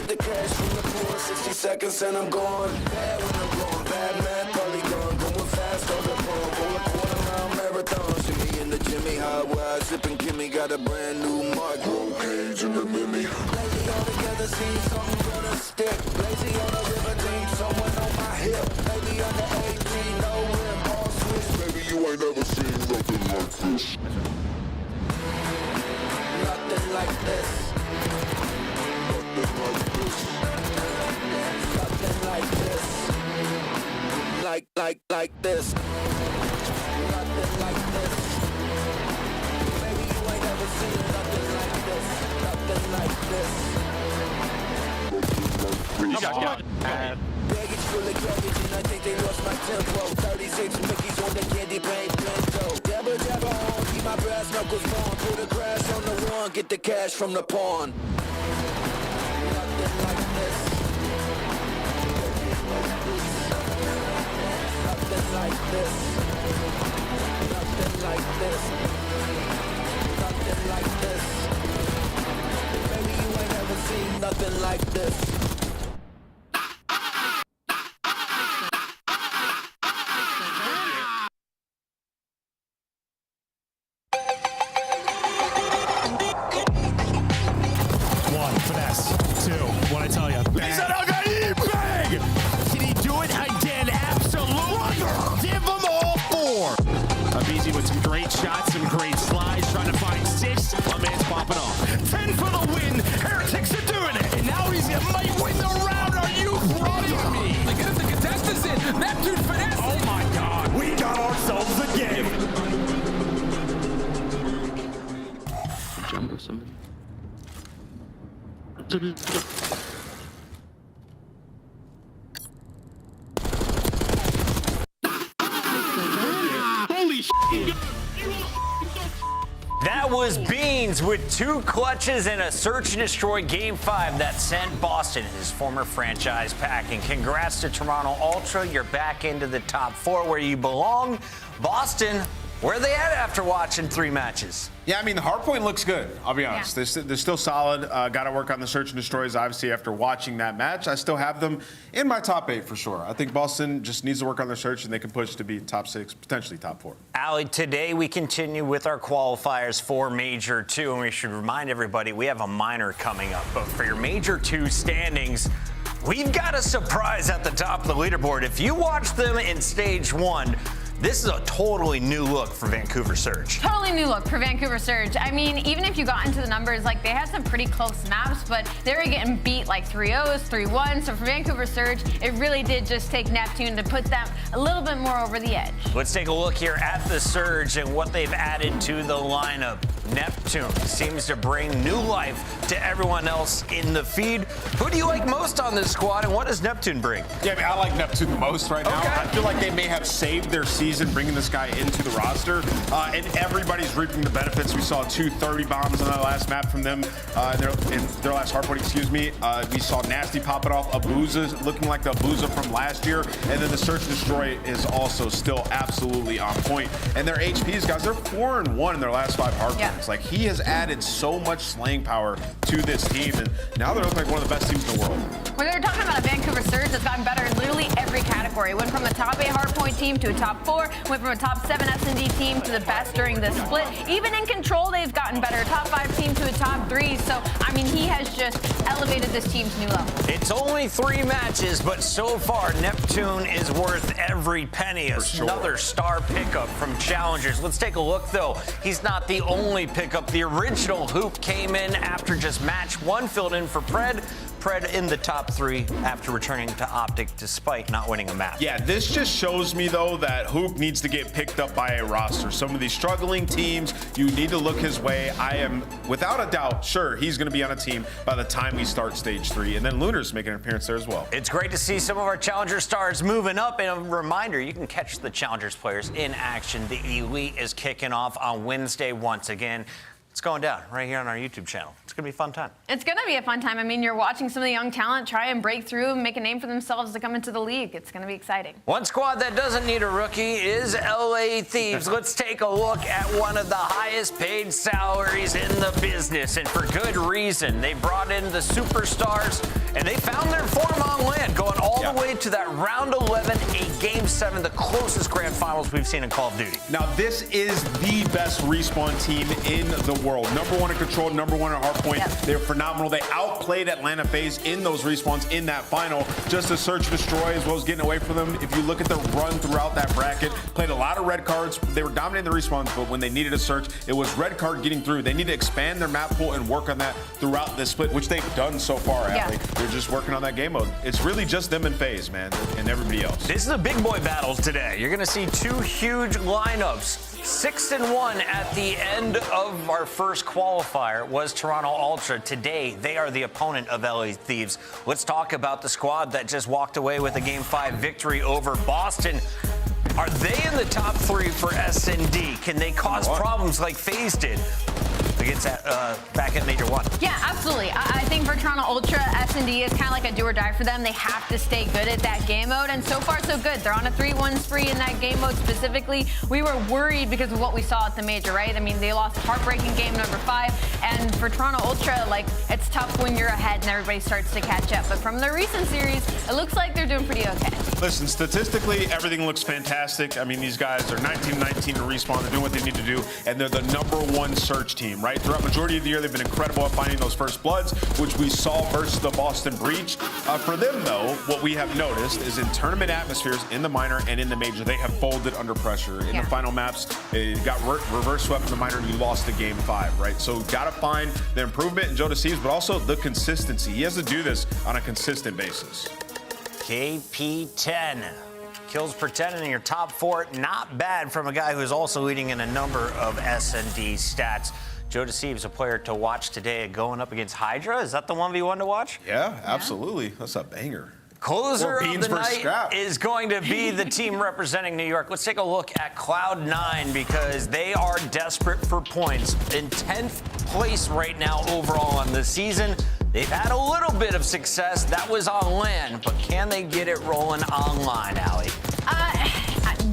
get the cash from the poor. 60 seconds and I'm gone. Bad when I'm gone. Bad man, polygon. Going fast on the phone. Roll a quarter-mile marathon. Jimmy in the Jimmy high wide. Sipping Kimmy. Got a brand new mark. Roll cage in the Mini. Lazy all together. See something gonna stick. Lazy on the river. Team. Someone on my hip. Baby on the 18. No rim. All switch. Baby, you ain't never seen nothing like this. Nothing like this. Nothing like this. Nothing like this. Like this. Nothing like this. Baby, you ain't never seen nothing like this. Nothing like this. Baggage full of cabbage and I think they lost my tempo. 36 Mickeys on the candy paint bento. Dabba dabba on, keep my brass knuckles on. Put the grass on the lawn, get the cash from the pawn. Nothing like this. Nothing like this. Nothing like this. Nothing like this. Baby, you ain't never seen nothing like this. Shots, some great slides, trying to find 6. My man's popping off. 10 for the win. Heretics are doing it. And now he might win the round. Are you kidding me? Look at the contestants in. Neptune finesse. Oh my God. We got ourselves a game. Jump or something. Holy shit. That was Beans with 2 clutches and a search and destroy Game 5 that sent Boston, his former franchise, packing. Congrats to Toronto Ultra. You're back into the top 4 where you belong. Boston, where are they at after watching 3 matches? Yeah, I mean, the Hardpoint looks good, I'll be honest. Yeah. They're still solid. Got to work on the search and destroys, obviously, after watching that match. I still have them in my top 8 for sure. I think Boston just needs to work on their search, and they can push to be top 6, potentially top 4. Allie, today we continue with our qualifiers for Major 2, and we should remind everybody we have a minor coming up. But for your Major 2 standings, we've got a surprise at the top of the leaderboard. If you watch them in Stage 1, this is a totally new look for Vancouver Surge. Totally new look for Vancouver Surge. I mean, even if you got into the numbers, like, they had some pretty close maps, but they were getting beat like 3-0s, 3-1. So for Vancouver Surge, it really did just take Neptune to put them a little bit more over the edge. Let's take a look here at the Surge and what they've added to the lineup. Neptune seems to bring new life to everyone else in the feed. Who do you like most on this squad, and what does Neptune bring? Yeah, I mean, I like Neptune the most right now. Okay. I feel like they may have saved their season bringing this guy into the roster, and everybody's reaping the benefits. We saw 2 30 bombs on that last map from them, in their last Hardpoint, excuse me. We saw Nasty pop it off, Abuza looking like the Abuza from last year, and then the Search and Destroy is also still absolutely on point. And their HPs, guys, they're 4-1 in their last 5 Hardpoints. Yeah. Like, he has added so much slaying power to this team, and now they're looking like one of the best teams in the world. When they're talking about a Vancouver Surge that's gotten better in literally every category. It went from a top 8 Hardpoint team to a top 4, went from a top 7 S&D team to the best during the split. Even in Control, they've gotten better. Top 5 team to a top 3. So, I mean, he has just elevated this team's new level. It's only 3 matches, but so far, Neptune is worth every penny. Another star pickup from Challengers. Let's take a look, though. He's not the only pickup. The original Hoop came in after just match 1, filled in for Pred. Pred in the top 3 after returning to Optic despite not winning a map. Yeah, this just shows me, though, that Hoop needs to get picked up by a roster. Some of these struggling teams, you need to look his way. I am, without a doubt, sure he's going to be on a team by the time we start Stage 3. And then Lunar's making an appearance there as well. It's great to see some of our Challenger stars moving up. And a reminder, you can catch the Challengers players in action. The Elite is kicking off on Wednesday once again. It's going down right here on our YouTube channel. It's going to be a fun time. It's going to be a fun time. I mean, you're watching some of the young talent try and break through and make a name for themselves to come into the league. It's going to be exciting. One squad that doesn't need a rookie is LA Thieves. Let's take a look at one of the highest paid salaries in the business, and for good reason. They brought in the superstars And they found their form on land, going all the way to that round 11, a Game 7, the closest grand finals we've seen in Call of Duty. Now, this is the best respawn team in the world. Number 1 in Control, number 1 in Hardpoint. Yep. They're phenomenal. They outplayed Atlanta FaZe in those respawns in that final. Just to search, destroy, as well as getting away from them. If you look at the run throughout that bracket, played a lot of red cards. They were dominating the respawns, but when they needed a search, it was red card getting through. They need to expand their map pool and work on that throughout this split, which they've done so far, Allie. They're just working on that game mode. It's really just them and FaZe, man, and everybody else. This is a big boy battles today. You're going to see 2 huge lineups. 6-1 at the end of our first qualifier was Toronto Ultra. Today, they are the opponent of LA Thieves. Let's talk about the squad that just walked away with a Game 5 victory over Boston. Are they in the top 3 for S&D? Can they cause problems like FaZe did against back at Major 1? Yeah, absolutely. I think for Toronto Ultra, S&D is kind of like a do or die for them. They have to stay good at that game mode, and so far so good. They're on a 3-1 spree in that game mode specifically. We were worried because of what we saw at the Major, right? I mean, they lost heartbreaking game number 5, and for Toronto Ultra, like, it's tough when you're ahead and everybody starts to catch up. But from the recent series, it looks like they're doing pretty okay. Listen, statistically, everything looks fantastic. I mean, these guys are 19-19 to respawn. They're doing what they need to do, and they're the number 1 search team, right? Throughout majority of the year, they've been incredible at finding those first bloods, which we saw versus the Boston Breach. For them, though, what we have noticed is in tournament atmospheres, in the minor and in the major, they have folded under pressure. In the final maps, it got reverse swept in the minor, and you lost the Game 5, right? So got to find the improvement in Joe Deceives, but also the consistency. He has to do this on a consistent basis. KP10. Kills per 10 in your top 4. Not bad from a guy who's also leading in a number of S&D stats. Joe Deceives, a player to watch today going up against Hydra. Is that the 1v1 to watch? Yeah, absolutely. That's a banger. Closer of the night is going to be the team representing New York. Let's take a look at Cloud9 because they are desperate for points. In 10th place right now overall on the season. They've had a little bit of success. That was on land, but can they get it rolling online, Allie?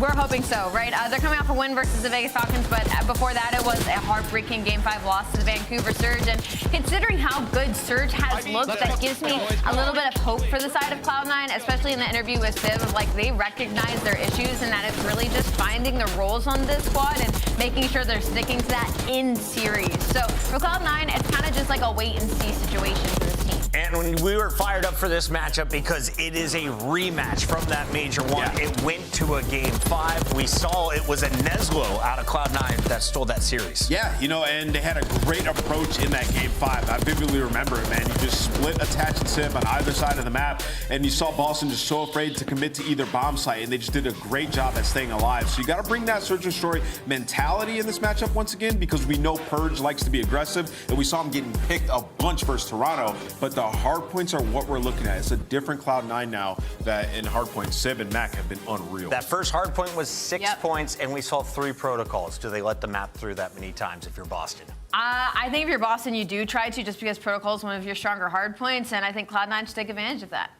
We're hoping so, right? They're coming off a win versus the Vegas Falcons, but before that, it was a heartbreaking Game 5 loss to the Vancouver Surge. And considering how good Surge has looked, that gives me a little bit of hope for the side of Cloud9, especially in the interview with Civ, of like they recognize their issues and that it's really just finding the roles on this squad and making sure they're sticking to that in series. So for Cloud9, it's kind of just like a wait and see situation for this team. And when we were fired up for this matchup because it is a rematch from that Major 1. It went to a Game 5. We saw it was a Neslo out of Cloud9 that stole that series. Yeah, you know, and they had a great approach in that Game 5. I vividly remember it, man. You just split Attach and Civ on either side of the map, and you saw Boston just so afraid to commit to either bomb site, and they just did a great job at staying alive. So you got to bring that Search and Destroy mentality in this matchup once again, because we know Purge likes to be aggressive, and we saw him getting picked a bunch versus Toronto, but the hard points are what we're looking at. It's a different Cloud9 now that in Hardpoint, Civ and Mac have been unreal. That first Hardpoint was 6 points, and we saw 3 protocols. Do they let the map through that many times if you're Boston? I think if you're Boston, you do try to, just because protocol is one of your stronger hard points, and I think Cloud9 should take advantage of that.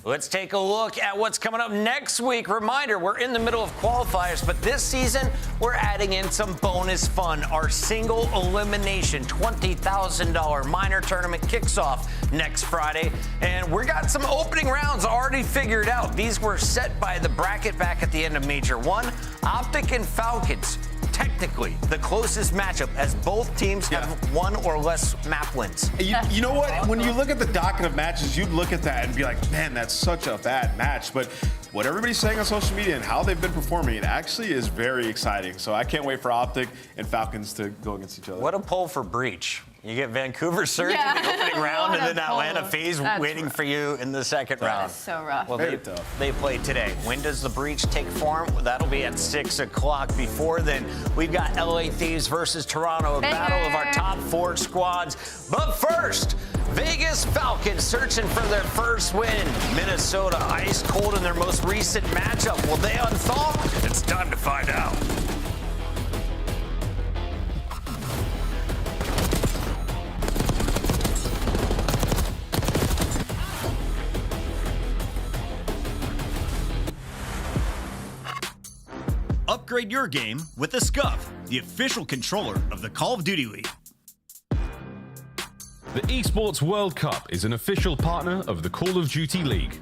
Let's take a look at what's coming up next week. Reminder, we're in the middle of qualifiers, but this season, we're adding in some bonus fun. Our single elimination $20,000 minor tournament kicks off next Friday, and we got some opening rounds already figured out. These were set by the bracket back at the end of Major 1. Optic and Falcons, technically the closest matchup, as both teams have 1 or less map wins. You know what? When you look at the docket of matches, you'd look at that and be like, man, that's such a bad match. But what everybody's saying on social media and how they've been performing, it actually is very exciting. So I can't wait for Optic and Falcons to go against each other. What a pull for Breach. You get Vancouver Surge in the opening round, and then Atlanta FaZe waiting for you in the second round. That is so rough. Well, they play today. When does the Breach take form? That'll be at 6 o'clock. Before then, we've got LA Thieves versus Toronto, a battle of our top 4 squads. But first, Vegas Falcons searching for their first win. Minnesota ice cold in their most recent matchup. Will they unthaw? It's time to find out. Upgrade your game with the Scuff, the official controller of the Call of Duty League. The Esports World Cup is an official partner of the Call of Duty League.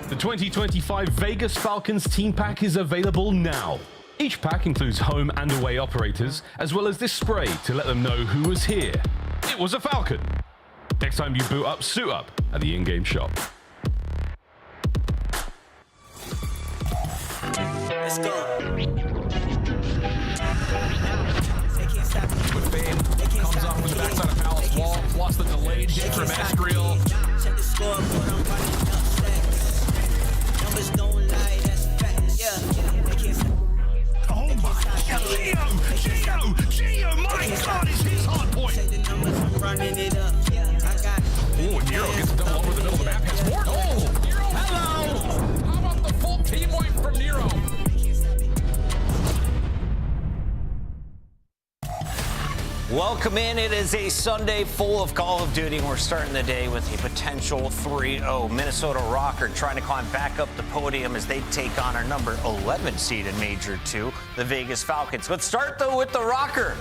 The 2025 Vegas Falcons team pack is available now. Each pack includes home and away operators, as well as this spray to let them know who was here. It was a Falcon. Next time you boot up, suit up at the in-game shop. Let's go. With fame, comes up with the backside of Palace wall, plus the delayed hit from Escriel. Check the scoreboard, I'm running up stacks. Numbers don't lie, that's facts. Yeah, they can't stop. Oh my God, Gio, my God, is his hard point. Check the numbers, I'm running it up. I got Oh, and Nero gets a double over the middle of the map. Has more. Oh, Nero, hello. How about the full team wipe from Nero? Welcome in. It is a Sunday full of Call of Duty, and we're starting the day with a potential 3-0 Minnesota Røkkr trying to climb back up the podium as they take on our number 11 seed in Major 2, the Vegas Falcons. Let's start, though, with the Røkkr.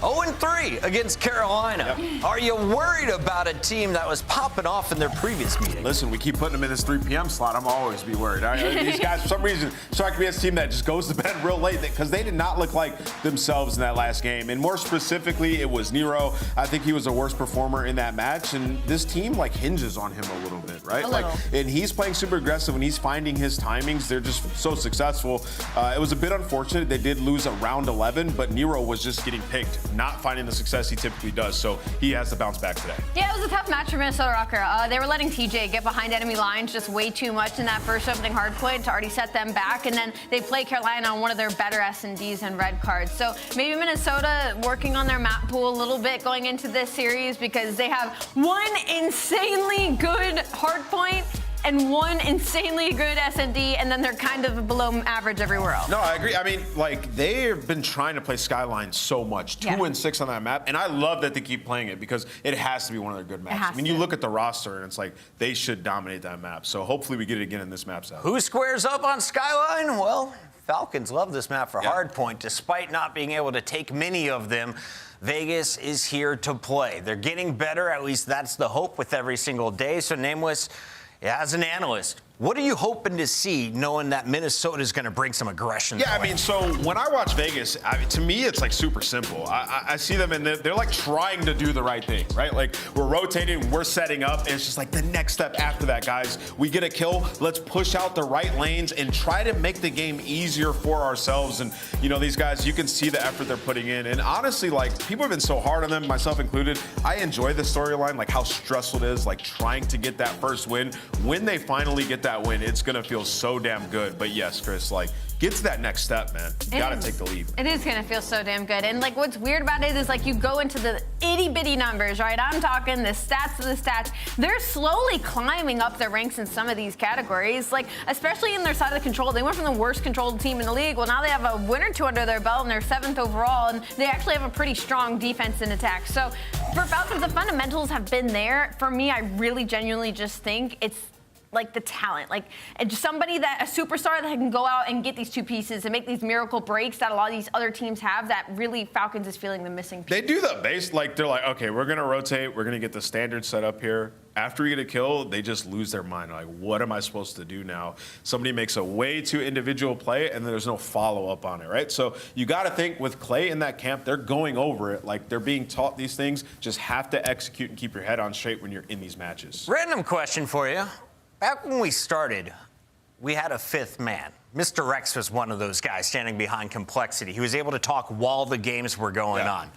0-3 against Carolina. Yep. Are you worried about a team that was popping off in their previous meeting? Listen, we keep putting them in this 3 p.m. slot. I'm always be worried. These guys, for some reason, strike me as a team that just goes to bed real late because they did not look like themselves in that last game. And more specifically, it was Nero. I think he was the worst performer in that match. And this team like hinges on him a little bit, right? A little. And he's playing super aggressive and he's finding his timings. They're just so successful. It was a bit unfortunate. They did lose at round 11, but Nero was just getting picked, not finding the success he typically does. So he has to bounce back today. Yeah, it was a tough match for Minnesota Røkkr. They were letting TJ get behind enemy lines just way too much in that first opening hardpoint to already set them back. And then they play Carolina on one of their better S&Ds and red cards. So maybe Minnesota working on their map pool a little bit going into this series because they have one insanely good hardpoint and one insanely good S&D, and then they're kind of below average everywhere else. No, I agree. I mean, like, they've been trying to play Skyline so much. 2-6 on that map. And I love that they keep playing it because it has to be one of their good maps. I mean, you look at the roster and it's like they should dominate that map. So hopefully we get it again in this map set. Who squares up on Skyline? Well, Falcons love this map for Hardpoint. Despite not being able to take many of them, Vegas is here to play. They're getting better. At least that's the hope with every single day. So Nameless, as an analyst, what are you hoping to see knowing that Minnesota is going to bring some aggression? Yeah, I mean, so when I watch Vegas, to me, it's like super simple. I see them and they're like trying to do the right thing, right? Like we're rotating, we're setting up, and it's just like the next step after that, guys. We get a kill, let's push out the right lanes and try to make the game easier for ourselves. And, you know, these guys, you can see the effort they're putting in. And honestly, like, people have been so hard on them, myself included. I enjoy the storyline, like how stressful it is, like trying to get that first win. When they finally get that win, it's gonna feel so damn good. But yes, Chris, like, get to that next step, man. You gotta take the lead. It is gonna feel so damn good. And like what's weird about it is like you go into the itty bitty numbers, right? I'm talking the stats of the stats. They're slowly climbing up their ranks in some of these categories, like especially in their side of the control. They went from the worst controlled team in the league. Well, now they have a win or two under their belt and they're 7th overall, and they actually have a pretty strong defense and attack. So for Falcons, the fundamentals have been there. For me, I really genuinely just think it's like the talent, like somebody that a superstar that can go out and get these two pieces and make these miracle breaks that a lot of these other teams have, that really Falcons is feeling the missing piece. They do the base, like they're like, okay, we're gonna rotate, we're gonna get the standard set up here. After we get a kill, they just lose their mind. Like, what am I supposed to do now? Somebody makes a way too individual play and then there's no follow up on it, right? So you gotta think with Clay in that camp, they're going over it. Like they're being taught these things, just have to execute and keep your head on straight when you're in these matches. Random question for you. Back when we started, we had a 5th man. Mr. Rex was one of those guys standing behind Complexity. He was able to talk while the games were going on.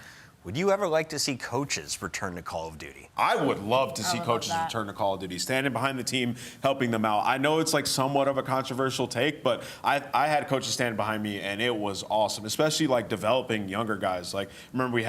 Would you ever like to see coaches return to Call of Duty? I would love to see coaches return to Call of Duty, standing behind the team, helping them out. I know it's like somewhat of a controversial take, but I had coaches stand behind me, and it was awesome, especially like developing younger guys. Like, remember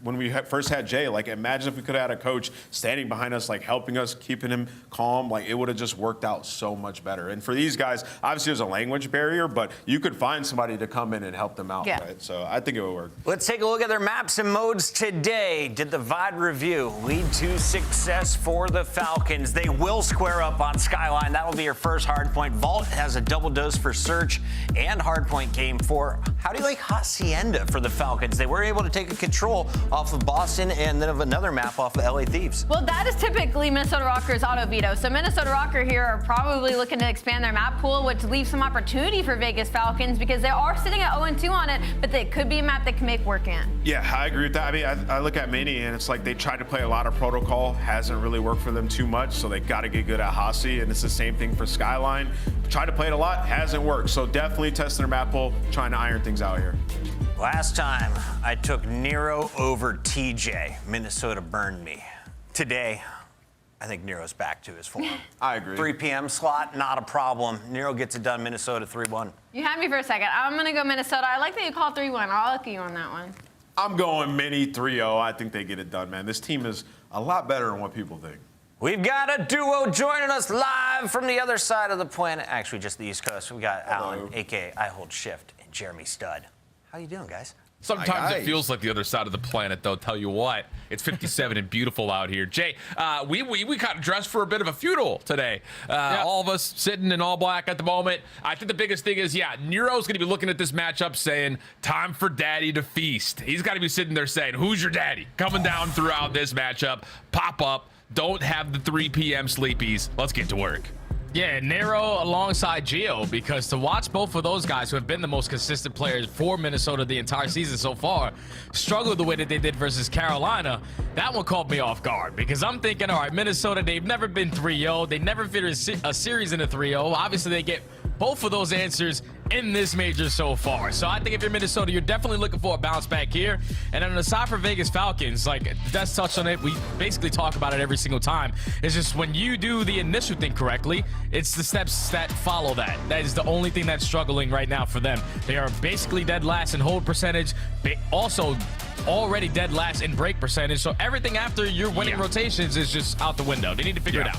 when we first had Jay, like imagine if we could have had a coach standing behind us, like helping us, keeping him calm. Like it would have just worked out so much better. And for these guys, obviously there's a language barrier, but you could find somebody to come in and help them out, right? So I think it would work. Let's take a look at their maps in modes today. Did the VOD review lead to success for the Falcons? They will square up on Skyline. That'll be your first Hardpoint. Vault has a double dose for Search and Hardpoint game 4. How do you like Hacienda for the Falcons? They were able to take a control off of Boston and then of another map off of LA Thieves. Well, that is typically Minnesota Røkkr's auto veto. So Minnesota Røkkr here are probably looking to expand their map pool, which leaves some opportunity for Vegas Falcons because they are sitting at 0-2 on it, but they could be a map they can make work in. Yeah, I agree with that. I mean, I look at Mini and it's like they tried to play a lot of protocol, hasn't really worked for them too much, so they got to get good at Hasi, and it's the same thing for Skyline. Tried to play it a lot, hasn't worked, so definitely testing their map pool, trying to iron things out here. Last time, I took Nero over TJ. Minnesota burned me. Today, I think Nero's back to his form. I agree. 3 p.m. slot, not a problem. Nero gets it done, Minnesota 3-1. You had me for a second. I'm going to go Minnesota. I like that you called 3-1. I'll look at you on that one. I'm going Mini 3-0. I think they get it done, man. This team is a lot better than what people think. We've got a duo joining us live from the other side of the planet. Actually, just the East Coast. We got Alan, a.k.a. I Hold Shift, and Jeremy Stud. How you doing, guys? Sometimes it feels like the other side of the planet, though. Tell you what, it's 57 and beautiful out here. Jay, we got dressed for a bit of a funeral today. All of us sitting in all black at the moment. I think the biggest thing is, Nero's going to be looking at this matchup saying, time for daddy to feast. He's got to be sitting there saying, who's your daddy? Coming down throughout this matchup. Pop up. Don't have the 3 p.m. sleepies. Let's get to work. Yeah, Nero alongside Gio, because to watch both of those guys who have been the most consistent players for Minnesota the entire season so far struggle the way that they did versus Carolina, that one caught me off guard because I'm thinking, all right, Minnesota, they've never been 3-0. They never fit a series in a 3-0. Obviously, they get both of those answers in this major so far. So I think if you're Minnesota, you're definitely looking for a bounce back here. And then aside for Vegas Falcons, like Des touched on it, we basically talk about it every single time. It's just when you do the initial thing correctly, it's the steps that follow that. That is the only thing that's struggling right now for them. They are basically dead last in hold percentage. They also already dead last in break percentage. So everything after your winning rotations is just out the window. They need to figure it out.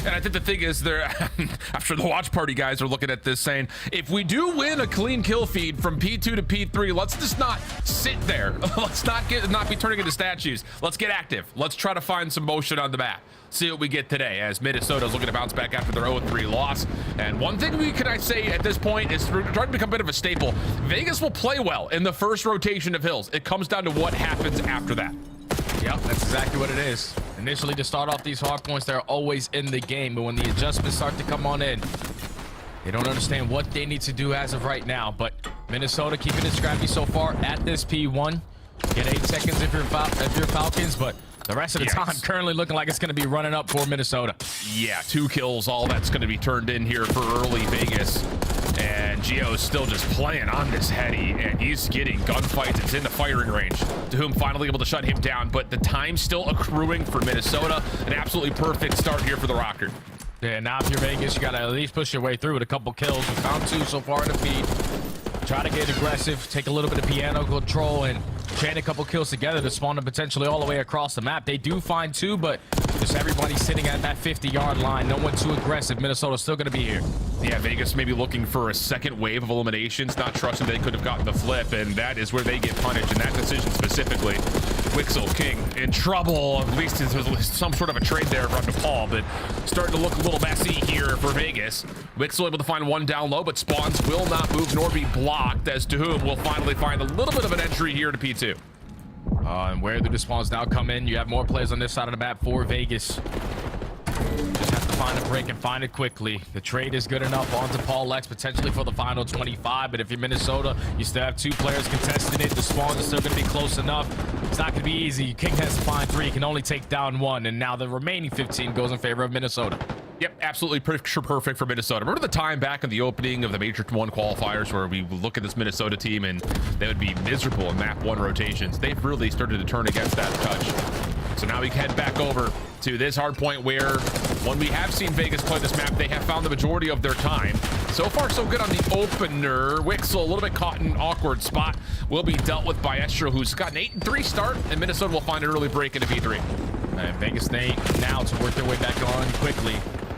And I think the thing is, I'm sure the watch party guys are looking at this saying, if we do win a clean kill feed from P2 to P3, let's just not sit there. Let's not be turning into statues. Let's get active. Let's try to find some motion on the map. See what we get today as Minnesota's looking to bounce back after their 0-3 loss. And one thing I say at this point is trying to become a bit of a staple. Vegas will play well in the first rotation of hills. It comes down to what happens after that. Yep, that's exactly what it is. Initially, to start off these hard points, they're always in the game, but when the adjustments start to come on in, they don't understand what they need to do as of right now. But Minnesota keeping it scrappy so far at this P1. Get 8 seconds if you're Falcons, but the rest of the time currently looking like it's going to be running up for Minnesota. Yeah, 2 kills, all that's going to be turned in here for early Vegas. And Gio's still just playing on this heady, and he's getting gunfights. It's in the firing range. To whom finally able to shut him down, but the time's still accruing for Minnesota. An absolutely perfect start here for the Røkkr. Yeah, now if you're Vegas, you got to at least push your way through with a couple kills. We found 2 so far in the feed. Try to get aggressive, take a little bit of piano control, and chain a couple kills together to spawn them potentially all the way across the map. They do find 2, but just everybody sitting at that 50-yard line. No one too aggressive. Minnesota's still going to be here. Yeah, Vegas maybe looking for a second wave of eliminations, not trusting they could have gotten the flip, and that is where they get punished in that decision specifically. Wixel King in trouble. At least there's some sort of a trade there from Nepal, but starting to look a little messy here for Vegas. Wixel able to find 1 down low, but spawns will not move nor be blocked, as to whom will finally find a little bit of an entry here to P2. And where do the spawns now come in? You have more players on this side of the map for Vegas. Just have to find a break and find it quickly. The trade is good enough onto Paul Lex, potentially for the final 25. But if you're Minnesota, you still have 2 players contesting it. The spawns are still going to be close enough. It's not going to be easy. King has to find 3. Can only take down 1. And now the remaining 15 goes in favor of Minnesota. Yep, absolutely picture perfect for Minnesota. Remember the time back in the opening of the Major 1 qualifiers where we would look at this Minnesota team and they would be miserable in map 1 rotations? They've really started to turn against that touch. So now we head back over to this hard point where when we have seen Vegas play this map, they have found the majority of their time. So far, so good on the opener. Wixel a little bit caught in an awkward spot. Will be dealt with by Estro, who's got an 8-3 start, and Minnesota will find an early break into V3. And Vegas they now to work their way back on quickly.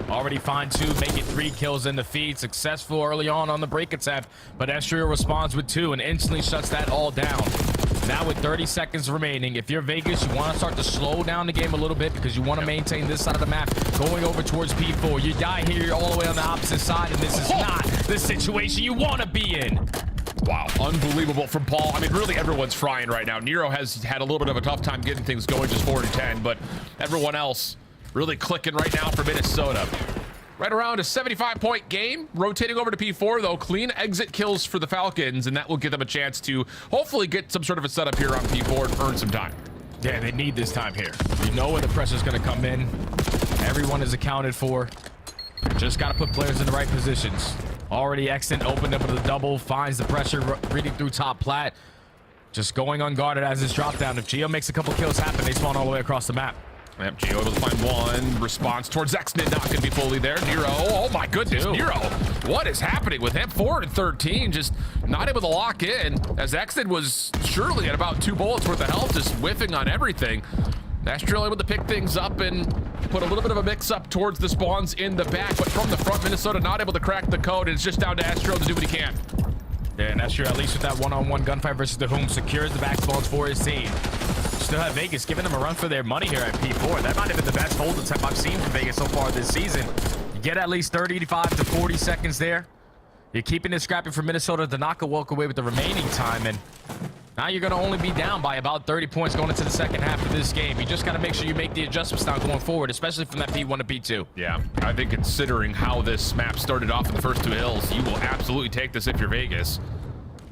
Already find 2, making 3 kills in the feed. Successful early on the break attempt, but Estrio responds with 2 and instantly shuts that all down. Now with 30 seconds remaining, if you're Vegas, you want to start to slow down the game a little bit because you want to maintain this side of the map going over towards P4. You die here, you're all the way on the opposite side, and this is not the situation you want to be in. Wow, unbelievable from Paul. I mean, really everyone's frying right now. Nero has had a little bit of a tough time getting things going, just 4-10, but everyone else really clicking right now for Minnesota. Right around a 75-point game. Rotating over to P4, though. Clean exit kills for the Falcons, and that will give them a chance to hopefully get some sort of a setup here on P4 and earn some time. Yeah, they need this time here. You know where the pressure's going to come in. Everyone is accounted for. Just got to put players in the right positions. Already Exton opened up with a double, finds the pressure, reading through top plat. Just going unguarded as his drop down. If Geo makes a couple kills happen, they spawn all the way across the map. Yep, Geo able to find one. Response towards Exton, not going to be fully there. Nero, oh my goodness, Nero. What is happening with him? 4-13, just not able to lock in, as Exton was surely at about 2 bullets worth of health, just whiffing on everything. Astral able to pick things up and put a little bit of a mix up towards the spawns in the back, but from the front, Minnesota not able to crack the code, and it's just down to Astral to do what he can. Yeah, and Astral, at least with that one-on-one gunfight versus the Whom, secures the back spawns for his team. Still have Vegas giving them a run for their money here at P4. That might have been the best hold attempt I've seen from Vegas so far this season. You get at least 35 to 40 seconds there. You're keeping it scrappy for Minnesota to not walk away with the remaining time, and now you're going to only be down by about 30 points going into the second half of this game. You just got to make sure you make the adjustments now going forward, especially from that P1 to P2. Yeah, I think considering how this map started off in the first 2 hills, you will absolutely take this if you're Vegas.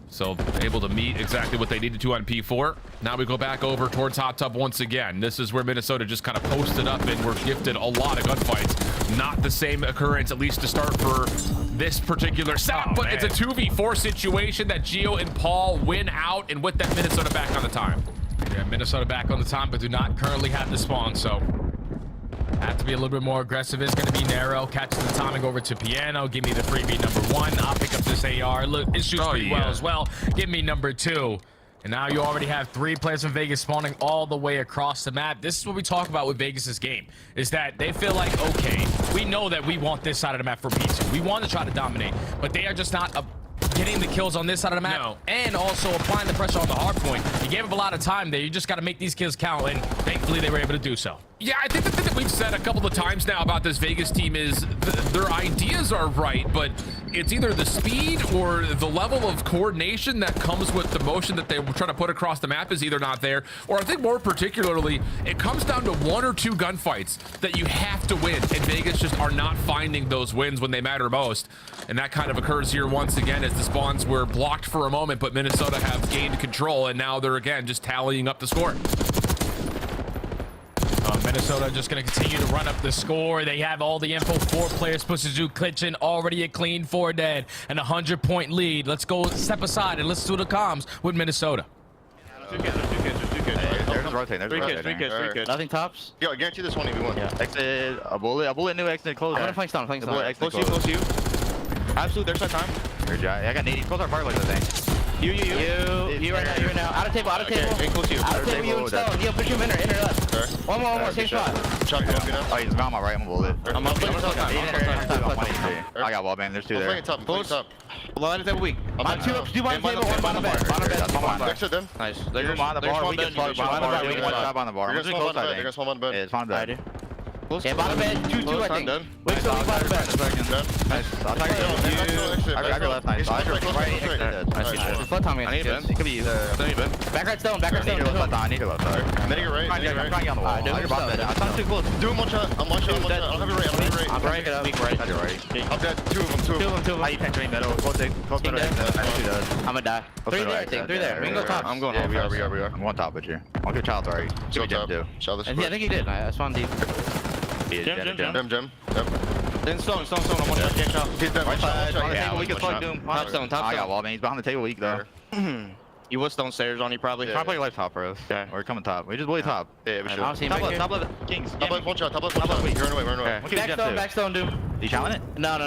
So able to meet exactly what they needed to on P4. Now we go back over towards Hot Tub once again. This is where Minnesota just kind of posted up and were gifted a lot of gunfights. Not the same occurrence, at least to start for this particular setup, but it's a 2v4 situation that Geo and Paul win out, and with that, Minnesota back on the time. Yeah, Minnesota back on the time, but do not currently have the spawn, so have to be a little bit more aggressive. It's going to be narrow. Catches the timing over to Piano. Give me the freebie number 1. I'll pick up this AR. Look, it shoots pretty well as well. Give me number 2. And now you already have 3 players from Vegas spawning all the way across the map. This is what we talk about with Vegas's game, is that they feel like, okay, we know that we want this side of the map for P2. We want to try to dominate, but they are just not getting the kills on this side of the map, and also applying the pressure on the hard point. You gave up a lot of time there. You just got to make these kills count, and thankfully they were able to do so. Yeah, I think the thing that we've said a couple of times now about this Vegas team is their ideas are right, but it's either the speed or the level of coordination that comes with the motion that they were trying to put across the map is either not there, or I think more particularly, it comes down to 1 or 2 gunfights that you have to win, and Vegas just are not finding those wins when they matter most. And that kind of occurs here once again as the spawns were blocked for a moment, but Minnesota have gained control, and now they're again just tallying up the score. Minnesota just going to continue to run up the score. They have all the info. 4 players pushes to Kitchen, already a clean 4 dead and a 100-point lead. Let's go step aside and listen to the comms with Minnesota. Two kids. There's rotating. Three kids. Nothing tops. Yo, I guarantee this 1v1. Yeah. Exit, a bullet, new exit, close. I'm gonna flank stone. Close to you. Absolute, there's no time. I got 80. Close our fire like that thing. You right now. Out of table. Okay, close to you. Out of table, you and stone. Yo, push him inner left. Sure. One more, same spot. Oh, he's on my right. I'm a bullet. I'm I got wall bang. There's 2 there. Close up. Line of table weak. On 2 up. Do bottom table, 1 bottom bed. Next to them. Nice. They're on the bar. We can slug on the bar. They're gonna spawn on the bed. It's fine bed. Yeah, bottom bed. 2-2, I think. Wait till we bottom bed. Nice. I'll try to I got left. Nice. Right. Flood timing. I need Ben. It could be Ben. Back right stone. I need your left. Then you're right. I'm trying to get on the wall. You're bottom bed. I'm too close. Do him 1 shot. I'm 1 shot. I'll have it right. I'm right. Weak right. You're right. I'm dead. 2 of them. How you can't drain middle. Close middle. I'm gonna die. 3 there, I think. 3 there. We can go top. I'm going. Yeah, we are. I'm going top with you. I'll give Child right. Go top. do. Child I think he did. I spawned deep. Gem. Yep. Then stone. I'm one shot. He's dead. Right side. Yeah, We can plug Doom. Top stone. I got wall, man. He's behind the table weak though. You was downstairs on you probably. Try to play your life top for us. Okay. Or coming top. We just bully top. Yeah, we should. Top left. Kings. Top left, 1 shot. Top left, 1 shot. Wait, run away. Back stone, Doom. You challenge it? No.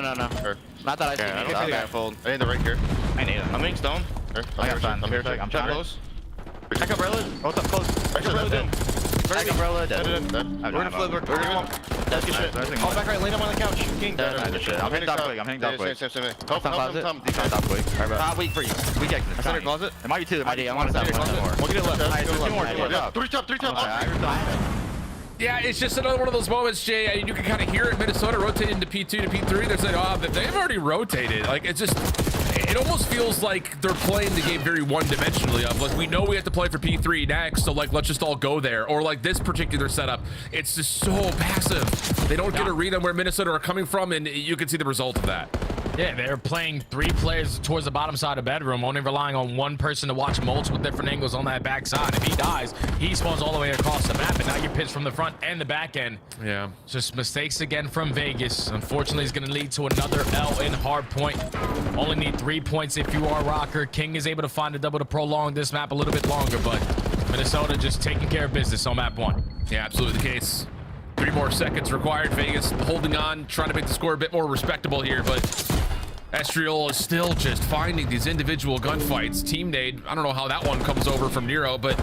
Sure. Not that I see. I don't see that fold. I need the right here. I need it. I'm making stone. I got stun. I'm here. I'm Shot trying. close. Check up Røkkr. Hold up close. Check up Røkkr. Back umbrella, dead. We're gonna flip. We're gonna. That's good shit. All back right. Lay down on the couch. King. I'm hitting top quick. I'm hitting top quick. Help. Top quick. Top weak for you. Weak exit. I center closet. It might be two. I want to stop one more. We'll get it left. Alright, Two more. Three top. Yeah, it's just another one of those moments, Jay. You can kind of hear it. Minnesota rotating to P2 to P3. They're saying, oh, they've already rotated. Like, it's just, it almost feels like they're playing the game very one-dimensionally. Of like, we know we have to play for P3 next, so like, let's just all go there. Or like this particular setup, it's just so passive. They don't get a read on where Minnesota are coming from, and you can see the result of that. Yeah, they're playing 3 players towards the bottom side of bedroom, only relying on one person to watch multiple different angles on that back side. If he dies, he spawns all the way across the map, and now you're pitched from the front and the back end. Yeah. Just mistakes again from Vegas. Unfortunately, it's going to lead to another L in Hardpoint. Only need 3 points if you are Røkkr. King is able to find a double to prolong this map a little bit longer, but Minnesota just taking care of business on map 1. Yeah, absolutely the case. 3 more seconds required. Vegas holding on, trying to make the score a bit more respectable here, but Estriol is still just finding these individual gunfights. Team nade, I don't know how that one comes over from Nero, but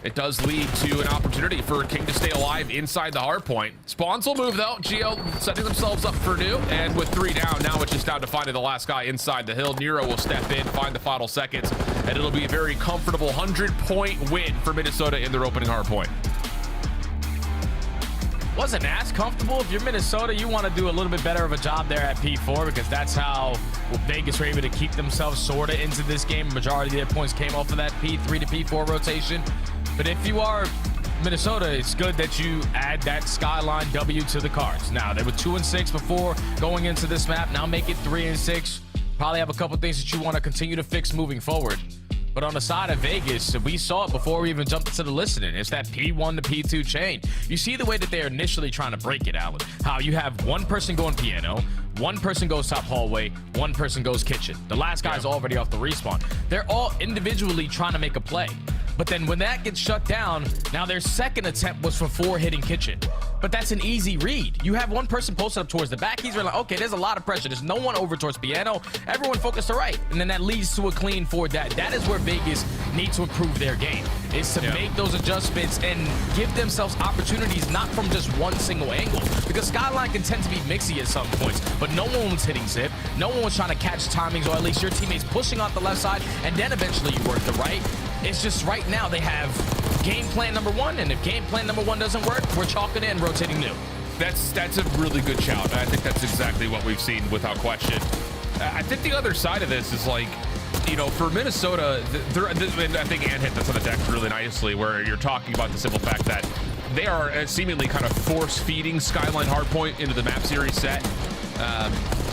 it does lead to an opportunity for King to stay alive inside the hard point. Spawns will move though. Geo setting themselves up for new, and with 3 down, now it's just down to finding the last guy inside the hill. Nero will step in, find the final seconds, and it'll be a very comfortable 100-point win for Minnesota in their opening hard point. Wasn't as comfortable. If you're Minnesota, you want to do a little bit better of a job there at P4, because that's how Vegas were able to keep themselves sort of into this game. Majority of their points came off of that P3 to P4 rotation. But if you are Minnesota, it's good that you add that Skyline W to the cards. Now, they were 2-6 before going into this map. Now make it 3-6. Probably have a couple things that you want to continue to fix moving forward. But on the side of Vegas, we saw it before we even jumped into the listening. It's that P1 to P2 chain. You see the way that they're initially trying to break it, Alan. How you have one person going piano, one person goes top hallway, one person goes kitchen. The last guy's already off the respawn. They're all individually trying to make a play. But then when that gets shut down, now their second attempt was for 4 hitting kitchen. But that's an easy read. You have one person posted up towards the back. He's like, okay, there's a lot of pressure. There's no one over towards piano. Everyone focused to right. And then that leads to a clean for that. That is where Vegas needs to improve their game, is to make those adjustments and give themselves opportunities, not from just one single angle. Because Skyline can tend to be mixy at some points, but no one was hitting zip. No one was trying to catch timings, or at least your teammates pushing off the left side, and then eventually you work the right. It's just right now they have game plan number 1, and if game plan number 1 doesn't work, we're chalking in, rotating new. That's a really good shout. I think that's exactly what we've seen without question. I think the other side of this is like, you know, for Minnesota, and I think Ann hit this on the deck really nicely, where you're talking about the simple fact that they are seemingly kind of force-feeding Skyline Hardpoint into the map series set.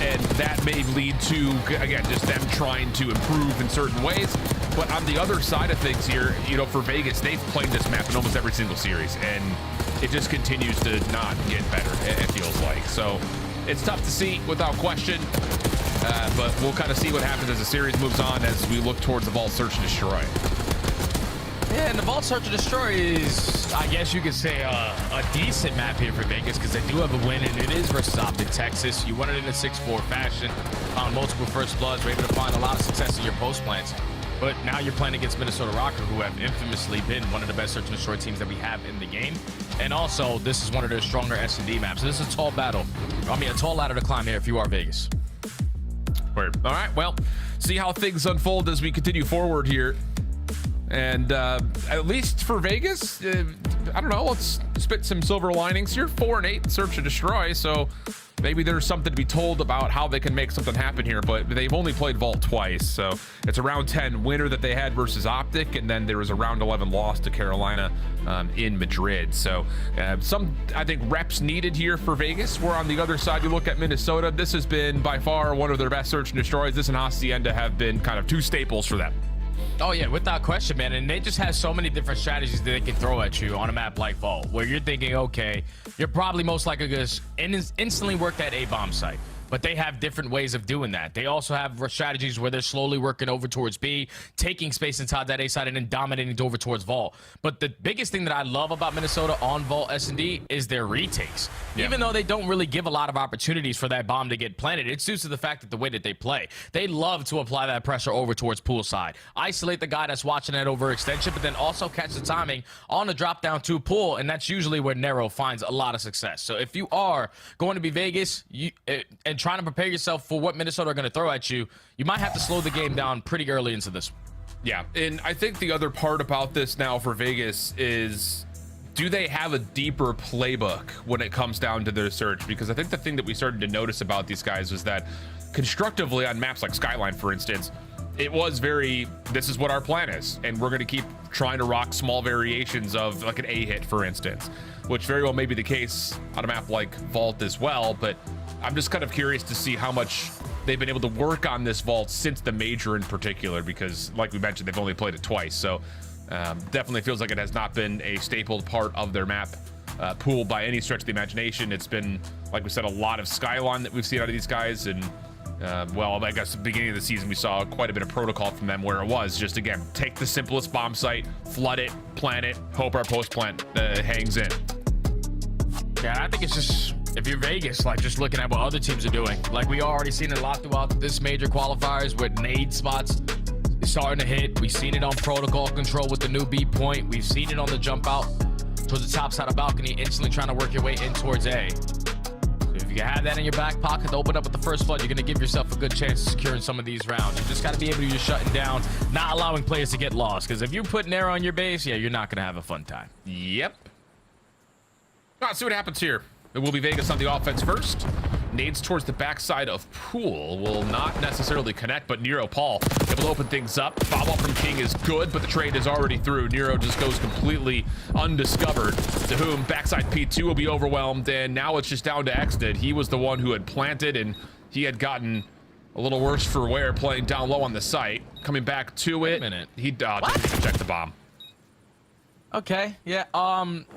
And that may lead to, again, just them trying to improve in certain ways. But on the other side of things here, you know, for Vegas, they've played this map in almost every single series, and it just continues to not get better, it feels like. So it's tough to see without question, but we'll kind of see what happens as the series moves on, as we look towards the Vault Search and Destroy. Yeah, and the Vault Search and Destroy is, I guess you could say, a decent map here for Vegas, because they do have a win, and it is versus Optic Texas. You won it in a 6-4 fashion, found multiple first bloods, were able to find a lot of success in your post plans. But now you're playing against Minnesota Røkkr, who have infamously been one of the best search and destroy teams that we have in the game. And also, this is one of their stronger S&D maps. So this is a tall battle. I mean, a tall ladder to climb here if you are Vegas. Word. All right, well, see how things unfold as we continue forward here. And at least for Vegas, I don't know, let's spit some silver linings here. 4-8 search and destroy, so maybe there's something to be told about how they can make something happen here, but they've only played Vault twice, so it's a round 10 winner that they had versus Optic, and then there was a round 11 loss to Carolina in Madrid. So some, I think, reps needed here for Vegas. Where on the other side, you look at Minnesota, this has been by far one of their best search and destroys. This and Hacienda have been kind of 2 staples for them. Oh yeah, without question, man. And they just have so many different strategies that they can throw at you on a map like Vault, where you're thinking, okay, you're probably most likely going to instantly work that A-bomb site. but they have different ways of doing that. They also have strategies where they're slowly working over towards B, taking space inside that A side, and then dominating over towards Vault. But the biggest thing that I love about Minnesota on Vault S&D is their retakes. Yeah. Even though they don't really give a lot of opportunities for that bomb to get planted, it's due to the fact that the way that they play. They love to apply that pressure over towards pool side, isolate the guy that's watching that overextension, but then also catch the timing on the drop down to pool, and that's usually where Nero finds a lot of success. So if you are going to be Vegas and trying to prepare yourself for what Minnesota are going to throw at you, you might have to slow the game down pretty early into this. Yeah, and I think the other part about this now for Vegas is, do they have a deeper playbook when it comes down to their search? Because I think the thing that we started to notice about these guys was that constructively on maps like Skyline, for instance, it was very, this is what our plan is, and we're going to keep trying to rock small variations of like an A hit, for instance, which very well may be the case on a map like Vault as well. But I'm just kind of curious to see how much they've been able to work on this Vault since the major in particular, because like we mentioned, they've only played it twice. So definitely feels like it has not been a stapled part of their map pool by any stretch of the imagination. It's been, like we said, a lot of Skyline that we've seen out of these guys. And well, I guess at the beginning of the season, we saw quite a bit of protocol from them, where it was just, again, take the simplest bomb site, flood it, plant it, hope our post plant hangs in. Yeah, I think it's just, if you're Vegas, like just looking at what other teams are doing, like we already seen a lot throughout this major qualifiers with nade spots starting to hit. We've seen it on protocol control with the new B point. We've seen it on the jump out towards the top side of balcony, instantly trying to work your way in towards A. So if you have that in your back pocket to open up with the first flood, you're going to give yourself a good chance of securing some of these rounds. You just got to be able to just shutting down, not allowing players to get lost. Because if you put an arrow on your base, yeah, you're not going to have a fun time. Yep. Let's see what happens here. It will be Vegas on the offense first. Nades towards the backside of Pool will not necessarily connect, but Nero Paul able to open things up. Follow-up from King is good, but the trade is already through. Nero just goes completely undiscovered, to whom backside P2 will be overwhelmed, and now it's just down to Exted. He was the one who had planted, and he had gotten a little worse for wear playing down low on the site. Coming back to it, he didn't even check the bomb. Okay, yeah,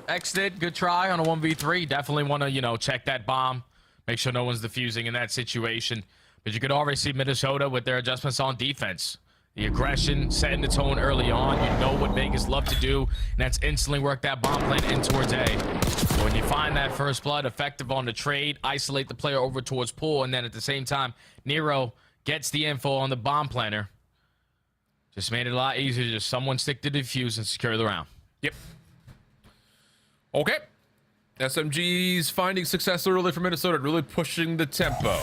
X did, good try on a 1v3. Definitely want to, check that bomb, make sure no one's defusing in that situation. But you could already see Minnesota with their adjustments on defense. The aggression, setting the tone early on. You know what Vegas love to do, and that's instantly work that bomb plant in towards A. So when you find that first blood, effective on the trade, isolate the player over towards Pool, and then at the same time, Nero gets the info on the bomb planter. Just made it a lot easier to just someone stick to defuse and secure the round. Yep. Okay. SMG's finding success early for Minnesota, really pushing the tempo.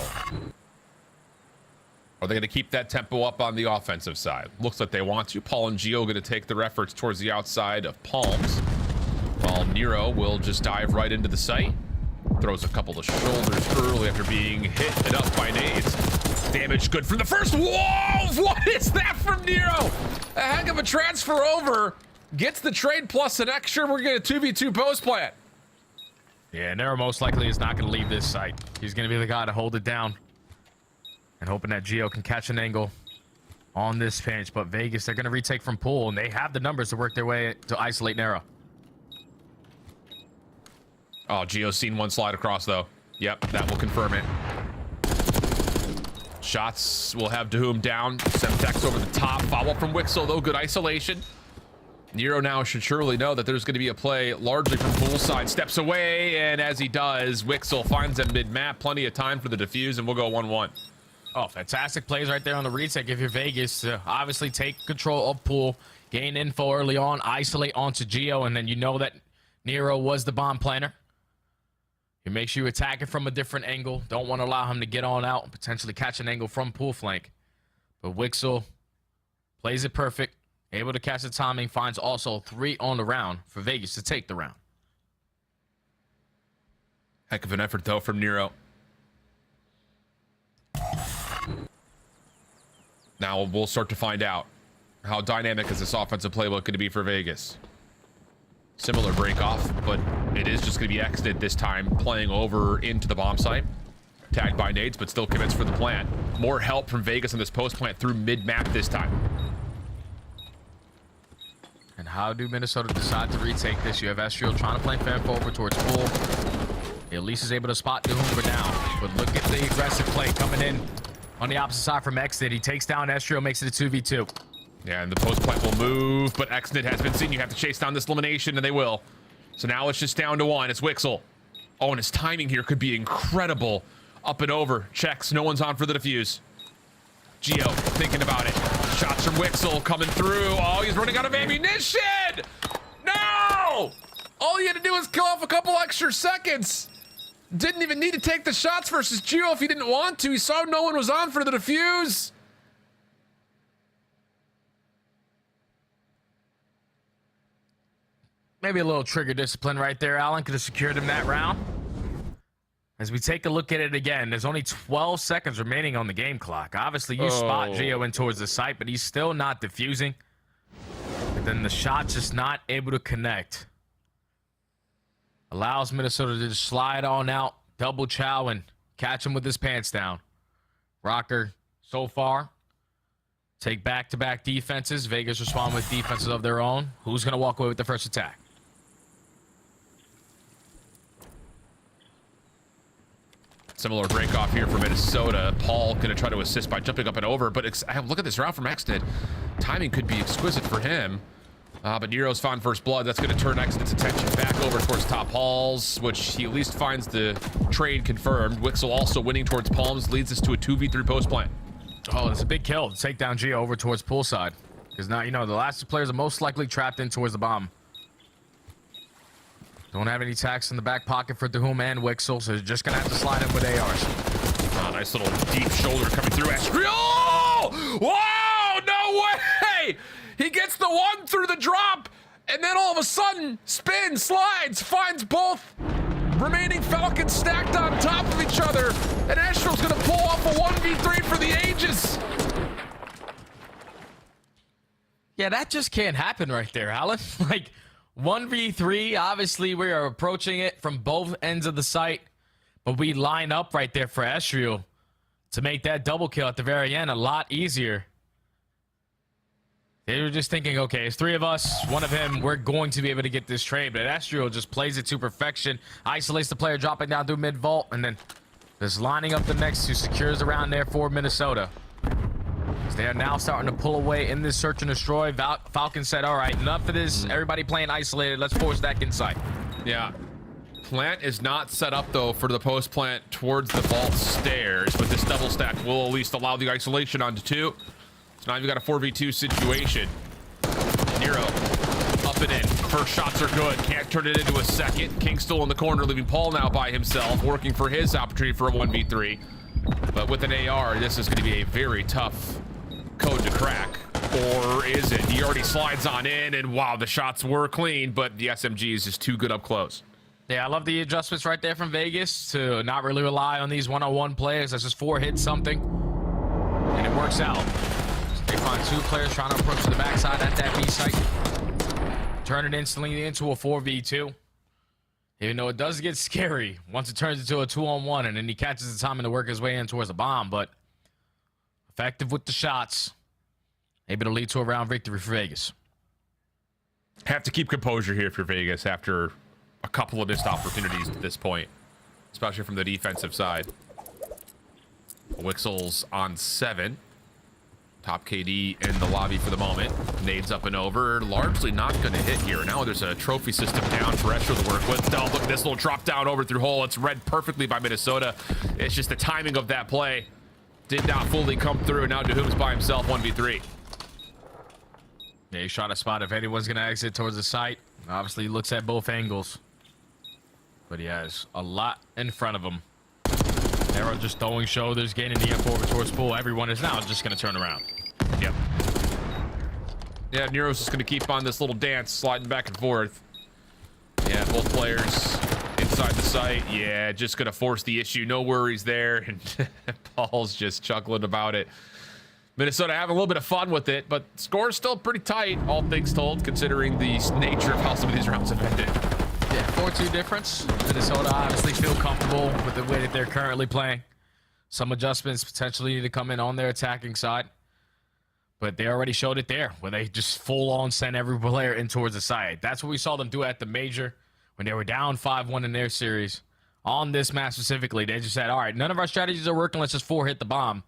Are they going to keep that tempo up on the offensive side? Looks like they want to. Paul and Gio going to take their efforts towards the outside of Palms, while Nero will just dive right into the site. Throws a couple of shoulders early after being hit up by nades. Damage good from the first. Whoa! What is that from Nero? A heck of a transfer over. Gets the trade plus an extra. We're going to 2v2 post plant. Yeah, Nero most likely is not going to leave this site. He's going to be the guy to hold it down. And hoping that Gio can catch an angle on this pinch. But Vegas, they're going to retake from Pool, and they have the numbers to work their way to isolate Nero. Oh, Gio's seen one slide across, though. Yep, that will confirm it. Shots will have Dahum down. Semtex over the top. Follow-up from Wixel, though. Good isolation. Nero now should surely know that there's going to be a play largely from Poolside. Steps away, and as he does, Wixel finds him mid-map. Plenty of time for the defuse, and we'll go 1-1. Oh, fantastic plays right there on the retake. If you're Vegas, obviously take control of Pool, gain info early on, isolate onto Gio, and then you know that Nero was the bomb planner. He makes you attack it from a different angle. Don't want to allow him to get on out and potentially catch an angle from Pool flank. But Wixel plays it perfect. Able to catch the timing, finds also 3 on the round for Vegas to take the round. Heck of an effort, though, from Nero. Now we'll start to find out how dynamic is this offensive playbook going to be for Vegas. Similar break off, but it is just going to be exited this time, playing over into the bomb site. Tagged by nades, but still commits for the plant. More help from Vegas on this post plant through mid-map this time. And how do Minnesota decide to retake this? You have Estriel trying to play Fanfo over towards Pool. At least is able to spot Doom for now. But look at the aggressive play coming in on the opposite side from Exnit. He takes down Estrio, makes it a 2v2. Yeah, and the post plant will move, but Exnit has been seen. You have to chase down this elimination, and they will. So now it's just down to one. It's Wixel. Oh, and his timing here could be incredible. Up and over. Checks. No one's on for the defuse. Geo thinking about it. Shots from Wixel coming through. Oh, he's running out of ammunition! No! All he had to do was kill off a couple extra seconds. Didn't even need to take the shots versus Geo if he didn't want to. He saw no one was on for the defuse. Maybe a little trigger discipline right there. Allen could have secured him that round. As we take a look at it again, there's only 12 seconds remaining on the game clock. Obviously, you spot Geo in towards the site, but he's still not defusing. But then the shot's just not able to connect. Allows Minnesota to just slide on out, double chow, and catch him with his pants down. Røkkr, so far, take back-to-back defenses. Vegas respond with defenses of their own. Who's going to walk away with the first attack? Similar break off here for Minnesota. Paul going to try to assist by jumping up and over, but look at this route from Exnit. Timing could be exquisite for him. But Nero's found first blood. That's going to turn Exnit's attention back over towards top halls, which he at least finds the trade confirmed. Wixel also winning towards Palms leads us to a 2v3 post plant. Oh, it's a big kill to take down Geo over towards poolside. Because now, you know, the last two players are most likely trapped in towards the bomb. Don't have any tacks in the back pocket for Dahum and Wixel, so they're just going to have to slide in with ARs. Oh, nice little deep shoulder coming through. Oh! Wow! No way! He gets the one through the drop, and then all of a sudden, spins, slides, finds both remaining Falcons stacked on top of each other, and Astral's going to pull off a 1v3 for the ages. Yeah, that just can't happen right there, Alan. Like, 1v3, obviously we are approaching it from both ends of the site, but we line up right there for Estriel to make that double kill at the very end a lot easier. They were just thinking, okay, it's three of us, one of him, we're going to be able to get this trade, but Estriel just plays it to perfection, isolates the player dropping down through mid-vault, and then just lining up the next two, secures the round there for Minnesota. So they are now starting to pull away in this search and destroy. Falcon said, all right, enough of this. Everybody playing isolated. Let's force that inside. Yeah. Plant is not set up, though, for the post plant towards the vault stairs, but this double stack will at least allow the isolation onto two. So now you've got a 4v2 situation. Nero up and in. First shots are good. Can't turn it into a second. King still in the corner, leaving Paul now by himself, working for his opportunity for a 1v3. But with an AR, this is going to be a very tough code to crack. Or is it? He already slides on in, and wow, the shots were clean, but the SMG is just too good up close. Yeah, I love the adjustments right there from Vegas to not really rely on these one-on-one players. That's just 4 hits something, and it works out. So they find 2 players trying to approach to the backside at that B site. Turn it instantly into a 4v2. Even though it does get scary once it turns into a 2-on-1, and then he catches the timing to work his way in towards the bomb, but effective with the shots. Able to lead to a round victory for Vegas. Have to keep composure here for Vegas after a couple of missed opportunities at this point, especially from the defensive side. Wixel's on 7. Top KD in the lobby for the moment. Nades up and over. Largely not going to hit here. Now there's a trophy system down for Escher to work with. Oh, look at this little drop down over through hole. It's read perfectly by Minnesota. It's just the timing of that play did not fully come through. Now Dahum's by himself, 1v3. Yeah, he shot a spot if anyone's going to exit towards the site. Obviously, he looks at both angles. But he has a lot in front of him. Arrow just throwing shoulders, gaining the F over towards pool. Everyone is now just going to turn around. Yep. Yeah, Nero's just going to keep on this little dance, sliding back and forth. Yeah, both players inside the site. Yeah, just going to force the issue. No worries there. And Paul's just chuckling about it. Minnesota having a little bit of fun with it, but score's still pretty tight, all things told, considering the nature of how some of these rounds have ended. Yeah, 4-2 difference. Minnesota obviously feel comfortable with the way that they're currently playing. Some adjustments potentially need to come in on their attacking side. But they already showed it there, where they just full-on sent every player in towards the side. That's what we saw them do at the major when they were down 5-1 in their series. on this map specifically. They just said, all right, none of our strategies are working. Let's just 4-hit the bomb.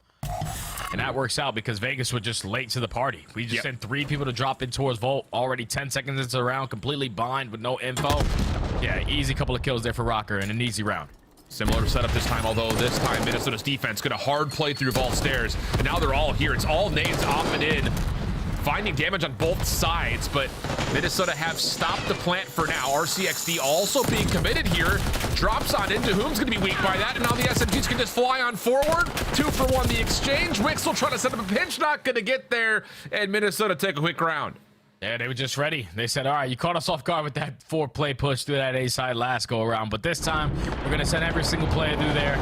And that works out because Vegas was just late to the party. We just sent 3 people to drop in towards Vault. Already 10 seconds into the round, completely blind with no info. Yeah, easy couple of kills there for Røkkr and an easy round. Similar setup this time, although this time Minnesota's defense going to hard play through Vault stairs. And now they're all here. It's all nades off and in. Finding damage on both sides, but Minnesota have stopped the plant for now. RCXD also being committed here. Drops on into whom's going to be weak by that, and now the SMGs can just fly on forward. 2 for 1 the exchange. Wixel trying to set up a pinch, not going to get there, and Minnesota take a quick round. Yeah, they were just ready. They said, all right, you caught us off guard with that 4-play push through that A side last go around, but this time we're going to send every single player through there.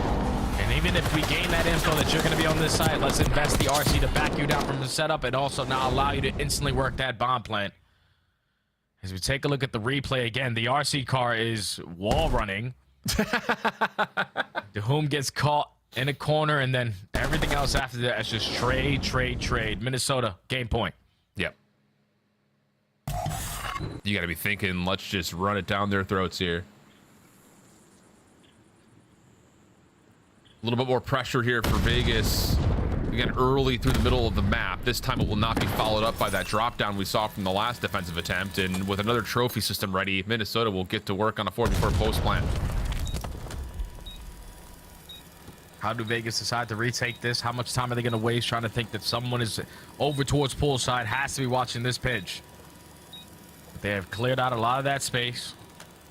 And even if we gain that info that you're going to be on this side, let's invest the RC to back you down from the setup and also now allow you to instantly work that bomb plant. As we take a look at the replay again, the RC car is wall running. Whom gets caught in a corner, and then everything else after that is just trade, trade, trade. Minnesota, game point. Yep. You got to be thinking, let's just run it down their throats here. A little bit more pressure here for Vegas. Again, early through the middle of the map. This time it will not be followed up by that drop down we saw from the last defensive attempt. And with another trophy system ready, Minnesota will get to work on a 4v4 post plan. How do Vegas decide to retake this? How much time are they going to waste trying to think that someone is over towards poolside, has to be watching this pitch? But they have cleared out a lot of that space.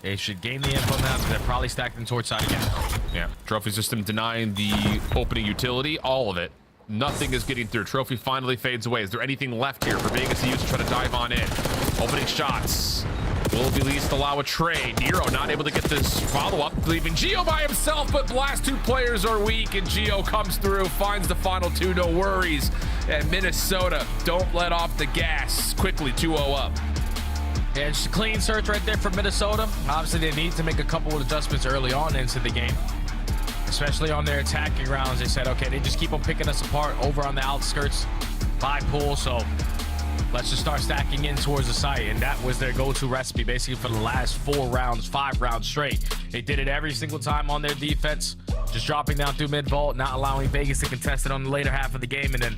They should gain the info now, so they're probably stacked in towards side again. Yeah, trophy system denying the opening utility, all of it. Nothing is getting through. Trophy finally fades away. Is there anything left here for Vegas to use to try to dive on in? Opening shots. Will be least allow a trade. Nero not able to get this follow-up, leaving Geo by himself, but the last 2 players are weak, and Geo comes through, finds the final 2, no worries. And Minnesota don't let off the gas. Quickly 2-0 up. Yeah, just a clean search right there for Minnesota. Obviously, they need to make a couple of adjustments early on into the game, especially on their attacking rounds. They said, okay, they just keep on picking us apart over on the outskirts by pool, so let's just start stacking in towards the site. And that was their go-to recipe, basically, for the last 4 rounds, 5 rounds straight. They did it every single time on their defense, just dropping down through mid-vault, not allowing Vegas to contest it on the later half of the game, and then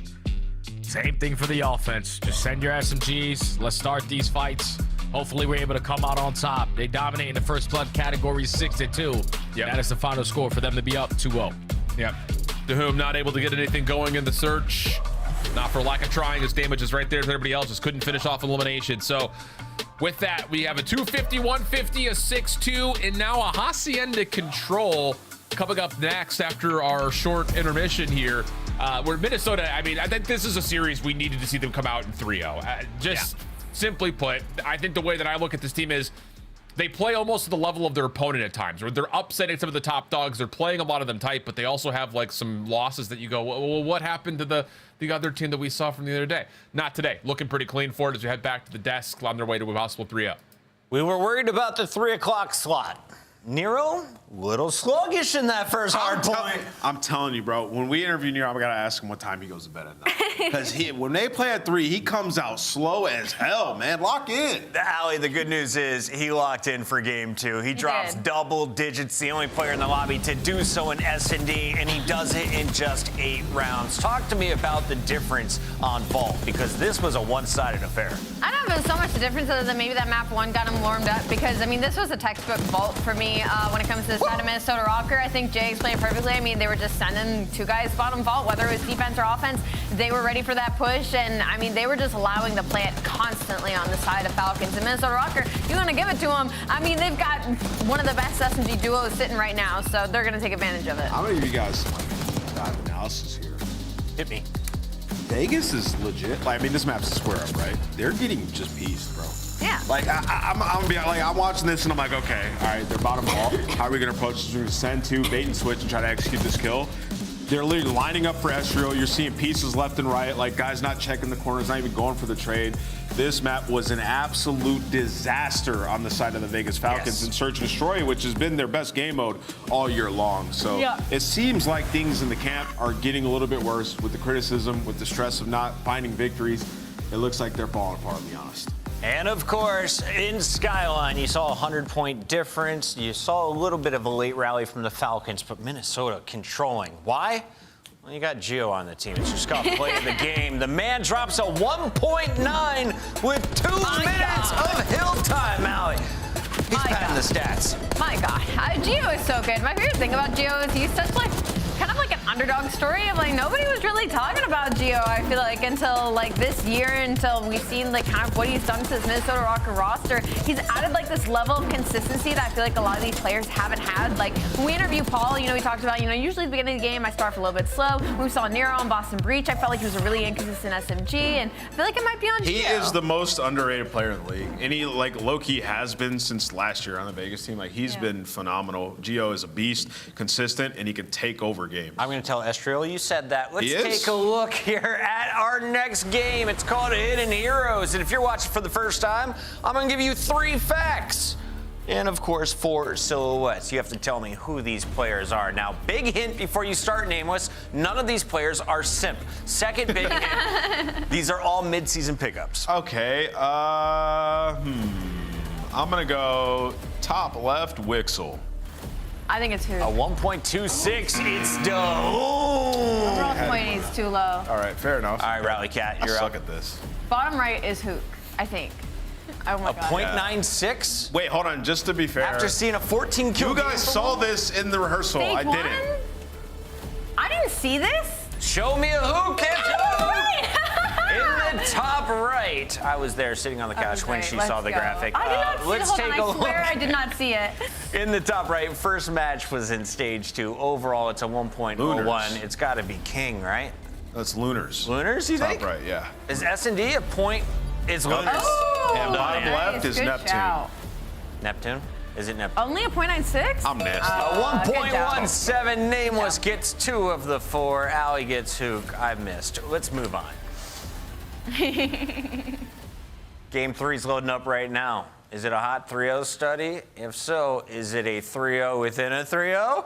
same thing for the offense. Just send your SMGs. Let's start these fights. Hopefully we're able to come out on top. They dominate in the first blood category 6-2. Yep. That is the final score for them to be up 2-0. Yep. Dahum not able to get anything going in the search. Not for lack of trying. His damage is right there. Everybody else just couldn't finish off elimination. So with that, we have a 250, 150, a 6-2, and now a Hacienda Control coming up next after our short intermission here. Where Minnesota, I mean, I think this is a series we needed to see them come out in 3-0. Simply put, I think the way that I look at this team is they play almost at the level of their opponent at times, where they're upsetting some of the top dogs. They're playing a lot of them tight, but they also have like some losses that you go, well, what happened to the other team that we saw from the other day? Not today. Looking pretty clean for it as we head back to the desk on their way to a possible 3-0. We were worried about the 3 o'clock slot. Nero, little sluggish in that first hard point. I'm telling you, bro, when we interview Nero, I got to ask him what time he goes to bed at night. Because when they play at 3, he comes out slow as hell, man. Lock in. Allie, the good news is he locked in for game 2. He drops double digits, the only player in the lobby to do so in S&D, and he does it in just 8 rounds. Talk to me about the difference on Vault, because this was a one-sided affair. I don't know if it was so much the difference other than maybe that map 1 got him warmed up, because, I mean, this was a textbook Vault for me when it comes to the side of Minnesota Røkkr. I think Jay explained it perfectly. I mean, they were just sending 2 guys bottom Vault, whether it was defense or offense. They were ready for that push, and, I mean, they were just allowing the plant constantly on the side of Falcons. And Minnesota Røkkr, you're going to give it to them. I mean, they've got one of the best SMG duos sitting right now, so they're going to take advantage of it. I'm going to give you guys some dive analysis here. Hit me. Vegas is legit. Like, I mean, this map's a square up, right? They're getting just pieced, bro. Yeah. Like, I'm gonna be like, I'm watching this and I'm like, okay, all right, they're bottom ball. How are we gonna approach this? We're gonna send 2, bait and switch, and try to execute this kill. They're literally lining up for Ezreal. You're seeing pieces left and right, like guys not checking the corners, not even going for the trade. This map was an absolute disaster on the side of the Vegas Falcons in Search and Destroy, which has been their best game mode all year long. So it seems like things in the camp are getting a little bit worse with the criticism, with the stress of not finding victories. It looks like they're falling apart, to be honest. And of course, in Skyline, you saw a 100-point difference. You saw a little bit of a late rally from the Falcons, but Minnesota controlling. Why? Well, you got Gio on the team. It's just got to play the game. The man drops a 1.9 with 2 minutes of hill time, Allie. He's patting the stats. My God. Gio is so good. My favorite thing about Gio is he's such kind of like an underdog story of nobody was really talking about Gio, I feel like, until this year, until we've seen kind of what he's done to this Minnesota Røkkr roster. He's added this level of consistency that I feel like a lot of these players haven't had. When we interviewed Paul, we talked about, usually at the beginning of the game, I start a little bit slow. When we saw Nero and Boston Breach, I felt like he was a really inconsistent SMG, and I feel like it might be on Gio. He is the most underrated player in the league, and he low-key has been since last year on the Vegas team. He's been phenomenal. Gio is a beast, consistent, and he can take over games. I'm going to tell Estriel you said that. Let's take a look here at our next game. It's called Hidden Heroes. And if you're watching for the first time, I'm going to give you 3 facts. And of course, 4 silhouettes. You have to tell me who these players are. Now, big hint before you start, Nameless, none of these players are simp. Second big hint, these are all mid-season pickups. Okay, I'm going to go top left, Wixel. I think it's who? A 1.26. It's The cross point is too low. All right, fair enough. All right, Rally Cat, you're up. I suck at this. Bottom right is Hook, I think. Oh my God. 0.96? Wait, hold on, just to be fair. After seeing a 14 kill You guys saw this in the rehearsal. I didn't. I didn't see this. Show me a Hook. Right. In the top right. I was there sitting on the couch when she saw the graphic. I did not see Let's take a I look. swear I did not see it. In the top right, first match was in stage 2. Overall, it's a 1.01. Lunars. It's got to be King, right? That's Lunars. Lunars, you think? Top right, yeah. Is S&D a point? It's Lunars. Oh, And bottom left is good Neptune. shout. Neptune? Is it Neptune? Only a 0.96? I'm nasty. A 1.17. Nameless gets 2 of the 4. Allie gets Hook. I missed. Let's move on. Game 3's loading up right now. Is it a hot 3-0 study? If so, is it a 3-0 within a 3-0?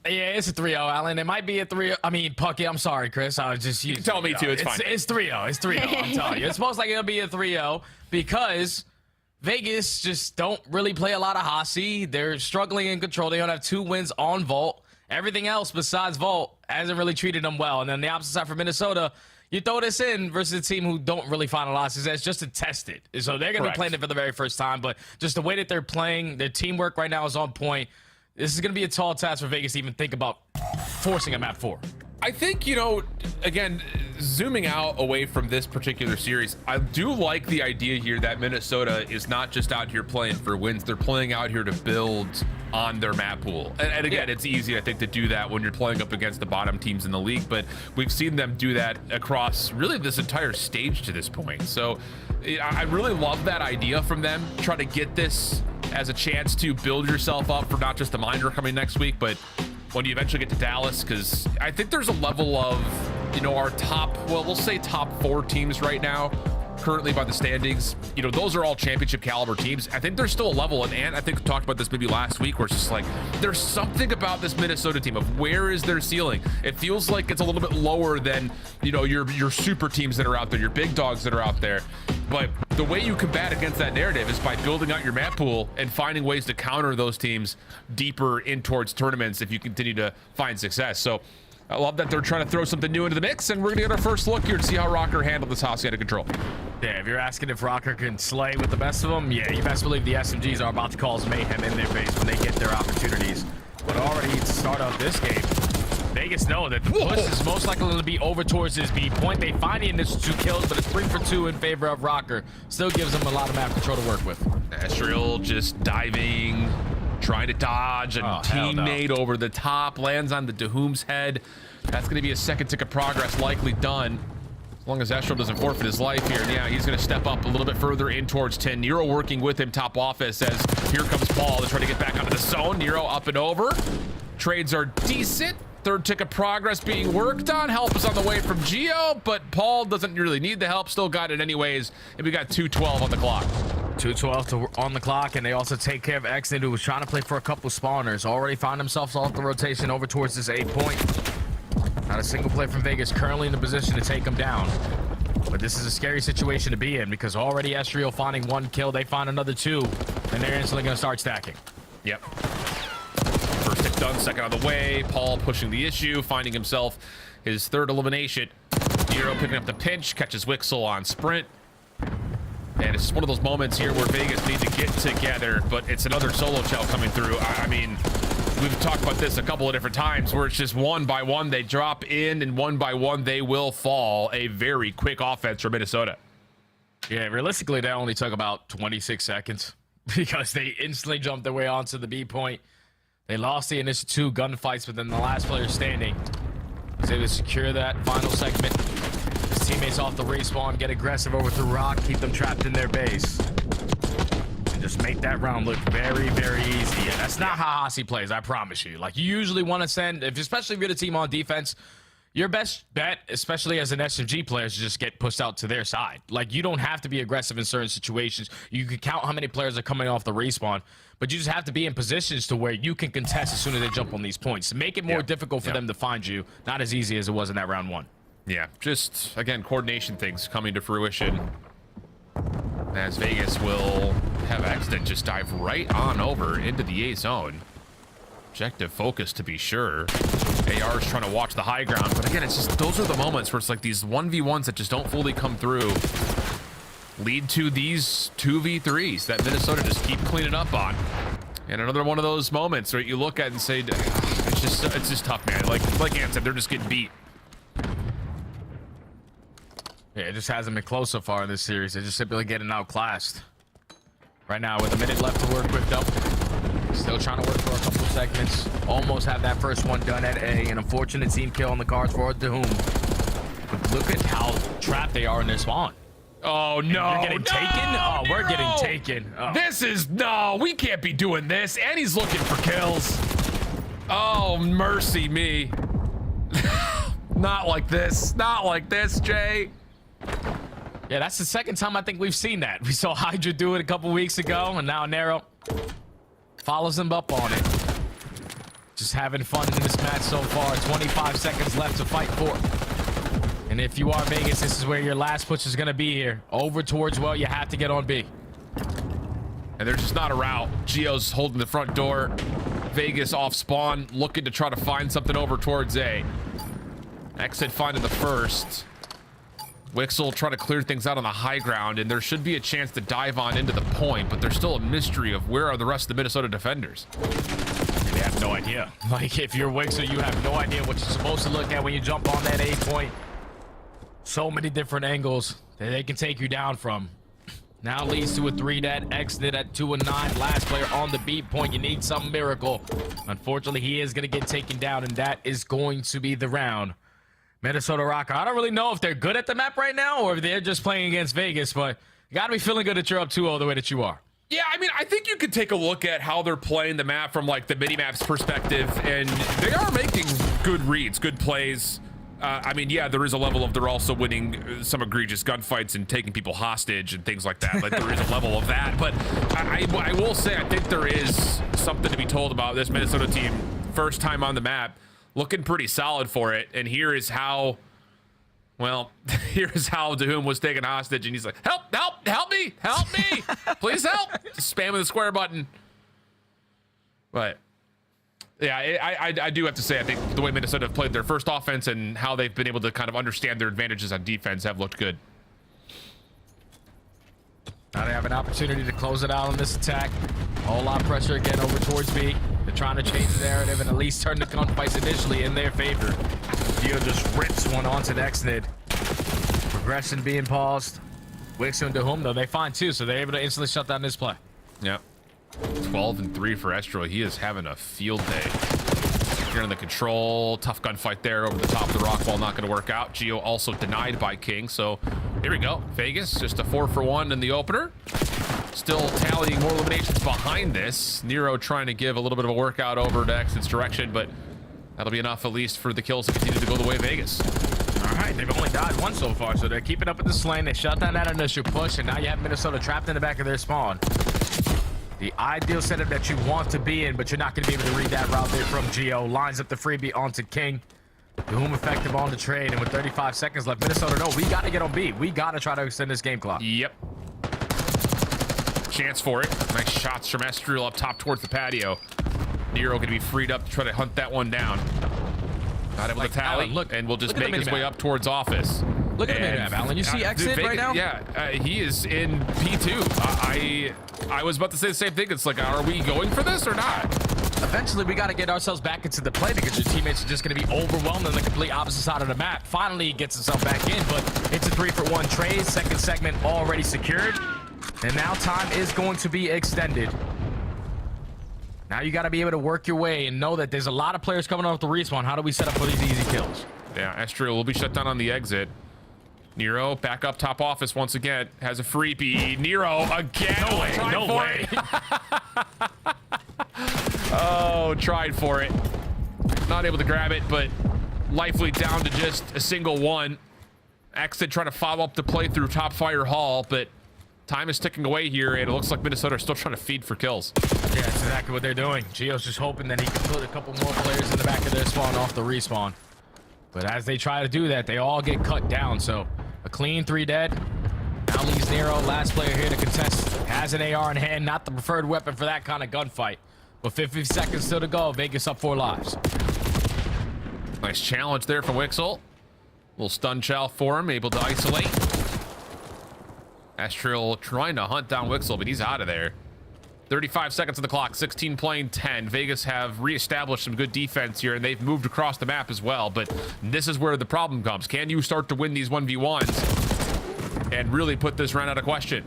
Yeah, it's a 3-0, Alan. It might be a 3-0. I mean, Pucky, I'm sorry, Chris. I was just using. Tell me to. It's fine. It's 3-0. It's 3-0. I'm telling you. It's most likely it'll be a 3-0 because Vegas just don't really play a lot of Hossie. They're struggling in control. They don't have 2 wins on Vault. Everything else besides Vault hasn't really treated them well. And then the opposite side for Minnesota, you throw this in versus a team who don't really find losses. That's just to test it. So they're going to be playing it for the very first time. But just the way that they're playing, their teamwork right now is on point. This is going to be a tall task for Vegas to even think about forcing a map 4. I think, again, zooming out away from this particular series, I do like the idea here that Minnesota is not just out here playing for wins. They're playing out here to build on their map pool. And again, it's easy, I think, to do that when you're playing up against the bottom teams in the league, but we've seen them do that across really this entire stage to this point. So I really love that idea from them. Try to get this as a chance to build yourself up for not just the minor coming next week, but when you eventually get to Dallas, because I think there's a level of, our top, well, we'll say top 4 teams right now, currently by the standings, those are all championship caliber teams. I think there's still a level, and I think we talked about this maybe last week, where it's just there's something about this Minnesota team of where is their ceiling. It feels like it's a little bit lower than, your super teams that are out there, your big dogs that are out there. But the way you combat against that narrative is by building out your map pool and finding ways to counter those teams deeper in towards tournaments if you continue to find success. So I love that they're trying to throw something new into the mix, and we're going to get our first look here to see how Røkkr handled this house out of control. Yeah, if you're asking if Røkkr can slay with the best of them, yeah, you best believe the SMGs are about to cause mayhem in their face when they get their opportunities. But already to start off this game, Vegas know that the push is most likely to be over towards this B point. They find the initial 2 kills, but it's 3 for 2 in favor of Røkkr. Still gives them a lot of map control to work with. Estriel just diving, trying to dodge, and teammate over the top, lands on the Dahoom's head. That's going to be a second tick of progress likely done. As long as Estriel doesn't forfeit his life here. And yeah, he's going to step up a little bit further in towards 10. Nero working with him top office as here comes Paul to try to get back onto the zone. Nero up and over. Trades are decent. Third tick of progress being worked on. Help is on the way from Gio, but Paul doesn't really need the help. Still got it anyways. And we got 2:12 on the clock. 2:12 on the clock, and they also take care of Exnid, who was trying to play for a couple spawners. Already found themselves off the rotation over towards this A point. Not a single play from Vegas currently in the position to take him down. But this is a scary situation to be in because already Estriel finding 1 kill, they find another 2, and they're instantly going to start stacking. Yep. First hit done, second on the way. Paul pushing the issue, finding himself his 3rd elimination. Nero picking up the pinch, catches Wixel on sprint. And it's just one of those moments here where Vegas need to get together, but it's another solo shell coming through. I mean, we've talked about this a couple of different times where it's just one by one they drop in and one by one they will fall. A very quick offense for Minnesota. Yeah, realistically, that only took about 26 seconds because they instantly jumped their way onto the B point. They lost the initial 2 gunfights, but then the last player standing was able to secure that final segment. His teammates off the respawn, get aggressive over to Røkkr, keep them trapped in their base. And just make that round look very, very easy. And that's not how Hasi plays, I promise you. Like, you usually want to send, especially if you're the team on defense, your best bet, especially as an SMG player, is to just get pushed out to their side. Like, you don't have to be aggressive in certain situations. You can count how many players are coming off the respawn, but you just have to be in positions to where you can contest as soon as they jump on these points. Make it more difficult for them to find you. Not as easy as it was in that round 1. Yeah, just, again, coordination things coming to fruition. As Vegas will have Exton just dive right on over into the A zone. Objective focus, to be sure. AR is trying to watch the high ground, but again, it's just, those are the moments where it's like these 1v1s that just don't fully come through lead to these 2v3s that Minnesota just keep cleaning up on. And another one of those moments where you look at and say, it's just tough, man. Like Ann said, they're just getting beat. Yeah, it just hasn't been close so far in this series. They're just simply getting outclassed. Right now, with a minute left to work with, though. Still trying to work for a couple of segments. Almost have that first one done at A. An unfortunate team kill on the cards for Dahum. But look at how trapped they are in their spawn. Oh, no. They're getting taken? Oh, we're getting taken. Oh. This is, no, we can't be doing this. And he's looking for kills. Oh, mercy me. Not like this. Not like this, Jay. Yeah, that's the second time I think we've seen that. We saw Hydra do it a couple weeks ago, and now Nero follows him up on it. Just having fun in this match so far. 25 seconds left to fight for. And if you are Vegas, this is where your last push is going to be here. Over towards, well, you have to get on B. And there's just not a route. Gio's holding the front door. Vegas off spawn, looking to try to find something over towards A. Exit finding the first. Wixel trying to clear things out on the high ground, and there should be a chance to dive on into the point, but there's still a mystery of where are the rest of the Minnesota defenders. They have no idea. Like, if you're Wixel, you have no idea what you're supposed to look at when you jump on that A point. So many different angles that they can take you down from. Now leads to a 3-net, exited at 2-9. Last player on the B point. You need some miracle. Unfortunately, he is going to get taken down, and that is going to be the round. Minnesota Røkkr. I don't really know if they're good at the map right now or if they're just playing against Vegas, but you got to be feeling good that you're up 2-0 the way that you are. Yeah, I mean, I think you could take a look at how they're playing the map from like the mini-maps perspective, and they are making good reads, good plays. I mean, yeah, there is a level of they're also winning some egregious gunfights and taking people hostage and things like that. Like, there is a level of that, but I will say I think there is something to be told about this Minnesota team. First time on the map, looking pretty solid for it. And here is how, well, here's how Dahum was taken hostage, and he's like, help me, please help. Just spamming the square button. But yeah, I do have to say, I think the way Minnesota have played their first offense and how they've been able to kind of understand their advantages on defense have looked good. Now they have an opportunity to close it out on this attack. A whole lot of pressure again over towards B. They're trying to change the narrative and at least turn the gunfights initially in their favor. Gio just rips one onto the X-Nid. Progression being paused. Wixel and Dahum, though, they find 2, so they're able to instantly shut down this play. Yeah. 12-3 for Estriel. He is having a field day. Here in the control, tough gunfight there over the top of the rock wall, not going to work out. Gio also denied by King, so here we go. Vegas, just a 4-for-1 in the opener. Still tallying more eliminations behind this. Nero trying to give a little bit of a workout over to Exit's direction, but that'll be enough at least for the kills to continue to go the way of Vegas. All right, they've only died one so far, so they're keeping up with this lane. They shut down that initial push, and now you have Minnesota trapped in the back of their spawn. The ideal setup that you want to be in, but you're not going to be able to read that route there from Gio. Lines up the freebie onto King. Boom effective on the trade, and with 35 seconds left, Minnesota, no, we got to get on B. We got to try to extend this game clock. Yep. Chance for it. Nice shots from Estriel up top towards the patio. Nero going to be freed up to try to hunt that one down. Not able to tally, Alan, look, and will just look at make his way up towards office. Look at the map, Alan. You see exit right now? Yeah, he is in P2. I was about to say the same thing. It's like, are we going for this or not? Eventually, we got to get ourselves back into the play because your teammates are just going to be overwhelmed on the complete opposite side of the map. Finally, he gets himself back in, but it's a 3-for-1 trade. Second segment already secured. And now time is going to be extended. Now you got to be able to work your way and know that there's a lot of players coming off the respawn. How do we set up for these easy kills? Yeah, Estriel will be shut down on the exit. Nero back up top office once again. Has a freebie. Nero again. No way. No way. Oh, tried for it. Not able to grab it, but Lifely down to just a single one. Exit trying to follow up the play through top fire hall, but time is ticking away here, and it looks like Minnesota are still trying to feed for kills. Yeah, that's exactly what they're doing. Gio's just hoping that he can put a couple more players in the back of their spawn off the respawn. But as they try to do that, they all get cut down. So a clean 3 dead. Now leaves Nero, last player here to contest. Has an AR in hand, not the preferred weapon for that kind of gunfight. But 50 seconds still to go. Vegas up 4 lives. Nice challenge there from Wixel. Little stun chow for him, able to isolate. Estriel trying to hunt down Wixel, but he's out of there. 35 seconds on the clock, 16 playing 10. Vegas have reestablished some good defense here, and they've moved across the map as well. But this is where the problem comes. Can you start to win these 1v1s and really put this round out of question?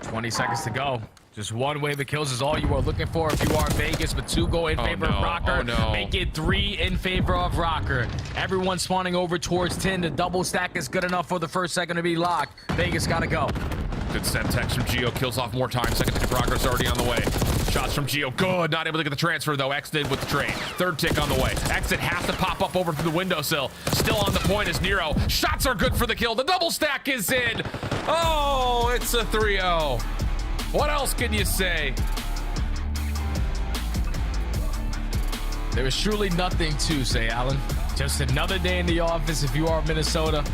20 seconds to go. Just one wave of kills is all you are looking for if you are Vegas, but 2 go in favor of Røkkr. Oh, no. Make it 3 in favor of Røkkr. Everyone spawning over towards 10. The double stack is good enough for the first second to be locked. Vegas got to go. Good Semtex from Gio, kills off more time. Second tick of progress already on the way. Shots from Gio, good. Not able to get the transfer though. Exited with the trade. Third tick on the way. Exit has to pop up over from the windowsill. Still on the point is Nero. Shots are good for the kill. The double stack is in. Oh, it's a 3-0. What else can you say? There is truly nothing to say, Alan. Just another day in the office if you are Minnesota,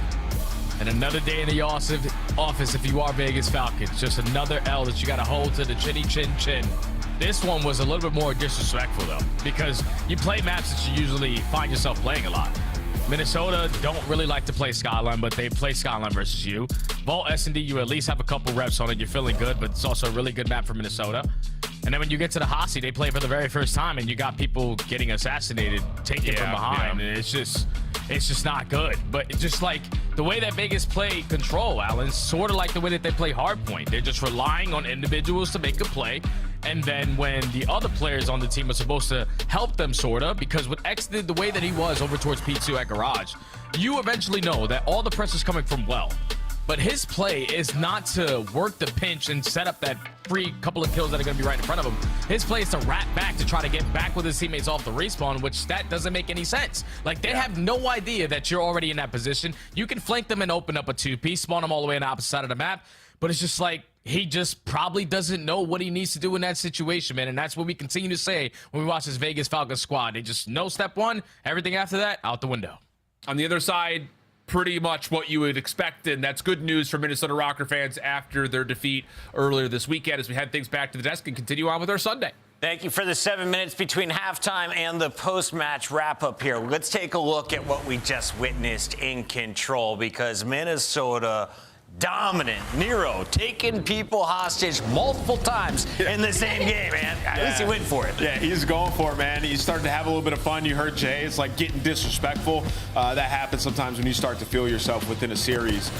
and another day in the office if you are Vegas Falcons. Just another L that you got to hold to the chinny chin chin. This one was a little bit more disrespectful though, because you play maps that you usually find yourself playing a lot. Minnesota don't really like to play Skyline, but they play Skyline versus you. Vault S&D, you at least have a couple reps on it. You're feeling good, but it's also a really good map for Minnesota. And then when you get to the Hossie, they play for the very first time, and you got people getting assassinated, taken from behind, and it's just not good. But it's just like the way that Vegas play Control, Alan, sort of like the way that they play Hardpoint. They're just relying on individuals to make a play. And then when the other players on the team are supposed to help them, sort of, because with Exited the way that he was over towards P2 at Garage, you eventually know that all the press is coming from well. But his play is not to work the pinch and set up that free couple of kills that are going to be right in front of him. His play is to rat back to try to get back with his teammates off the respawn, which that doesn't make any sense. Like, they have no idea that you're already in that position. You can flank them and open up a 2-piece, spawn them all the way on the opposite side of the map. But it's just like, he just probably doesn't know what he needs to do in that situation, man. And that's what we continue to say when we watch this Vegas Falcons squad. They just know step one, everything after that, out the window. On the other side, pretty much what you would expect, and that's good news for Minnesota Røkkr fans after their defeat earlier this weekend as we head things back to the desk and continue on with our Sunday. Thank you for the 7 minutes between halftime and the post-match wrap-up here. Let's take a look at what we just witnessed in Control, because Minnesota dominant. Nero taking people hostage multiple times in the same game, man. At least he went for it. Yeah, he's going for it, man. He's starting to have a little bit of fun. You heard Jay. It's like getting disrespectful. That happens sometimes when you start to feel yourself within a series.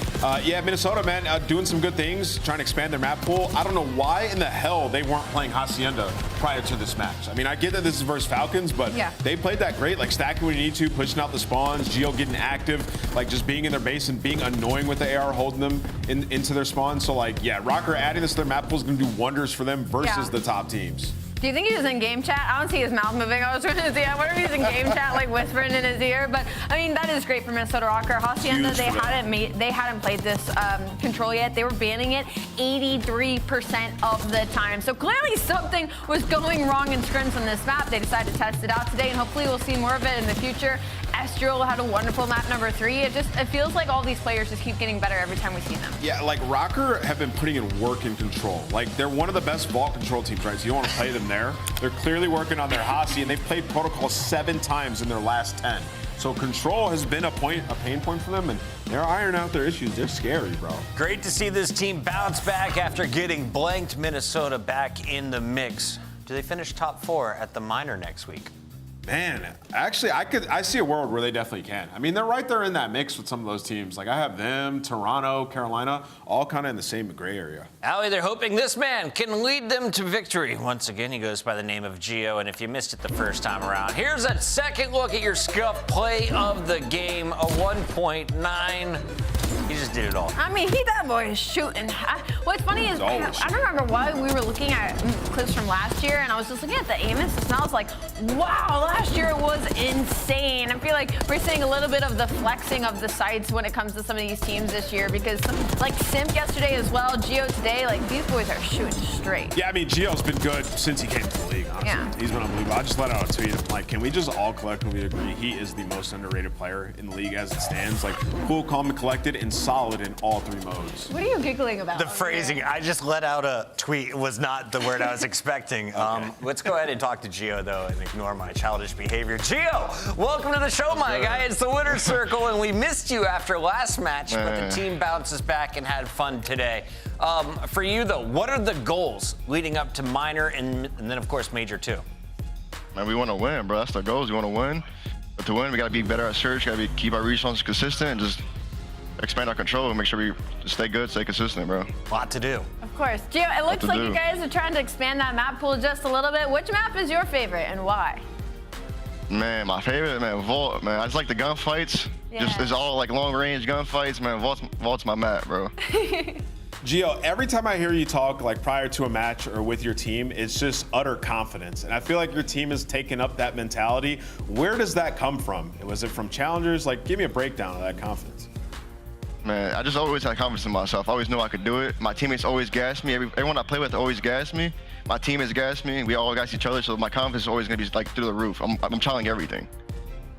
Yeah, Minnesota, man, doing some good things, trying to expand their map pool. I don't know why in the hell they weren't playing Hacienda prior to this match. I mean, I get that this is versus Falcons, but they played that great, like stacking when you need to, pushing out the spawns, Gio getting active, like just being in their base and being annoying with the AR, holding them into their spawn. So like, yeah, Røkkr adding this to their map pool is going to do wonders for them versus the top teams. Do you think he was in game chat? I don't see his mouth moving. I was trying to see. I wonder if he's in game chat, like whispering in his ear. But I mean, that is great for Minnesota Røkkr. Hacienda, they hadn't played this control yet. They were banning it 83% of the time. So clearly something was going wrong in scrims on this map. They decided to test it out today, and hopefully we'll see more of it in the future. Estriel had a wonderful map number 3. It feels like all these players just keep getting better every time we see them. Yeah, like Røkkr have been putting in work in control. Like they're one of the best vault control teams, right? So you don't want to play them there. They're clearly working on their Hasi, and they've played protocol 7 times in their last 10. So control has been a pain point for them, and they're ironing out their issues. They're scary, bro. Great to see this team bounce back after getting blanked. Minnesota back in the mix. Do they finish top 4 at the minor next week? Man, actually, I see a world where they definitely can. I mean, they're right there in that mix with some of those teams. Like I have them, Toronto, Carolina, all kind of in the same gray area. Allie, they're hoping this man can lead them to victory. Once again, he goes by the name of Gio, and if you missed it the first time around, here's a second look at your Scuff play of the game, a 1.9. He just did it all. I mean, that boy is shooting. What's funny is I remember why we were looking at clips from last year, and I was just looking at the aim assist, and I was like, wow, last year it was insane. I feel like we're seeing a little bit of the flexing of the sights when it comes to some of these teams this year, because like Simp yesterday as well, Gio today, like these boys are shooting straight. Yeah, I mean, Gio's been good since he came to the league, honestly. Yeah. He's been unbelievable. I just let out a tweet. I'm like, can we just all collectively agree he is the most underrated player in the league as it stands? Like, cool, calm, and collected, and solid in all 3 modes. What are you giggling about? The phrasing, I just let out a tweet, was not the word I was expecting. Okay. Let's go ahead and talk to Gio, though, and ignore my childish behavior. Gio, welcome to the show, my guy. It's the winner's circle, and we missed you after last match, but the team bounces back and had fun today. For you, though, what are the goals leading up to minor and then, of course, major 2? Man, we want to win, bro. That's the goals. We want to win. But to win, we got to be better at search. Got to keep our response consistent and just expand our control and make sure we stay good, stay consistent, bro. A lot to do. Of course. Gio, it looks like you guys are trying to expand that map pool just a little bit. Which map is your favorite and why? Man, my favorite, man, Vault, man. I just like the gunfights. Yeah. Just it's all like long range gunfights, man. Vault's my map, bro. Gio, every time I hear you talk, like prior to a match or with your team, it's just utter confidence. And I feel like your team has taken up that mentality. Where does that come from? Was it from challengers? Like, give me a breakdown of that confidence. Man, I just always had confidence in myself. I always knew I could do it. My teammates always gassed me. Everyone I play with always gassed me. My teammates gassed me. We all gas each other, so my confidence is always gonna be like through the roof. I'm challenging everything.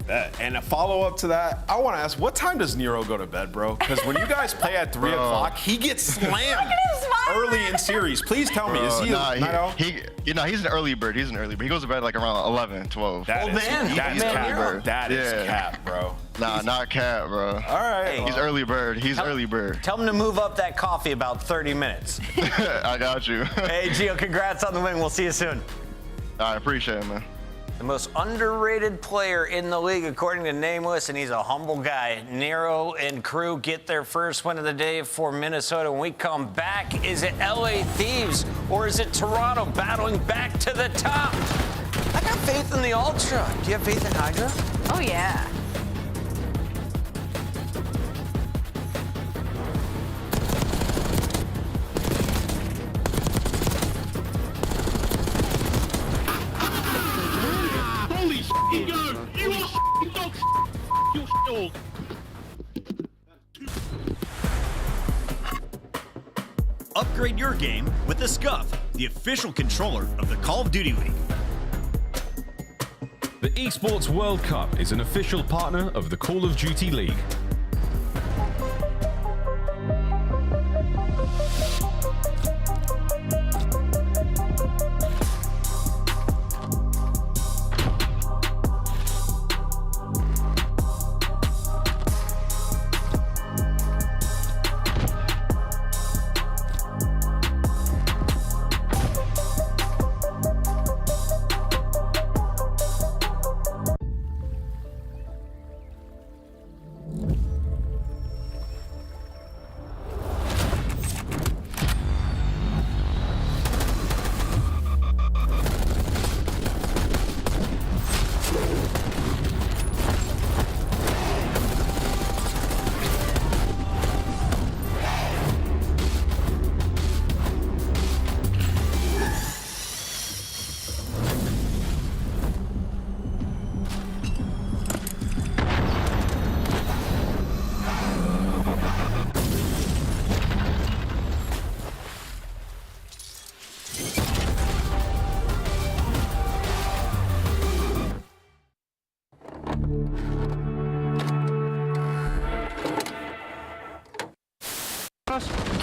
And a follow-up to that, I want to ask, what time does Nero go to bed, bro? Because when you guys play at 3 o'clock, he gets slammed early in series. Please tell me, is he a night owl? He's an early bird. He's an early bird. He goes to bed like around 11, 12. That is cap. That is cap, bro. Nah, not cap, bro. All right. He's early bird. He's early bird. Tell him to move up that coffee about 30 minutes. I got you. Hey, Gio, congrats on the win. We'll see you soon. I appreciate it, man. The most underrated player in the league, according to Nameless, and he's a humble guy. Nero and crew get their first win of the day for Minnesota. When we come back, is it LA Thieves or is it Toronto battling back to the top? I got faith in the Ultra. Do you have faith in Hydra? Oh, yeah. Upgrade your game with the Scuff, the official controller of the Call of Duty League. The Esports World Cup is an official partner of the Call of Duty League.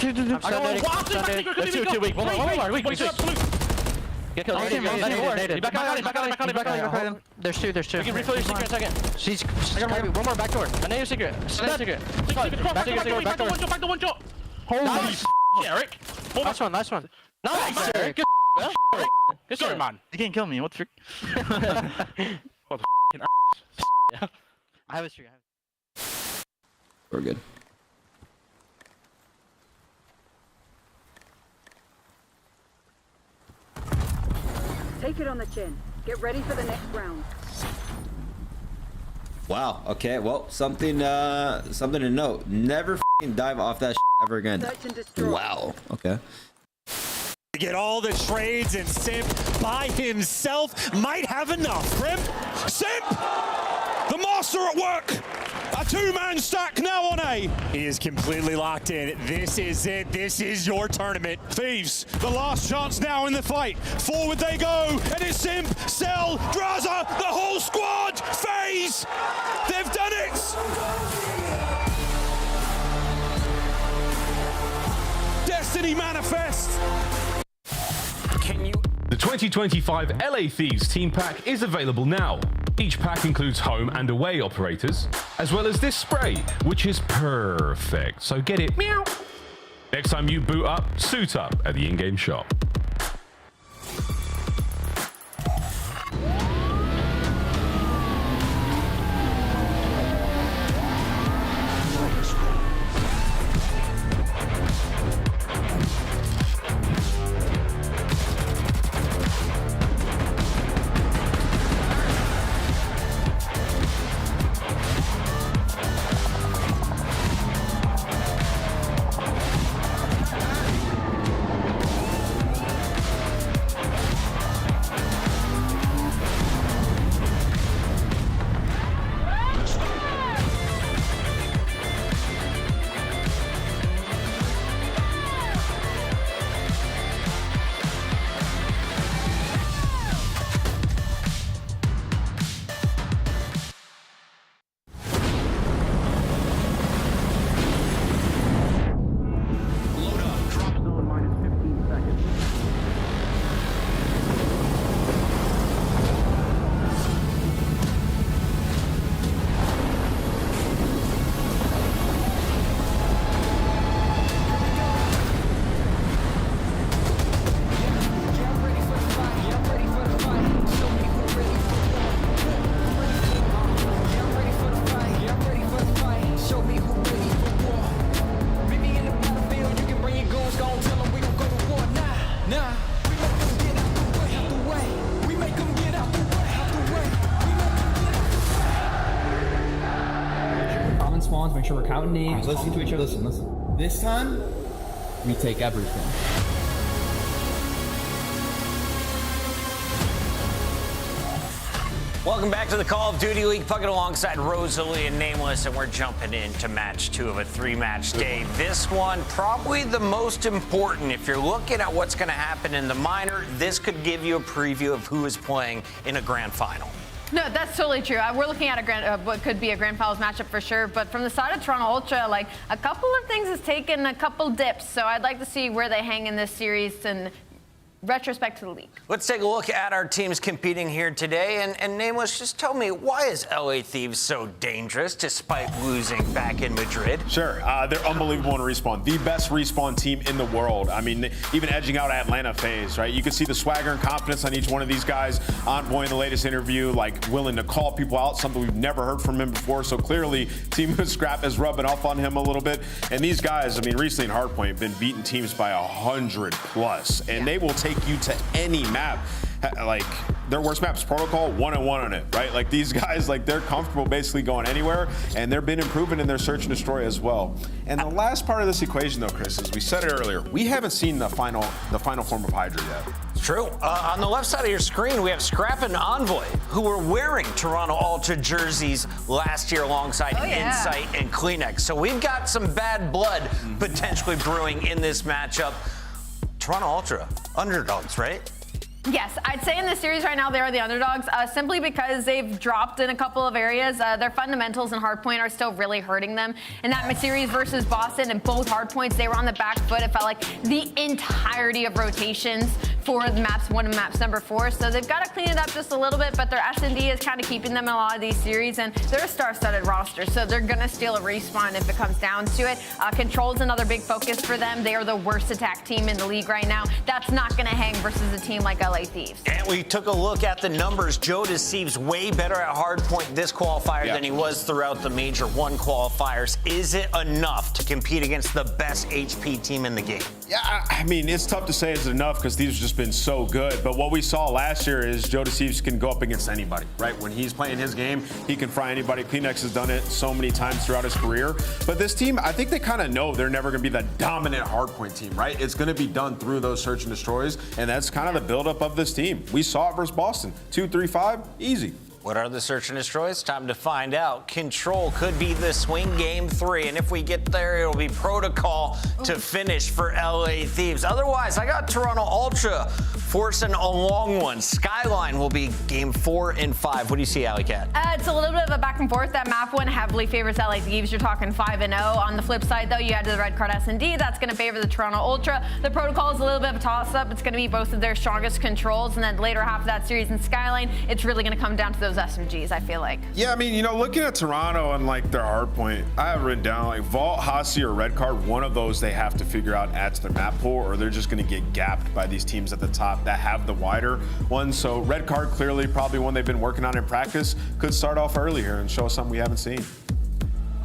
There's two weak. One more. Weak. Get killed. There's two. You can refill your secret in a second. She's one more back door. I know your secret. Back door. Holy Eric. Last one. Nice, Eric. Good story, man. You can't kill me. What the frick? I have a streak. We're good. Take it on the chin. Get ready for the next round. Wow. Okay. Well, something to note. Never f***ing dive off that shit ever again. Search and destroy. Wow. Okay. Get all the trades, and Simp by himself might have enough. Crimp, Simp, the master at work. A two-man stack now on A. He is completely locked in. This is it. This is your tournament. Thieves, the last chance now in the fight. Forward they go, and it's Simp, Cell, Draza, the whole squad. FaZe, they've done it. Destiny manifest. The 2025 LA Thieves Team Pack is available now. Each pack includes home and away operators, as well as this spray, which is perfect. So get it meow next time you boot up, suit up at the in-game shop. Make sure we're counting names, listening to each other. Listen. This time, we take everything. Welcome back to the Call of Duty League. Puckett alongside Rosalie and Nameless, and we're jumping into match 2 of a 3-match day. This one, probably the most important. If you're looking at what's going to happen in the minor, this could give you a preview of who is playing in a grand final. No, that's totally true. We're looking at a what could be a grand finals matchup for sure. But from the side of Toronto Ultra, like a couple of things has taken a couple dips. So I'd like to see where they hang in this series and retrospect to the league. Let's take a look at our teams competing here today. And Nameless, just tell me, why is LA Thieves so dangerous despite losing back in Madrid? Sure. They're unbelievable in respawn. The best respawn team in the world. I mean, even edging out Atlanta FaZe, right? You can see the swagger and confidence on each one of these guys. Envoy in the latest interview, like willing to call people out, something we've never heard from him before. So clearly, Team Scrap is rubbing off on him a little bit. And these guys, I mean, recently in Hardpoint, have been beating teams by 100+. And they will take you to any map. Like, their worst map's Protocol, 1-1 on it, right? Like, these guys, like, they're comfortable basically going anywhere, and they've been improving in their search and destroy as well. And the last part of this equation, though, Chris, is we said it earlier, we haven't seen the final form of Hydra yet. It's true. On the left side of your screen, we have Scrap and Envoy, who were wearing Toronto Ultra jerseys last year alongside Insight and Kleenex. So we've got some bad blood potentially brewing in this matchup. Toronto Ultra, underdogs, right? Yes, I'd say in this series right now they are the underdogs, simply because they've dropped in a couple of areas. Their fundamentals and hardpoint are still really hurting them. In that series versus Boston, and both hardpoints, they were on the back foot. It felt like the entirety of rotations for the maps 1 and maps number 4. So they've got to clean it up just a little bit, but their S&D is kind of keeping them in a lot of these series, and they're a star-studded roster, so they're going to steal a respawn if it comes down to it. Control's another big focus for them. They are the worst attack team in the league right now. That's not going to hang versus a team like LA Thieves. And we took a look at the numbers. Joe Deceives way better at hardpoint this qualifier than he was throughout the Major 1 qualifiers. Is it enough to compete against the best HP team in the game? Yeah, I mean, it's tough to say it's enough because Thieves have just been so good. But what we saw last year is Joe Deceives can go up against anybody, right? When he's playing his game, he can fry anybody. Kleenex has done it so many times throughout his career. But this team, I think they kind of know they're never going to be the dominant hardpoint team, right? It's going to be done through those search and destroys, and that's kind of the buildup of this team. We saw it versus Boston. 2-3-5, easy. What are the search and destroys? Time to find out. Control could be the swing game 3, and if we get there, it'll be protocol to finish for LA Thieves. Otherwise, I got Toronto Ultra forcing a long one. Skyline will be game 4 and 5. What do you see, Alley Cat? It's a little bit of a back and forth. That map 1 heavily favors LA Thieves. You're talking 5-0. On the flip side, though, you add to the red card S&D. That's going to favor the Toronto Ultra. The protocol is a little bit of a toss-up. It's going to be both of their strongest controls, and then later half of that series in Skyline, it's really going to come down to those SMGs, I feel like. Yeah, I mean, you know, looking at Toronto and like their hardpoint, I have written down like Vault, Hasi, or Red Card. One of those they have to figure out adds to their map pool, or they're just going to get gapped by these teams at the top that have the wider one. So Red Card clearly probably one they've been working on in practice. Could start off early here and show us something we haven't seen.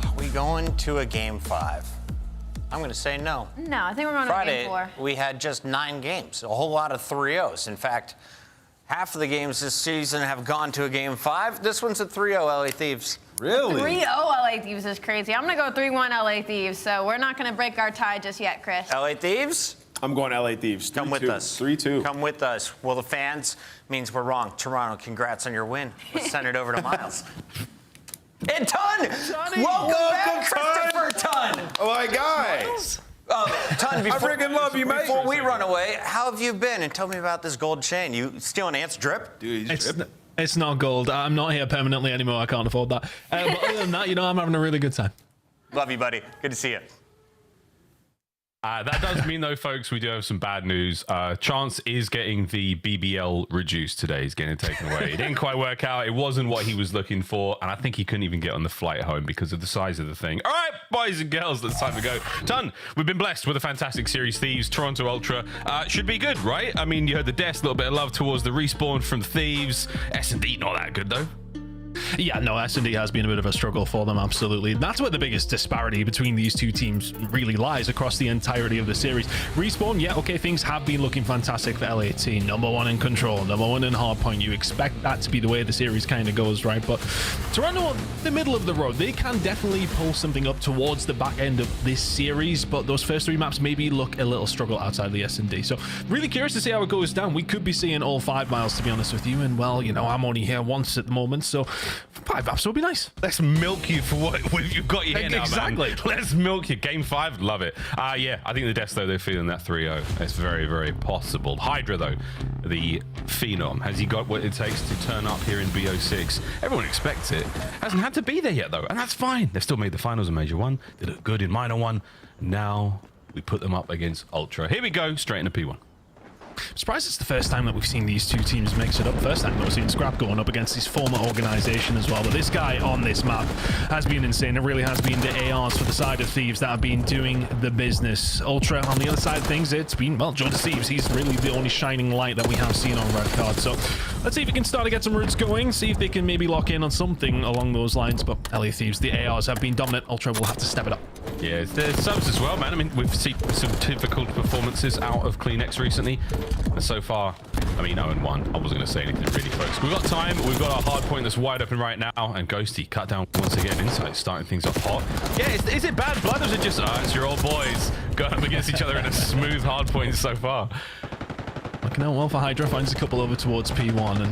Are we going to a game 5? I'm going to say no. No, I think we're going to game 4. We had just 9 games, a whole lot of 3-0s. In fact, half of the games this season have gone to a game 5. This one's a 3-0 LA Thieves. Really? 3-0 LA Thieves is crazy. I'm going to go 3-1 LA Thieves, so we're not going to break our tie just yet, Chris. LA Thieves? I'm going LA Thieves. Come with us. 3-2. Come with us. Well, the fans means we're wrong. Toronto, congrats on your win. Let's send it over to Miles. And Ton! Welcome back, Christopher Ton! Oh, my guy. Ton, before, I freaking love you, mate. Before we run away, how have you been? And tell me about this gold chain. You stealing Ant's drip? Dude, he's dripping. It's not gold. I'm not here permanently anymore. I can't afford that. But other than that, you know, I'm having a really good time. Love you, buddy. Good to see you. That does mean, though, folks, we do have some bad news. Chance is getting the BBL reduced today. He's getting it taken away. It didn't quite work out. It wasn't what he was looking for, and I think he couldn't even get on the flight home because of the size of the thing. All right, boys and girls, it's time to go. Ton, we've been blessed with a fantastic series. Thieves, Toronto Ultra. Should be good, right? I mean, you heard the deaths, a little bit of love towards the respawn from Thieves. S&D, not that good, though. Yeah, no, S&D has been a bit of a struggle for them, absolutely. That's where the biggest disparity between these two teams really lies across the entirety of the series. Respawn, yeah, okay, things have been looking fantastic for LAT. #1 in Control, #1 in Hardpoint. You expect that to be the way the series kind of goes, right? But Toronto, the middle of the road, they can definitely pull something up towards the back end of this series, but those first 3 maps maybe look a little struggle outside of the S&D. So really curious to see how it goes down. We could be seeing all 5 miles, to be honest with you, and well, you know, I'm only here once at the moment, so 5 maps will be nice. Let's milk you for what you've got your here now, exactly. Man. Let's milk you. Game 5, love it. Yeah, I think the Deaths, though, they're feeling that 3-0. It's very, very possible. Hydra, though, the Phenom, has he got what it takes to turn up here in BO6? Everyone expects it. Hasn't had to be there yet, though, and that's fine. They've still made the finals in Major 1. They look good in Minor 1. Now we put them up against Ultra. Here we go, straight into P1. I'm surprised it's the first time that we've seen these two teams mix it up. First time we've seen Scrap going up against his former organization as well. But this guy on this map has been insane. It really has been the ARs for the side of Thieves that have been doing the business. Ultra on the other side of things, it's been, well, Joe Deceives. He's really the only shining light that we have seen on Red Card. So let's see if we can start to get some roots going. See if they can maybe lock in on something along those lines. But LA Thieves, the ARs have been dominant. Ultra will have to step it up. Yeah, there's subs as well, man. I mean, we've seen some difficult performances out of Kleenex recently. And so far, I mean, 0-1. I wasn't going to say anything really, folks. We've got time. We've got our hard point that's wide open right now. And Ghosty cut down once again. Insight starting things off hot. Yeah, is it bad blood or is it just, it's your old boys going up against each other in a smooth hard point so far? Looking out well for Hydra. Finds a couple over towards P1. And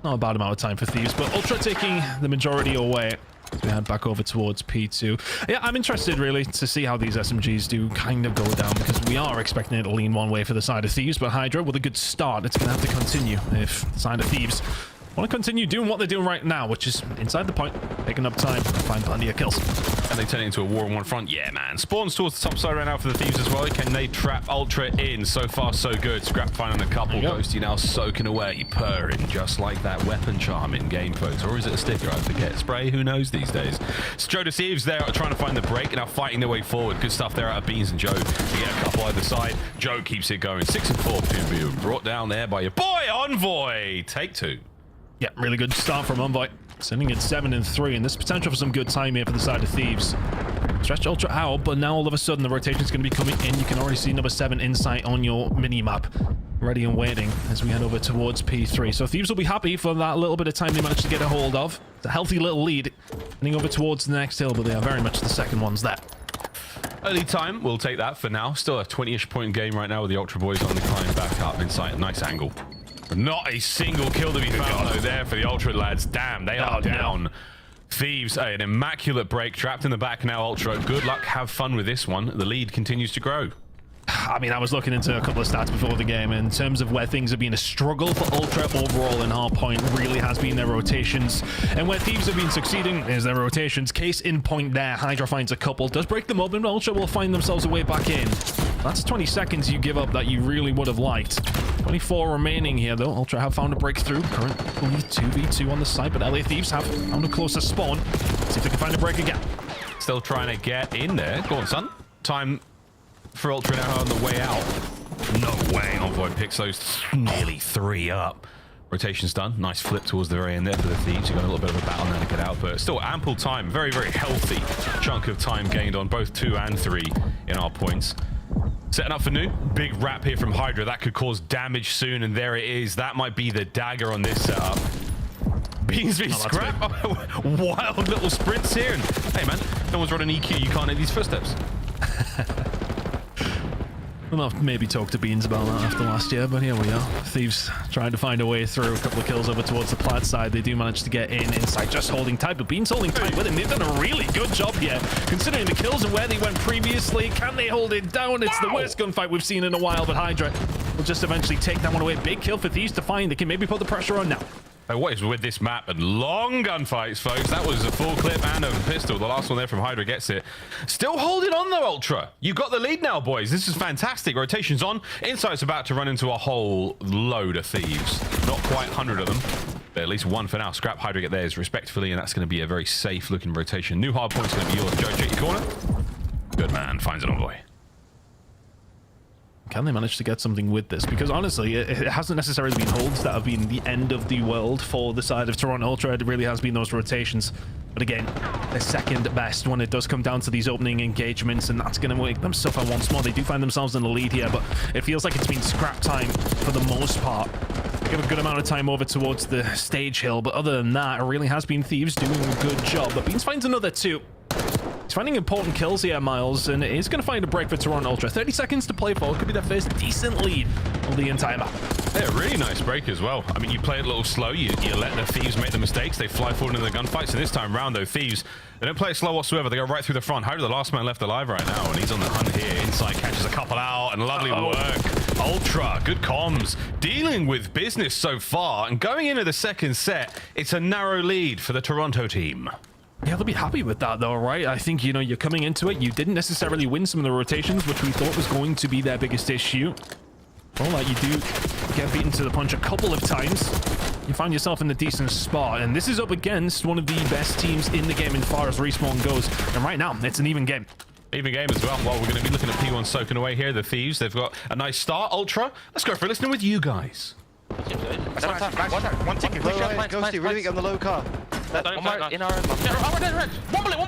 not a bad amount of time for Thieves. But Ultra taking the majority away. We head back over towards P2. Yeah, I'm interested really to see how these SMGs do kind of go down, because we are expecting it to lean one way for the side of Thieves, but Hydra with a good start, it's going to have to continue if the side of Thieves want to continue doing what they're doing right now, which is inside the point, picking up time, find plenty of kills. And they turn it into a war on one front. Yeah, man. Spawns towards the top side right now for the Thieves as well. Can they trap Ultra in? So far, so good. Scrap finding a couple. Ghosty now soaking away, purring, just like that weapon charm in game, folks. Or is it a sticker? I forget. Spray? Who knows these days? Joe the Thieves there trying to find the break and now fighting their way forward. Good stuff there out of Beans and Joe. You get a couple either side. Joe keeps it going. 6 and 4. Being brought down there by your boy Envoy. Take 2. Yeah, really good start from Envoy. Sending it 7 and 3, and there's potential for some good time here for the side of Thieves. Stretch Ultra out, but now all of a sudden the rotation's going to be coming in. You can already see number 7 insight on your mini-map. Ready and waiting as we head over towards P3. So Thieves will be happy for that little bit of time they managed to get a hold of. It's a healthy little lead. Heading over towards the next hill, but they are very much the second ones there. Early time, we'll take that for now. Still a 20-ish point game right now with the Ultra boys on the climb back up inside. Nice angle. Not a single kill to be found though there for the Ultra lads. Damn, they are down. Thieves, an immaculate break, trapped in the back now. Ultra, good luck, have fun with this one. The lead continues to grow. I mean, I was looking into a couple of stats before the game in terms of where things have been a struggle for Ultra overall in Hardpoint really has been their rotations, and where Thieves have been succeeding is their rotations. Case in point there, Hydra finds a couple, does break them up, and Ultra will find themselves a way back in. That's 20 seconds you give up that you really would have liked. 24 remaining here though. Ultra have found a breakthrough. Currently 2v2 on the side, but LA Thieves have found a closer spawn. See if they can find a break again. Still trying to get in there. Go on, son. Time for Ultra now on the way out. No way. Envoy picks those nearly 3 up. Rotation's done. Nice flip towards the very end there for the Thieves. You've got a little bit of a battle now to get out, but still ample time. Very, very healthy chunk of time gained on both 2 and 3 in our points. Setting up for new. Big wrap here from Hydra. That could cause damage soon, and there it is. That might be the dagger on this setup. Beans v Scrap. Wild little sprints here. And hey, man, no one's running EQ. You can't hit these footsteps. We'll have to maybe talk to Beans about that after last year, but here we are. Thieves trying to find a way through. A couple of kills over towards the Plaid side. They do manage to get inside, just holding tight, but Beans holding tight with him. They've done a really good job here, considering the kills and where they went previously. Can they hold it down? It's the worst gunfight we've seen in a while, but Hydra will just eventually take that one away. Big kill for Thieves to find. They can maybe put the pressure on now. What is with this map and long gunfights, folks? That was a full clip and a pistol. The last one there from Hydra gets it. Still holding on though, Ultra. You got the lead now, boys. This is fantastic. Rotation's on. Insight's about to run into a whole load of Thieves. Not quite 100 of them, but at least 1 for now. Scrap Hydra get theirs respectfully, and that's going to be a very safe looking rotation. New hard point's going to be yours. Joe, check your corner. Good man. Finds an Envoy. Can they manage to get something with this? Because honestly, it hasn't necessarily been holds that have been the end of the world for the side of Toronto Ultra. It really has been those rotations. But again, they're second best when it does come down to these opening engagements, and that's going to make them suffer once more. They do find themselves in the lead here, but it feels like it's been scrap time for the most part. They give a good amount of time over towards the stage hill, but other than that, it really has been Thieves doing a good job. But Beans finds another 2. He's finding important kills here, Miles, and he's going to find a break for Toronto Ultra. 30 seconds to play for. Could be their first decent lead of the entire map. Yeah, really nice break as well. I mean, you play it a little slow. You let the Thieves make the mistakes. They fly forward into the gunfights, and this time round, though, Thieves, they don't play it slow whatsoever. They go right through the front. Hydra, the last man left alive right now, and he's on the hunt here. Inside catches a couple out, and lovely work. Ultra, good comms. Dealing with business so far, and going into the second set, it's a narrow lead for the Toronto team. Yeah, they'll be happy with that though, right? I think, you know, you're coming into it. You didn't necessarily win some of the rotations, which we thought was going to be their biggest issue. Well, like you do get beaten to the punch a couple of times. You find yourself in a decent spot, and this is up against one of the best teams in the game as far as respawn goes. And right now, it's an even game. Even game as well. Well, we're going to be looking at P1 soaking away here. The Thieves, they've got a nice start. Ultra, let's go for listening with you guys. One ticket. Ghosty, really weak on the low car. One more in our... red. One bullet.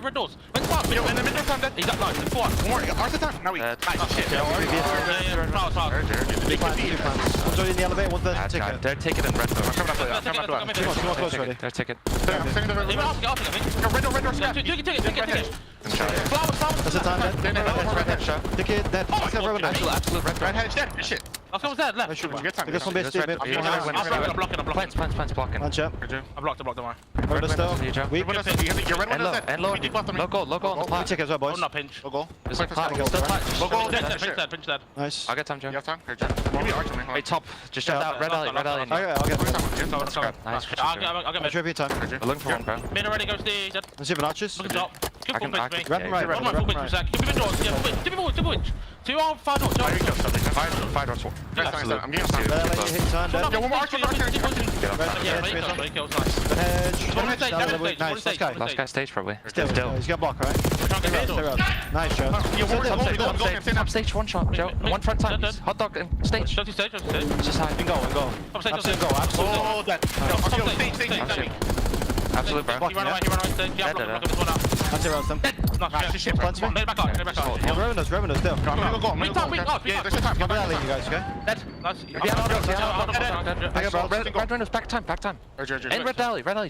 Red doors. Went fast. Middle, in the middle time dead. He's up nice. 4. One more. Arse attack. Now we... Nice shit. One's already in the elevator, one's the ticket. They're ticket and red door. Come on, close already. They're ticket. Red door, Ticket. That's the time, dead. Ticket, dead. Absolute red head. Dead. Shit. Someone's dead, left. Get this one base, Steve. I'm blocking. Plants blocking. Punch up. I blocked, don't worry. Red still. Weak. And low. Low goal on the plat. Check as well, boys. Oh, not pinch. Low goal. There's a plat. Still plat. Low goal. Pinch dead. Nice. I'll get time, Joe. You have time? Hey, top. Just jump out. Red alley. I'll get time. Nice. I'll get trivia time. I'm looking for one, bro. Mid already goes the. Let's see if it arches. Look at top. Give full pinch me. Red right. One full pinch for a sec. Give me the doors. Yeah, give me two pinch. 2 on 5 doors. Five doors. I'm getting time. Red alley, hit time. Yo, one more archer. Hedge. Nice. Last guy stage, probably. Still. He's got block, right? Nice, Joe. Top stage, one shot, Joe. One front time. Hot dog stage. Stage. Just high. Go. Absolute go. Oh, dead. Stage. Absolute, bro. You run away stage. Yeah, look this one up. That's it, Rostam. Lay back up. Revenue still. We top. Yeah, there's time. Red alley, you guys, okay? Dead. Nice. I got bro. Red windows, back time. And red alley. Red alley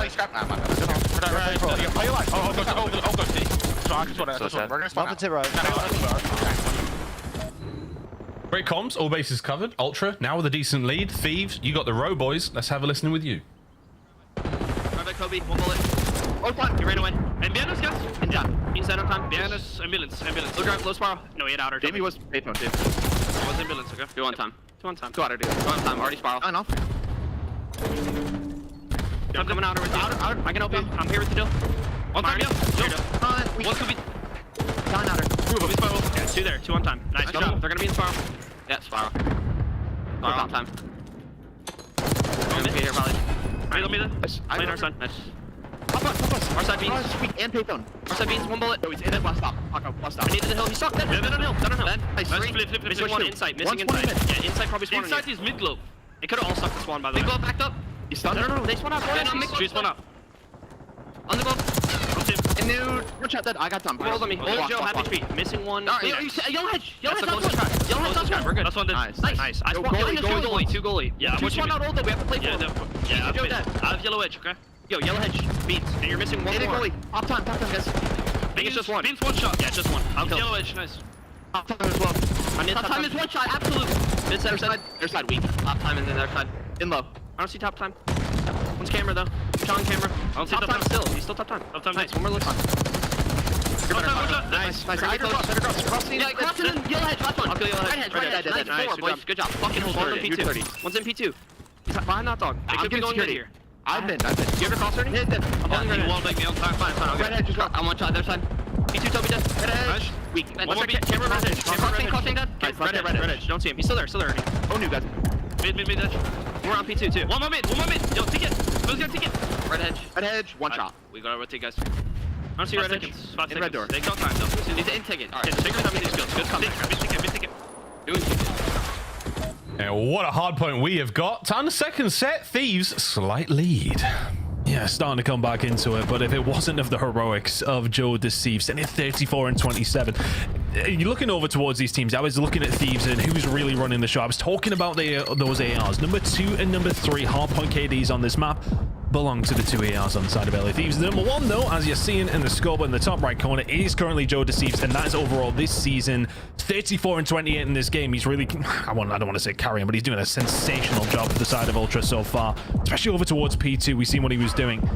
scrap now, man. Are you alive? Oh, go see. So I can sort that. We're gonna spawn out. Great comms, all bases covered. Ultra, now with a decent lead. Thieves, you got the row, boys. Let's have a listen with you. Kobe, one bullet. Oh, one, you ran away. Ambulance, guys. And John. Inside on time. Ambulance. Low drive, low spiral. No, he had outer. Jamie was paid mode, too. Was ambulance, okay? 2 on time. 2 on outer, dude. 2 on time, already spiral. I know. I'm coming outer with you. Outer. I can help you. I'm here with you, Dill. One time, yeah. One Kobe. Down outer. 2 of them. Spiral. Yeah, 2 there. 2 on time. Nice job. They're gonna be in spiral. Yeah, spiral. Spiral on time. I'm gonna be here, probably. Alright, let me there. Nice. Play on our side. Nice. Up us. Our side beans. And payphone. Our side beans, 1 bullet. Oh, he's in that last stop. I needed the hill. He's stuck. Dead on hill. Nice. Flip. Missing one inside. Missing inside. Yeah, inside probably spawning. Inside is mid globe. They could have all stuck the spawn, by the way. Mid globe backed up. He's stunned. No. They spawn out. She's spawn up. On the globe. And dude, one shot dead. I got time. Hold on me. Hold Joe, half HP. Missing one. Yellow hedge. Yellow hedge. We're good. That's one dead. Nice. I spawned goalie. 2 goalie. Yeah, 2 spawn out old though. We have to play for him. Yeah, Joe dead. I have yellow edge, okay? Yo, yellow hedge. Beans. And you're missing one more. Goalie. Top time, guys. I think it's just one. Beans, 1 shot. Yeah, just one. Yellow edge, nice. Top time as well. Top time is 1 shot, absolute. Mid center side. Their side weak. Top time and then their side. In low. I don't see top time. One's camera though. John camera. I don't see top time still. He's still top time. Nice. One more looks on. Nice. Crossing. Yeah, crossing. Yellow hedge. Last one. I'll kill yellow hedge. Right hedge. Nice. 4, boys. Good job. Fucking hold on. P2. One's in P2. He's behind that dog. They could be going mid here. I've been. You ever cross already? I'm holding red hedge. Won't make me on time. Fine. Red hedge as well. I'm 1 shot. Their side. P2 Toby dead. Red hedge. Weak. One more beat. Camera red hedge. Crossing dead. Red hedge. Don't see him. He's still there already. Oh, new guys. Mid edge. We're on P2 too. One more mid. Yo, ticket. Who's got ticket? Red hedge. 1 shot. We gotta rotate, guys. I don't see red hedge. In red door. They don't time though. He's in ticket. Alright. Take your time with these skills. Good comeback. Mid ticket. Doing ticket. And what a hard point we have got. Time the second set. Thieves, slight lead. Yeah, starting to come back into it, but if it wasn't of the heroics of Joe Deceives, then it's 34 and 27. You're looking over towards these teams. I was looking at Thieves and who's really running the show. I was talking about those ARs. Number 2 and number 3 Hardpoint KDs on this map belong to the 2 ARs on the side of LA Thieves. Number 1, though, as you're seeing in the scope in the top right corner, is currently Joe Deceives, and that is overall this season 34 and 28 in this game. He's really, I don't want to say carrying, but he's doing a sensational job for the side of Ultra so far, especially over towards P2. We've seen what he was doing.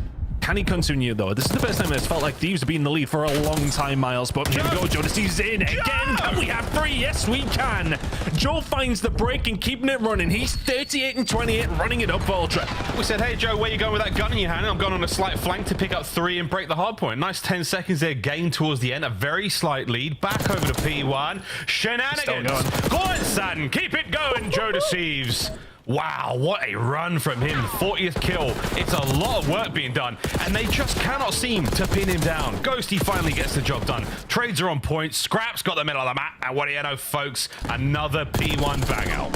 Can he continue, though? This is the first time it's felt like Thieves have been in the lead for a long time, Miles. But here we go. Joe Deceives in again. Can we have 3? Yes, we can. Joe finds the break and keeping it running. He's 38 and 28, running it up for Ultra. We said, hey, Joe, where you going with that gun in your hand? I'm going on a slight flank to pick up 3 and break the hard point. Nice 10 seconds there, gain towards the end. A very slight lead. Back over to P1. Shenanigans. Go on, son. Keep it going, Joe Deceives. Wow, what a run from him. 40th kill. It's a lot of work being done, and they just cannot seem to pin him down. Ghosty finally gets the job done. Trades are on point. Scrap's got the middle of the map, and what do you know, folks? Another P1 bang out.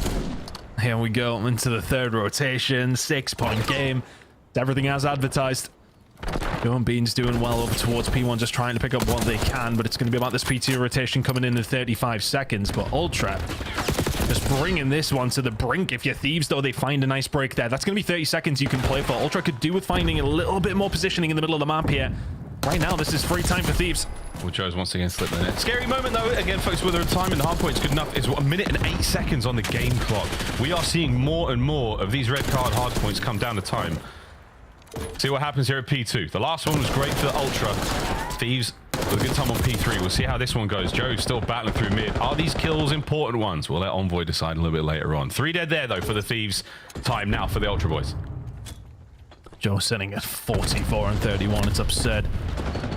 Here we go into the 3rd rotation. 6-point game. Everything as advertised. Joe and Beans doing well over towards P1, just trying to pick up what they can, but it's going to be about this P2 rotation coming in 35 seconds. But Ultra just bringing this one to the brink. If you're Thieves, though, they find a nice break there. That's going to be 30 seconds you can play for. Ultra could do with finding a little bit more positioning in the middle of the map here. Right now, this is free time for Thieves. Well, Joe's once again slipped in it. Scary moment though. Again, folks, whether the time in the Hardpoint's good enough. It's 1 minute and 8 seconds on the game clock. We are seeing more and more of these red card Hardpoints come down to time. See what happens here at P2. The last one was great for the Ultra. Thieves with a good time on P3. We'll see how this one goes. Joe's still battling through mid. Are these kills important ones? We'll let Envoy decide a little bit later on. 3 dead there though for the Thieves. Time now for the Ultra boys. Joe sitting at 44 and 31. It's absurd.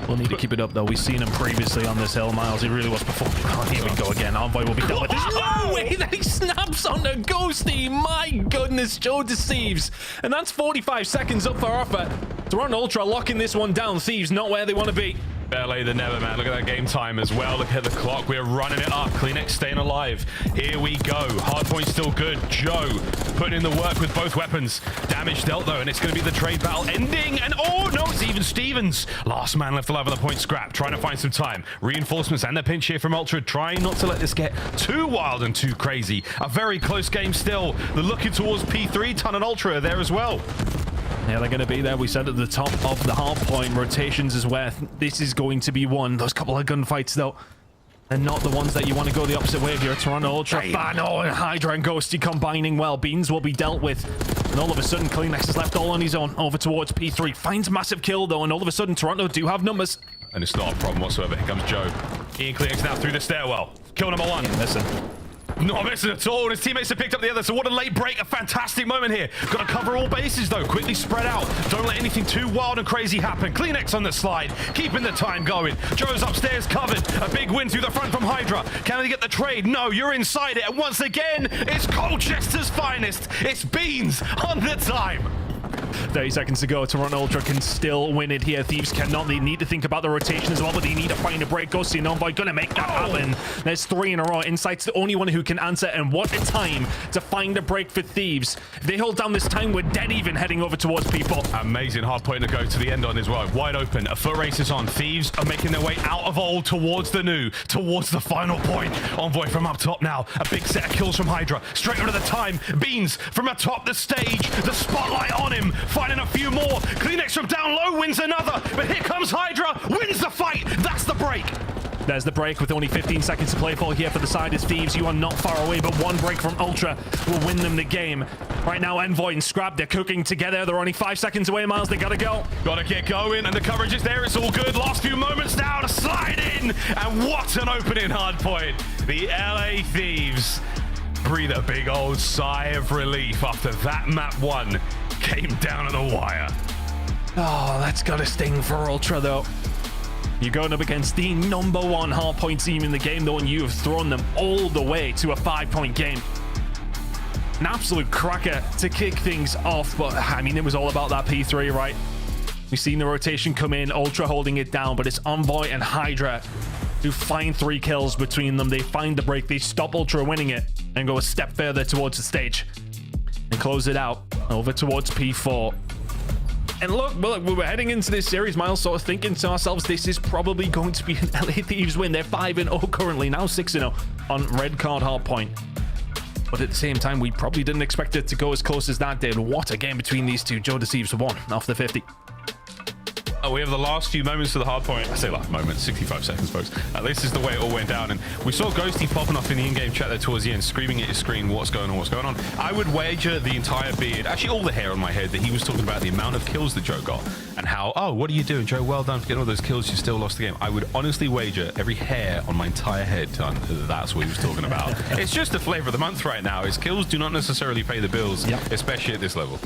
We'll need to keep it up though. We've seen him previously on this hill, Miles. He really was performing. Oh, here we go again. Envoy will be done with this. No way that he snaps on the Ghosty. My goodness, Joe deceives. And that's 45 seconds up for offer. Toronto Ultra locking this one down. Thieves not where they want to be. Better than never, man. Look at that game time as well. Look at the clock. We're running it up. Kleenex staying alive. Here we go. Hardpoint still good. Joe putting in the work with both weapons. Damage dealt though, and it's going to be the trade battle ending. And oh no, it's even Stevens. Last man left alive on the point scrap. Trying to find some time. Reinforcements and the pinch here from Ultra. Trying not to let this get too wild and too crazy. A very close game still. They're looking towards P3. Ton and Ultra are there as well. Yeah, they're going to be there. We said at the top of the Hardpoint, rotations is where this is going to be won. Those couple of gunfights, though, they're not the ones that you want to go the opposite way if you're a Toronto Ultra fan. Oh, and Hydra and Ghosty combining well. Beans will be dealt with. And all of a sudden, Kleenex is left all on his own over towards P3. Finds massive kill, though, and all of a sudden, Toronto do have numbers. And it's not a problem whatsoever. Here comes Joe. Ian Kleenex now through the stairwell. Kill number 1. Yeah, listen. Not missing at all. His teammates have picked up the other. So what a late break. A fantastic moment here. Got to cover all bases, though. Quickly spread out. Don't let anything too wild and crazy happen. Kleenex on the slide. Keeping the time going. Joe's upstairs covered. A big win through the front from Hydra. Can they get the trade? No, you're inside it. And once again, it's Colchester's finest. It's Beans on the time. 30 seconds to go. Toronto Ultra can still win it here. Thieves cannot. They need to think about the rotation as well, but they need to find a break. Ghosty and Envoy gonna make that happen. There's 3 in a row. Insight's the only one who can answer, and what a time to find a break for Thieves. If they hold down this time, we're dead even heading over towards people. Amazing Hardpoint to go to the end on as well. Wide open. A foot race is on. Thieves are making their way out of old towards the new, towards the final point. Envoy from up top now. A big set of kills from Hydra. Straight over the time. Beans from atop the stage. The spotlight on him. Finding a few more. Kleenex from down low wins another. But here comes Hydra. Wins the fight. That's the break. There's the break with only 15 seconds to play for here for the side as Thieves. You are not far away, but one break from Ultra will win them the game. Right now, Envoy and Scrap, they're cooking together. They're only 5 seconds away, Miles. They gotta go. Gotta get going, and the coverage is there. It's all good. Last few moments now to slide in. And what an opening Hardpoint. The LA Thieves breathe a big old sigh of relief after that map 1 came down to the wire. Oh, that's gotta sting for Ultra, though. You're going up against the #1 Hardpoint team in the game, though, and you have thrown them all the way to a 5-point game. An absolute cracker to kick things off, but I mean, it was all about that P3, right? We've seen the rotation come in, Ultra holding it down, but it's Envoy and Hydra who find 3 kills between them. They find the break, they stop Ultra winning it, and go a step further towards the stage and close it out over towards P4. And look, we were heading into this series, Miles, sort of thinking to ourselves, this is probably going to be an LA Thieves win. They're 5-0 currently, now 6-0 on red card Hardpoint. But at the same time, we probably didn't expect it to go as close as that did. What a game between these two. Joe deceives 1 off the 50. Oh, we have the last few moments of the Hardpoint. I say last moment, 65 seconds, folks. This is the way it all went down. And we saw Ghosty popping off in the in-game chat there towards the end, screaming at his screen, what's going on, what's going on. I would wager the entire beard, actually all the hair on my head, that he was talking about the amount of kills that Joe got and how, oh, what are you doing, Joe? Well done for getting all those kills. You still lost the game. I would honestly wager every hair on my entire head, that's what he was talking about. It's just the flavor of the month right now. His kills do not necessarily pay the bills, especially at this level.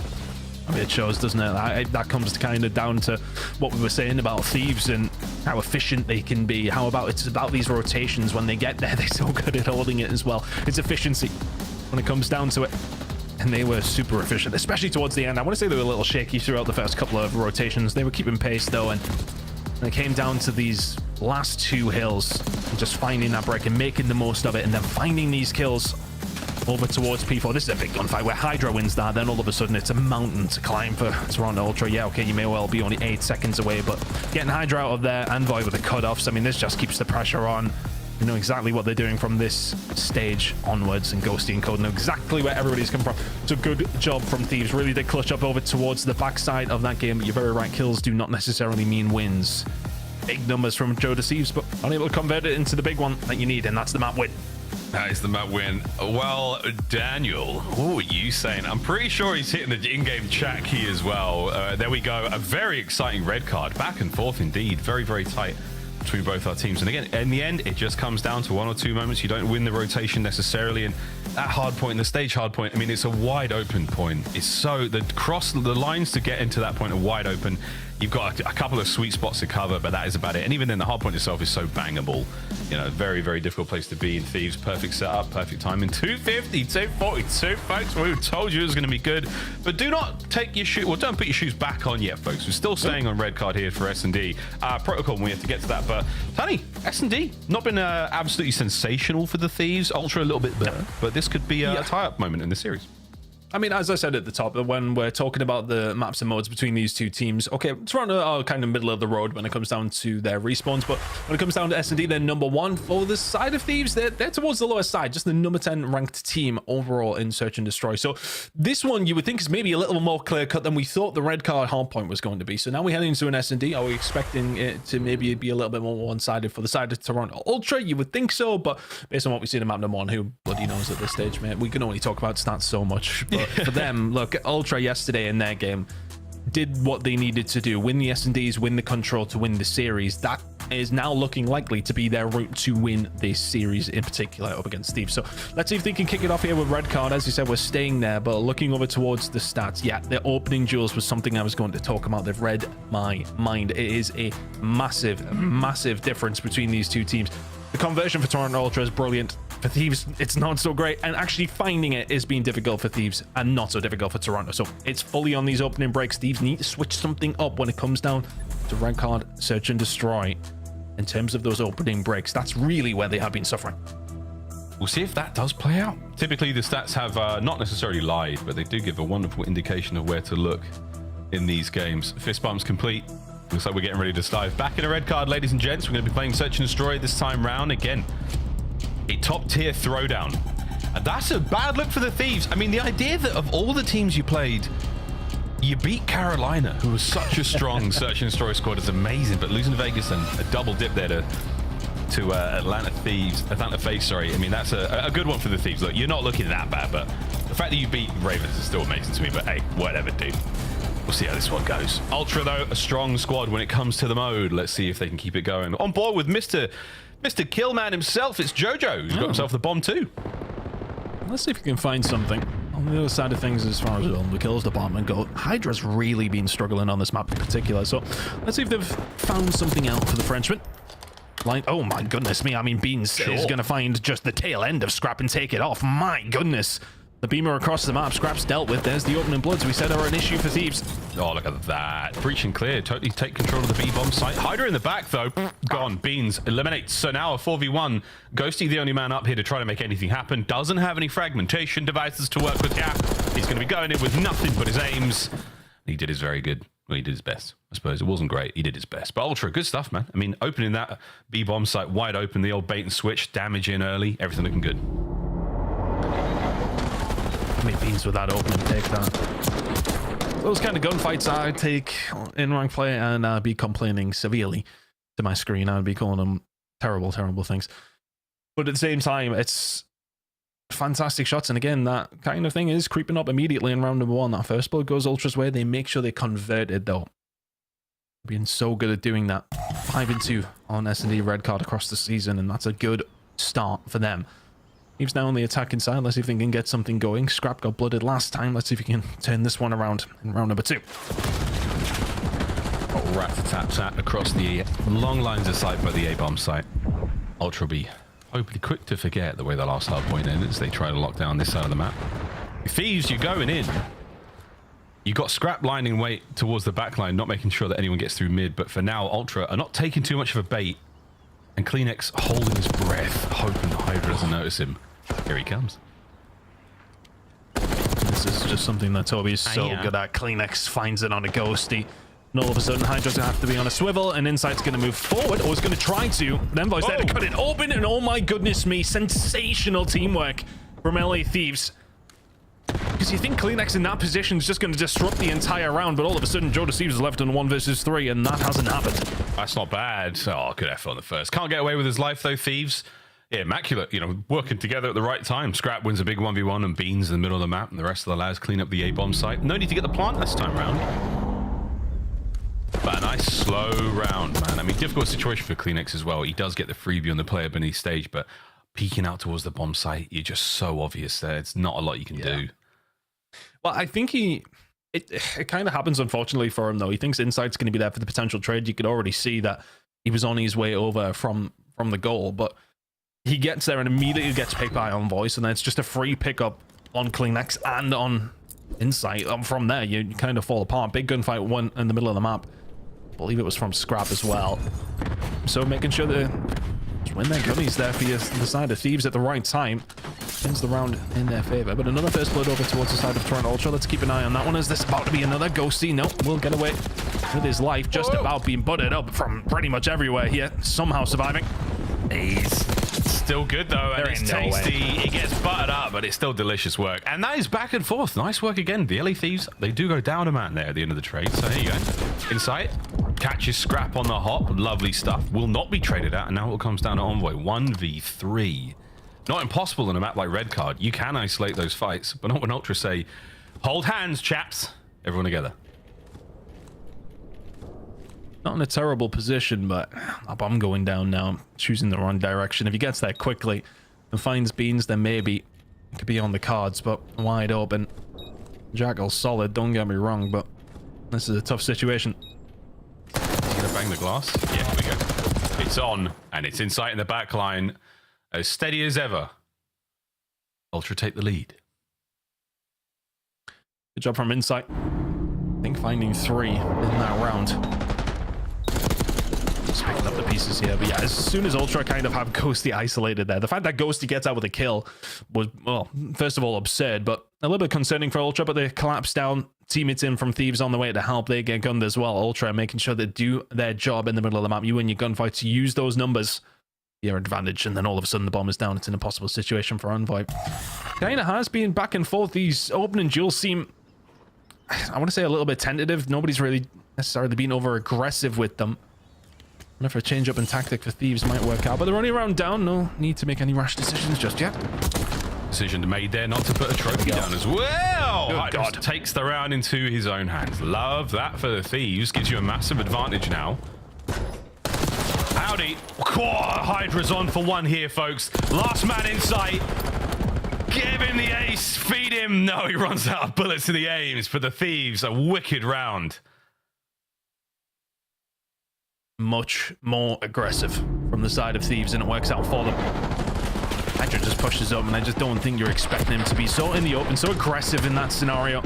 I mean, it shows, doesn't it? That comes kind of down to what we were saying about Thieves and how efficient they can be. How about it's about these rotations when they get there, they're so good at holding it as well. It's efficiency when it comes down to it. And they were super efficient, especially towards the end. I want to say they were a little shaky throughout the first couple of rotations. They were keeping pace, though, and when it came down to these last 2 hills and just finding that break and making the most of it and then finding these kills over towards P4. This is a big gunfight where Hydra wins that, then all of a sudden it's a mountain to climb for Toronto Ultra. Yeah, okay, you may well be only 8 seconds away, but getting Hydra out of there, Envoy with the cutoffs, I mean, this just keeps the pressure on. You know exactly what they're doing from this stage onwards, and Ghosty and Code know exactly where everybody's coming from. So good job from Thieves. Really did clutch up over towards the backside of that game, but you're very right, kills do not necessarily mean wins. big numbers from Joe Deceives, but unable to convert it into the big one that you need, and that's the map win. That is the map win. Well, Daniel, what were you saying? I'm pretty sure he's hitting the in-game chat key as well. There we go. A very exciting red card. Back and forth indeed. Very, very tight between both our teams. And again, in the end, it just comes down to 1 or 2 moments. You don't win the rotation necessarily. And that hard point, the stage hard point, I mean, it's a wide open point. It's so, the lines to get into that point are wide open. You've got a couple of sweet spots to cover, but that is about it. And even then, the hard point itself is so bangable. You know, very, very difficult place to be in Thieves. Perfect setup, perfect timing. 250, 242, folks. We told you it was going to be good. But do not take your shoe, well, don't put your shoes back on yet, folks. We're still staying on red card here for S&D. Protocol, we have to get to that. But, Tony, S&D, not been absolutely sensational for the Thieves. Ultra a little bit better. But this could be a tie-up moment in the series. I mean, as I said at the top, when we're talking about the maps and modes between these two teams, okay, Toronto are kind of middle of the road when it comes down to their respawns, but when it comes down to S&D, they're number 1. For the side of Thieves, they're towards the lower side, just the number 10 ranked team overall in Search and Destroy. So this one you would think is maybe a little more clear-cut than we thought the red card hardpoint was going to be. So now we head into an S&D. Are we expecting it to maybe be a little bit more one-sided for the side of Toronto Ultra? You would think so, but based on what we see in map number 1, who bloody knows at this stage, man? We can only talk about stats so much, but for them, look, Ultra yesterday in their game did what they needed to do, win the S&Ds, win the control to win the series. That is now looking likely to be their route to win this series in particular up against Thieves. So let's see if they can kick it off here with red card. As you said, we're staying there, but looking over towards the stats, yeah, their opening duels was something I was going to talk about. They've read my mind. It is a massive difference between these two teams. The conversion for Toronto Ultra is brilliant. For Thieves, it's not so great, and actually finding it is being difficult for Thieves and not so difficult for Toronto. So it's fully on these opening breaks. Thieves need to switch something up when it comes down to red card, search and destroy. In terms of those opening breaks, that's really where they have been suffering. We'll see if that does play out. Typically, the stats have not necessarily lied, but they do give a wonderful indication of where to look in these games. Fist bumps complete. Looks like we're getting ready to dive back in a red card, ladies and gents. We're going to be playing Search and Destroy this time round. Again, a top-tier throwdown. And that's a bad look for the Thieves. I mean, the idea that of all the teams you played, you beat Carolina, who was such a strong Search and Destroy squad, is amazing. But losing to Vegas and a double dip there to Atlanta Face, sorry. I mean, that's a good one for the Thieves. Look, you're not looking that bad, but the fact that you beat Ravens is still amazing to me. But hey, whatever, dude. We'll see how this one goes. Ultra, though, a strong squad when it comes to the mode. Let's see if they can keep it going. On board with Mr. Killman himself, it's Jojo, who's got himself the bomb too. Let's see if we can find something. On the other side of things, as far as the kills department go, Hydra's really been struggling on this map in particular. So let's see if they've found something out for the Frenchman. Like, oh my goodness me, I mean, Beans is going to find just the tail end of Scrap and take it off. My goodness. The beamer across the map, Scrap's dealt with. There's the opening bloods we said are an issue for Thieves. Oh, look at that. Breach and clear. Totally take control of the B-bomb site. Hydra in the back, though. Gone. Beans eliminates. So now a 4v1. Ghosty, the only man up here to try to make anything happen. Doesn't have any fragmentation devices to work with. Yeah, he's going to be going in with nothing but his aims. He did his very good. Well, he did his best. I suppose it wasn't great. He did his best. But Ultra, good stuff, man. I mean, opening that B-bomb site wide open, the old bait and switch, damage in early, everything looking good. Beans with that opening take that. Those kind of gunfights I take in ranked play, and I'd be complaining severely to my screen. I'd be calling them terrible things. But at the same time, it's fantastic shots. And again, that kind of thing is creeping up immediately in round number 1. That first blood goes Ultra's way. They make sure they convert it, though. Being so good at doing that. 5-2 on S&D red card across the season, and that's a good start for them. Thieves now on the attacking side. Let's see if they can get something going. Scrap got blooded last time. Let's see if he can turn this one around in round number 2. Oh, rat-a-tat-tat across the long lines of sight by the A-bomb site. Ultra will be hopefully quick to forget the way the last hard point ended as they try to lock down this side of the map. Thieves, you're going in. You got Scrap lining weight towards the back line, not making sure that anyone gets through mid. But for now, Ultra are not taking too much of a bait. And Kleenex holding his breath, hoping the Hydra doesn't notice him. Here he comes. This is just something that Toby's so good at. Kleenex finds it on a ghosty. And all of a sudden, Hydra's going to have to be on a swivel, and Insight's going to move forward, or is going to try to. Then Envoy's there to cut it open, and oh my goodness me, sensational teamwork from LA Thieves. because you think Cleanex in that position is just going to disrupt the entire round, but all of a sudden Joe Deceives is left on 1 versus 3, and that hasn't happened. That's not bad. Oh, good effort on the first. Can't get away with his life, though, Thieves. Yeah, immaculate, you know, working together at the right time. Scrap wins a big 1v1 and Beans in the middle of the map, and the rest of the lads clean up the A-bomb site. No need to get the plant this time round. But a nice slow round, man. I mean, difficult situation for Cleanex as well. He does get the freebie on the player beneath stage, but peeking out towards the bomb site, you're just so obvious there. It's not a lot you can do. Well, I think it kind of happens, unfortunately, for him, though. He thinks Insight's going to be there for the potential trade. You could already see that he was on his way over from the goal, but he gets there and immediately gets picked by Envoy, so then it's just a free pickup on Cleanex and on Insight. From there, you kind of fall apart. Big gunfight one in the middle of the map. I believe it was from Scrap as well. So making sure that win their gummies there for the side of Thieves at the right time. Ends the round in their favor. But another first blood over towards the side of Toronto Ultra. Let's keep an eye on that one. Is this about to be another ghosty? No, will get away with his life. Just about being butted up from pretty much everywhere here. Somehow surviving. He's still good, though, and it's tasty. It gets buttered up, but it's still delicious work. And that is back and forth. Nice work again. The LA Thieves, they do go down a man there at the end of the trade. So here you go. Insight catches Scrap on the hop. Lovely stuff. Will not be traded out, and now it comes down to Envoy. 1v3. Not impossible in a map like Røkkr. You can isolate those fights, but not when Ultra say, hold hands, chaps. Everyone together. Not in a terrible position, but a bomb going down now, choosing the wrong direction. If he gets there quickly and finds Beans, then maybe it could be on the cards, but wide open. Jackal's solid, don't get me wrong, but this is a tough situation. He's gonna bang the glass. Yeah, here we go. It's on, and it's Insight in the back line. As steady as ever. Ultra take the lead. Good job from Insight. I think finding 3 in that round. Just picking up the pieces here, but yeah, as soon as Ultra kind of have Ghosty isolated there, the fact that Ghosty gets out with a kill was, well, first of all, absurd, but a little bit concerning for Ultra, but they collapse down. Teammates in from Thieves on the way to help. They get gunned as well. Ultra making sure they do their job in the middle of the map. You win your gunfights, use those numbers, your advantage, and then all of a sudden the bomb is down. It's an impossible situation for Envoy. Kind of has been back and forth. These opening duels seem, I want to say, a little bit tentative. Nobody's really necessarily been over aggressive with them. I wonder if a change up in tactic for Thieves might work out, but they're only a round down. No need to make any rash decisions just yet. Decision made there not to put a trophy down as well. Good God. Takes the round into his own hands. Love that for the Thieves. Gives you a massive advantage now. Howdy. Hydra's on for 1 here, folks. Last man in sight. Give him the ace. Feed him. No, he runs out of bullets to the aims for the Thieves. A wicked round. Much more aggressive from the side of Thieves, and it works out for them. Hydra just pushes up, and I just don't think you're expecting him to be so in the open, so aggressive in that scenario.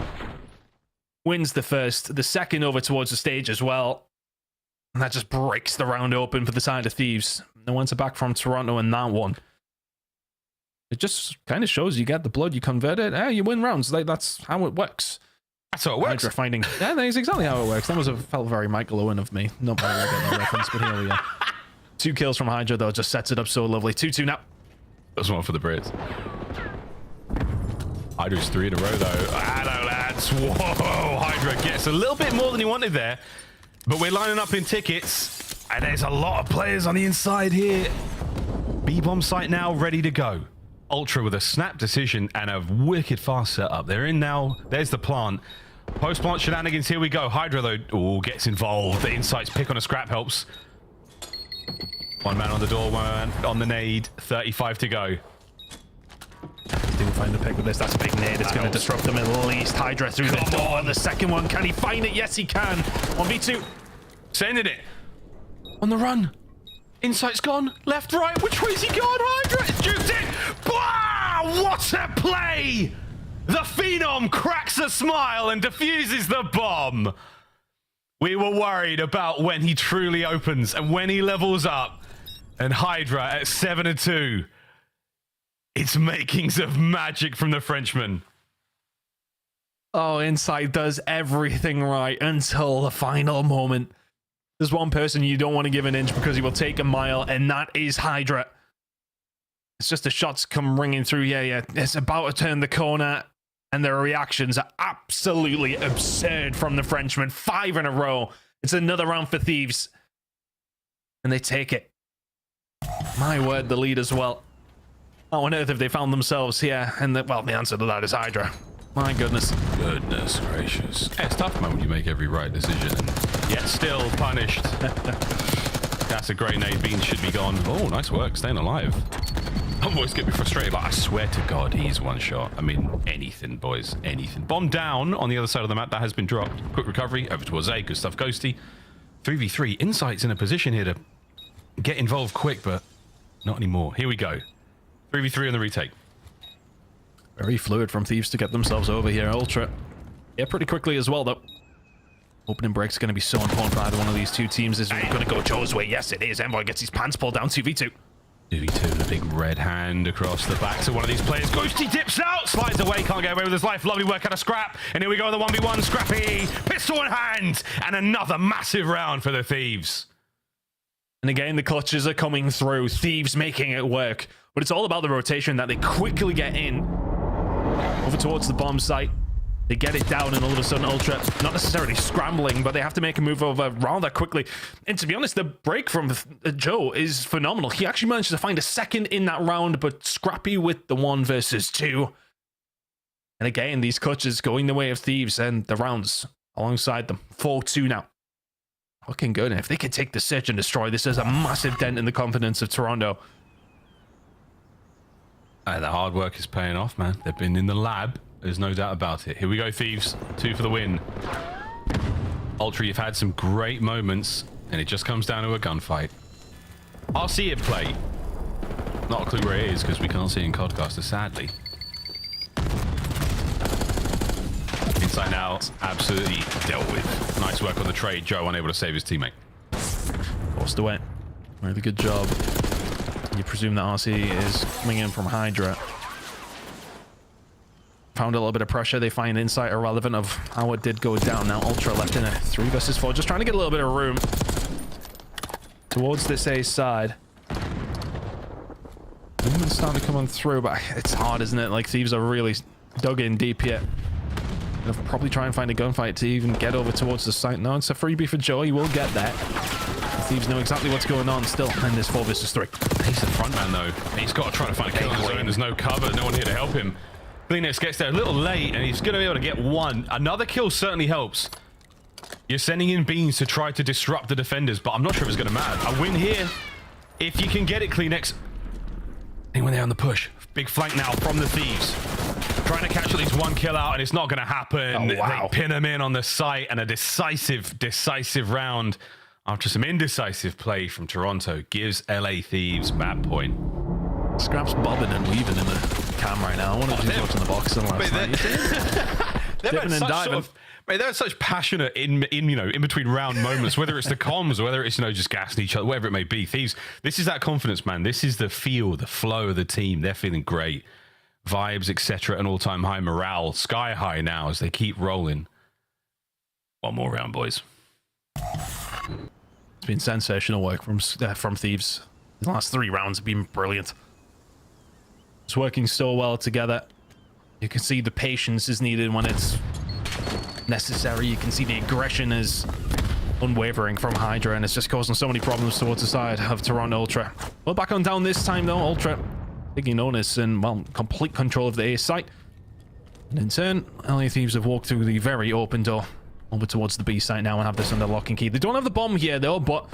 Wins the first, the second over towards the stage as well. And that just breaks the round open for the side of Thieves. No one's back from Toronto in that one. It just kind of shows you get the blood, you convert it, you win rounds. Like, that's how it works. That's how it works. Hydra finding, yeah, that's exactly how it works. That felt very Michael Owen of me. Not my regular reference, but here we are. 2 kills from Hydra, though, just sets it up so lovely. 2-2 now. That's one for the Brits. Hydra's 3 in a row, though. Hello, lads. Whoa, Hydra gets a little bit more than he wanted there. But we're lining up in tickets, and there's a lot of players on the inside here. B-bomb site now ready to go. Ultra with a snap decision and a wicked fast setup. They're in now. There's the plant. Post-plant shenanigans. Here we go. Hydra, though, gets involved. The Insight's pick on a Scrap helps. 1 man on the door, 1 man on the nade. 35 to go. Didn't find the pick with this. That's a big nade. It's going to disrupt them at least. Hydra through the door. The second one. Can he find it? Yes, he can. 1v2. Sending it. On the run. Insight's gone. Left, right. Which way's he gone? Hydra is juked in. Wow! What a play! The Phenom cracks a smile and defuses the bomb. We were worried about when he truly opens and when he levels up. And Hydra at 7-2. It's makings of magic from the Frenchman. Oh, Insight does everything right until the final moment. There's one person you don't want to give an inch because he will take a mile, and that is Hydra. It's just the shots come ringing through. Yeah. It's about to turn the corner. And their reactions are absolutely absurd from the Frenchman. 5 in a row. It's another round for Thieves. And they take it. My word, the lead as well. How on earth have they found themselves here? And well, the answer to that is Hydra. My goodness. Goodness gracious. Yeah, it's tough, man, when you make every right decision and yet still punished. That's a great nade. Beans should be gone. Oh, nice work. Staying alive. I'm always getting me frustrated. Like, I swear to God, he's one shot. I mean, anything, boys. Anything. Bomb down on the other side of the map. That has been dropped. Quick recovery. Over towards A. Good stuff, Ghosty. 3v3. Insight's in a position here to get involved quick, but not anymore. Here we go. 3v3 on the retake. Very fluid from Thieves to get themselves over here. Ultra. Yeah, pretty quickly as well, though. Opening break's going to be so important for either one of these two teams. Is it going to go Joe's way? Yes, it is. Envoy gets his pants pulled down. 2v2. 2v2, a big red hand across the back to one of these players. Ghosty dips out, slides away, can't get away with his life. Lovely work out of Scrap. And here we go, the 1v1. Scrappy, pistol in hand, and another massive round for the Thieves. And again, the clutches are coming through. Thieves making it work. But it's all about the rotation that they quickly get in. Over towards the bomb site. They get it down, and all of a sudden Ultra, not necessarily scrambling, but they have to make a move over rather quickly. And to be honest, the break from Joe is phenomenal. He actually managed to find a second in that round, but Scrappy with the 1 versus 2. And again, these clutches going the way of Thieves, and the rounds alongside them. 4-2 now. Looking good. And if they can take the Search and Destroy, this is a massive dent in the confidence of Toronto. The hard work is paying off, man. They've been in the lab. There's no doubt about it. Here we go, Thieves. 2 for the win. Ultra, you've had some great moments, and it just comes down to a gunfight. I'll see it play. Not a clue where it is, because we can't see it in Codcaster, sadly. Inside now, absolutely dealt with. Nice work on the trade. Joe unable to save his teammate. Forced away. Really good job. You presume that RC is coming in from Hydra. Found a little bit of pressure. They find insight irrelevant of how it did go down. Now Ultra left in a 3 versus 4, just trying to get a little bit of room towards this A side. Movement started coming through, but it's hard, isn't it? Like, Thieves are really dug in deep here. They'll probably try and find a gunfight to even get over towards the site. No, it's a freebie for Joe. He will get that. The Thieves know exactly what's going on still in this 4 versus 3. He's the front man, though. He's got to try to find a kill on his own. There's no cover. No one here to help him. Kleenex gets there a little late, and he's going to be able to get 1. Another kill certainly helps. You're sending in Beans to try to disrupt the defenders, but I'm not sure if it's going to matter. A win here, if you can get it, Kleenex. Anyone there on the push? Big flank now from the Thieves. Trying to catch at least 1 kill out, and it's not going to happen. Oh, wow. They pin him in on the site, and a decisive round after some indecisive play from Toronto gives LA Thieves map point. Scrap's bobbing and weaving in the cam right now. I wonder if he's watching the boxing last night. Dipping and diving. They're such passionate in between round moments, whether it's the comms or whether it's just gassing each other, whatever it may be. Thieves, this is that confidence, man. This is the feel, the flow of the team. They're feeling great. Vibes, etc. An all-time high. Morale sky high now as they keep rolling. 1 more round, boys. It's been sensational work from Thieves. The last 3 rounds have been brilliant. It's working so well together. You can see the patience is needed when it's necessary. You can see the aggression is unwavering from Hydra, and it's just causing so many problems towards the side of Toronto Ultra. Well, back on down this time, though. Ultra taking notice and, well, complete control of the A site. And in turn, LA Thieves have walked through the very open door over towards the B site now and have this under lock and key. They don't have the bomb here, though, but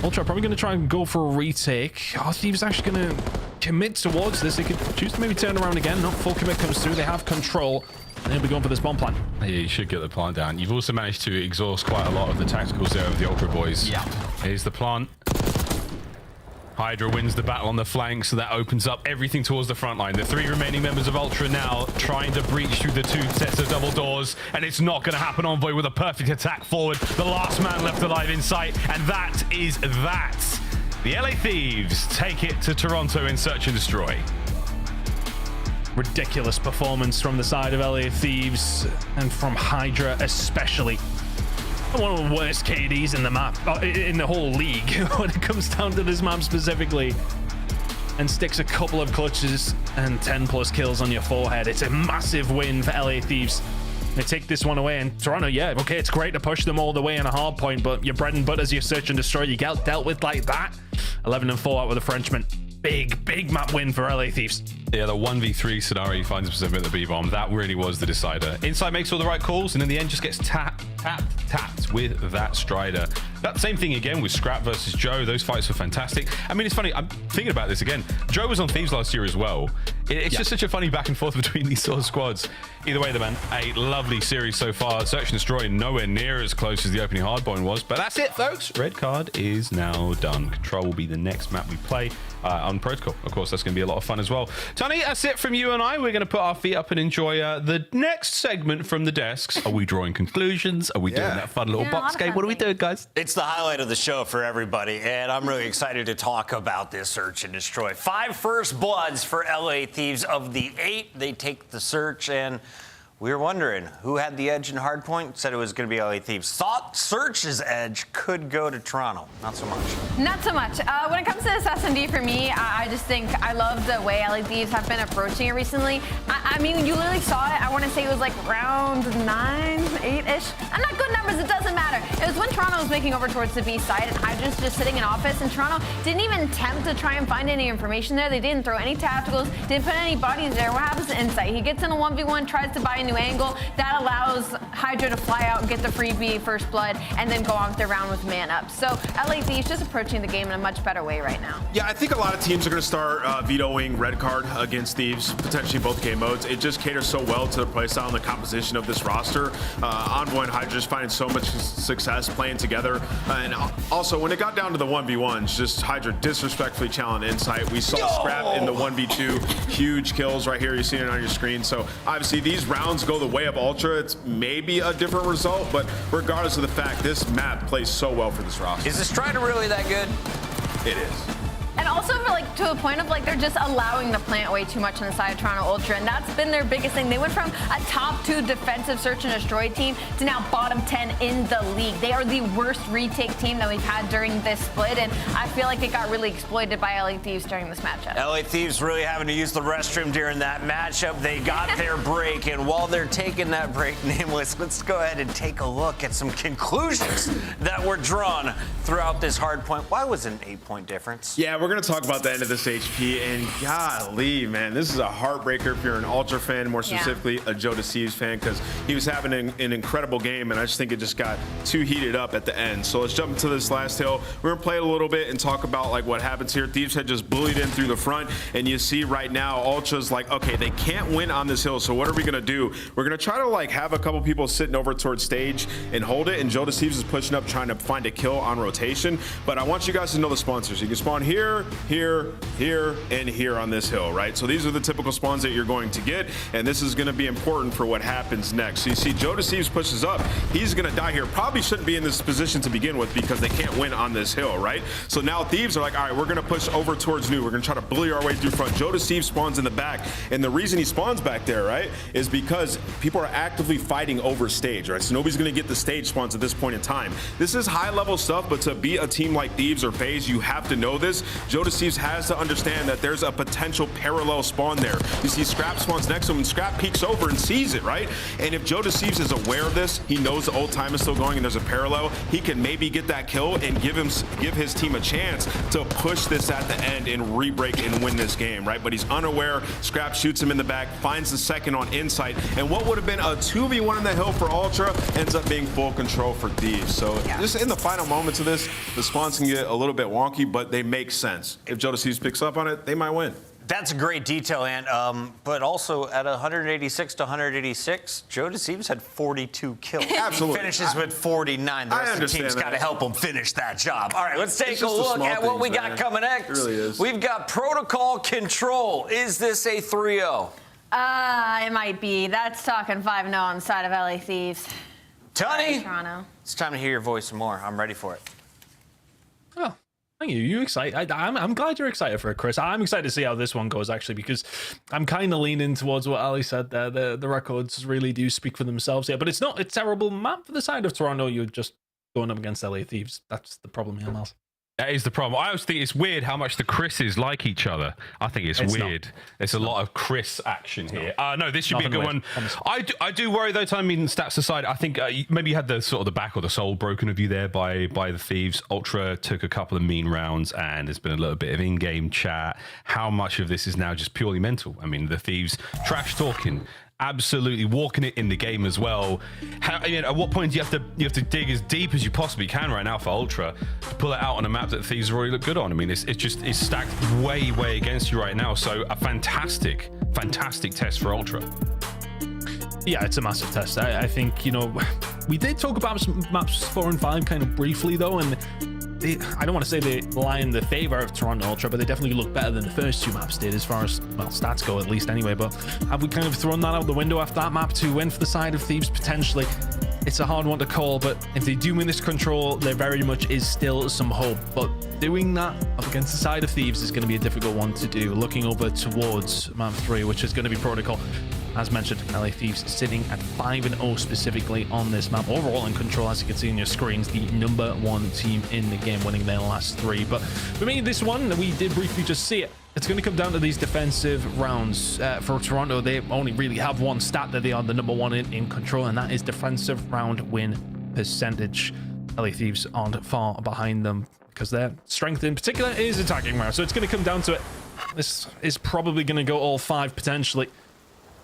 Ultra are probably going to try and go for a retake. Are Thieves actually going to commit towards this? They could choose to maybe turn around again. Not full commit comes through. They have control. And they'll be going for this bomb plant. Yeah, you should get the plant down. You've also managed to exhaust quite a lot of the tacticals there of the Ultra boys. Yeah. Here's the plant. Hydra wins the battle on the flank, so that opens up everything towards the front line. The 3 remaining members of Ultra now trying to breach through the 2 sets of double doors, and it's not going to happen. Envoy with a perfect attack forward. The last man left alive in sight, and that is that. The LA Thieves take it to Toronto in Search and Destroy. Ridiculous performance from the side of LA Thieves, and from Hydra especially. One of the worst KDs in the map, in the whole league, when it comes down to this map specifically. and sticks a couple of clutches and 10 plus kills on your forehead. It's a massive win for LA Thieves. They take this one away, and Toronto, yeah, okay, it's great to push them all the way in a hard point, but your bread and butter's your search and destroy. You get dealt with like that. 11-4 out with the Frenchman. Big map win for LA Thieves. Yeah, the 1v3 scenario he finds himself at the B-bomb, that really was the decider. Insight makes all the right calls, and in the end just gets tapped with that Strider. That same thing again with Scrap versus Joe. Those fights were fantastic. I mean, it's funny, I'm thinking about this again. Joe was on Thieves last year as well. It's just such a funny back and forth between these sort of squads. Either way, man, a lovely series so far. Search and Destroy nowhere near as close as the opening Hardpoint was, but that's it, folks. Red card is now done. Control will be the next map we play on Protocol. Of course, that's going to be a lot of fun as well. Tony, that's it from you and I. We're going to put our feet up and enjoy the next segment from the desks. Are we drawing conclusions? Are we doing that fun little box game? What are we doing, guys? It's the highlight of the show for everybody, and I'm really excited to talk about this Search and Destroy. 5 first bloods for LA Thieves. Of the 8, they take the search, and we were wondering who had the edge in Hardpoint. Said it was going to be LA Thieves. Thought Search's edge could go to Toronto. Not so much. Not so much. When it comes to this S&D for me, I just think I love the way LA Thieves have been approaching it recently. I mean, you literally saw it. I want to say it was like round 9, 8-ish. I'm not good numbers. It doesn't matter. It was when Toronto was making over towards the B side, and Hydra's just sitting in office, and Toronto didn't even attempt to try and find any information there. They didn't throw any tacticals, didn't put any bodies there. What happens to Insight? He gets in a 1v1, tries to buy a new angle. That allows Hydra to fly out and get the freebie first blood and then go on with their round with man up. So LA Thieves just approaching the game in a much better way right now. Yeah, I think a lot of teams are going to start vetoing red card against Thieves, potentially both game modes. It just caters so well to the playstyle and the composition of this roster. Envoy and Hydra just finding so much success playing together. And also, when it got down to the 1v1s, just Hydra disrespectfully challenged Insight. We saw Scrap in the 1v2, huge kills right here. You're seeing it on your screen. So obviously these rounds go the way of Ultra. It's maybe a different result, but regardless of the fact, this map plays so well for this roster. Is the Strider really that good? It is. And also, like, to a point of, like, they're just allowing the plant way too much on the side of Toronto Ultra, and that's been their biggest thing. They went from a top 2 defensive search and destroy team to now bottom 10 in the league. They are the worst retake team that we've had during this split, and I feel like they got really exploited by LA Thieves during this matchup. LA Thieves really having to use the restroom during that matchup. They got their break, and while they're taking that break, Nameless, let's go ahead and take a look at some conclusions that were drawn throughout this hard point. Why was it an 8-point difference? Yeah, we're going to talk about the end of this HP, and golly, man, this is a heartbreaker if you're an Ultra fan, more specifically a Joe Deceives fan, because he was having an incredible game, and I just think it just got too heated up at the end. So let's jump into this last hill. We're going to play it a little bit and talk about like what happens here. Thieves had just bullied in through the front, and you see right now Ultra's like, okay, they can't win on this hill, so what are we going to do? We're going to try to like have a couple people sitting over towards stage and hold it, and Joe Deceives is pushing up trying to find a kill on rotation. But I want you guys to know the sponsors. You can spawn here, here, and here on this hill, right? So these are the typical spawns that you're going to get, and this is going to be important for what happens next. So you see Joe Deceives pushes up. He's going to die here. Probably shouldn't be in this position to begin with because they can't win on this hill, right? So now Thieves are like, all right, we're going to push over towards new. We're going to try to bully our way through front. Joe Deceives spawns in the back, and the reason he spawns back there, right, is because people are actively fighting over stage, right? So nobody's going to get the stage spawns at this point in time. This is high-level stuff, but to beat a team like Thieves or FaZe, you have to know this. Joe Deceives has to understand that there's a potential parallel spawn there. You see Scrap spawns next to him, and Scrap peeks over and sees it, right? And if Joe Deceives is aware of this, he knows the old time is still going and there's a parallel, he can maybe get that kill and give his team a chance to push this at the end and re-break and win this game, right? But he's unaware. Scrap shoots him in the back, finds the second on Insight, and what would have been a 2v1 in the hill for Ultra ends up being full control for Thieves. So just in the final moments of this, the spawns can get a little bit wonky, but they make sense. If Joe Deceives picks up on it, they might win. That's a great detail, Ant. But also at 186 to 186, Joe Deceives had 42 kills. Absolutely. He finishes with 49. The rest of the team's got to help him finish that job. All right, let's take a look at what we got coming next. It really is. We've got Protocol Control. Is this a 3-0? It might be. That's talking 5-0 on the side of LA Thieves. Tony, Toronto. It's time to hear your voice some more. I'm ready for it. Oh, thank you. You excited? I'm glad you're excited for it, Chris. I'm excited to see how this one goes, actually, because I'm kind of leaning towards what Ali said there. The records really do speak for themselves here, but it's not a terrible map for the side of Toronto. You're just going up against LA Thieves. That's the problem here, Miles. That is the problem. I always think it's weird how much the Chris's like each other. I think it's weird. Not. There's a lot of Chris action here. No, this should be a good one. I do worry though. I mean, stats aside, I think maybe you had the sort of the back or the soul broken of you there by the Thieves. Ultra took a couple of mean rounds, and there's been a little bit of in-game chat. How much of this is now just purely mental? I mean, the Thieves trash talking. Absolutely walking it in the game as well. At what point do you have to dig as deep as you possibly can right now for Ultra to pull it out on a map that Thieves already look good on? I mean, it's stacked way against you right now. So a fantastic test for Ultra. Yeah, it's a massive test. I think, you know, we did talk about maps 4 and 5 kind of briefly though, and I don't want to say they lie in the favor of Toronto Ultra, but they definitely look better than the first 2 maps did as far as, well, stats go at least anyway. But have we kind of thrown that out the window after that map to win for the side of Thieves? Potentially. It's a hard one to call, but if they do win this Control, there very much is still some hope. But doing that up against the side of Thieves is going to be a difficult one to do. Looking over towards map 3, which is going to be Protocol. As mentioned, LA Thieves sitting at 5-0 specifically on this map. Overall in Control, as you can see on your screens, the #1 team in the game, winning their last 3. But for me, this one, we did briefly just see it. It's going to come down to these defensive rounds. For Toronto, they only really have one stat that they are the #1 in Control, and that is defensive round win percentage. LA Thieves aren't far behind them because their strength in particular is attacking round. So it's going to come down to it. This is probably going to go all 5 potentially.